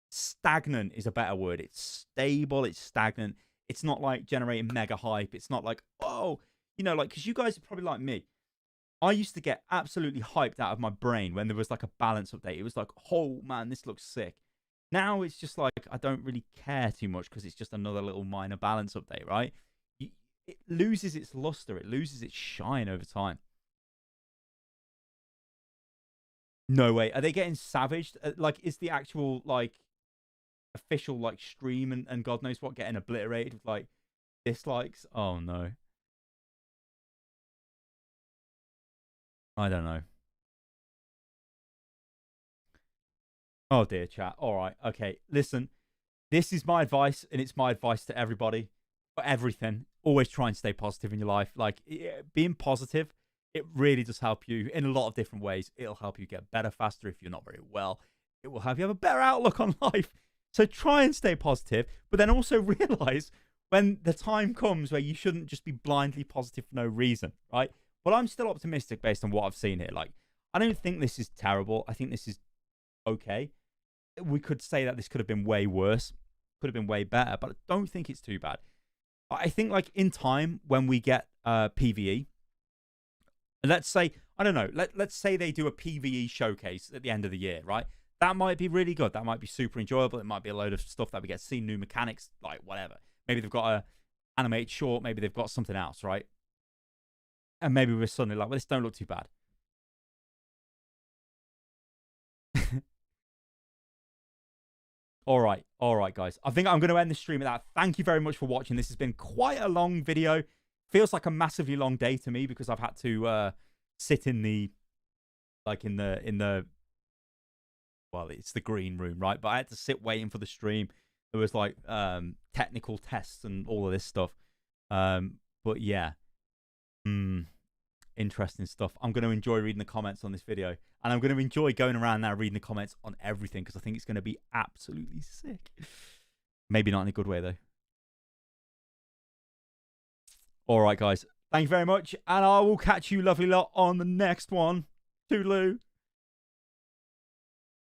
stagnant is a better word. It's stable. It's stagnant. It's not like generating mega hype. It's not like, oh, you know, like, because you guys are probably like me. I used to get absolutely hyped out of my brain when there was like a balance update. It was like, oh man, this looks sick. Now it's just like, I don't really care too much because it's just another little minor balance update, right? It loses its luster. It loses its shine over time. No way. Are they getting savaged? Like, is the actual, like, official, like, stream and God knows what getting obliterated with, like, dislikes? Oh, no. I don't know. Oh, dear, chat. All right. Okay. Listen, this is my advice, and it's my advice to everybody. For everything, always try and stay positive in your life. Like, being positive, it really does help you in a lot of different ways. It'll help you get better faster if you're not very well. It will help you have a better outlook on life. So try and stay positive, but then also realize when the time comes where you shouldn't just be blindly positive for no reason, right? But I'm still optimistic based on what I've seen here. Like, I don't think this is terrible. I think this is okay. We could say that this could have been way worse, could have been way better, but I don't think it's too bad. I think, like, in time, when we get PvE, let's say, I don't know, let's say they do a PvE showcase at the end of the year, right? That might be really good. That might be super enjoyable. It might be a load of stuff that we get to see, new mechanics, like, whatever. Maybe they've got a animated short. Maybe they've got something else, right? And maybe we're suddenly like, well, this don't look too bad. All right, guys. I think I'm going to end the stream at that. Thank you very much for watching. This has been quite a long video. Feels like a massively long day to me because I've had to sit in the, like, in the, well, it's the green room, right? But I had to sit waiting for the stream. There was, like, technical tests and all of this stuff. But yeah. Interesting stuff. I'm going to enjoy reading the comments on this video. And I'm going to enjoy going around now reading the comments on everything because I think it's going to be absolutely sick. Maybe not in a good way, though. All right, guys. Thank you very much. And I will catch you lovely lot on the next one. Toodaloo.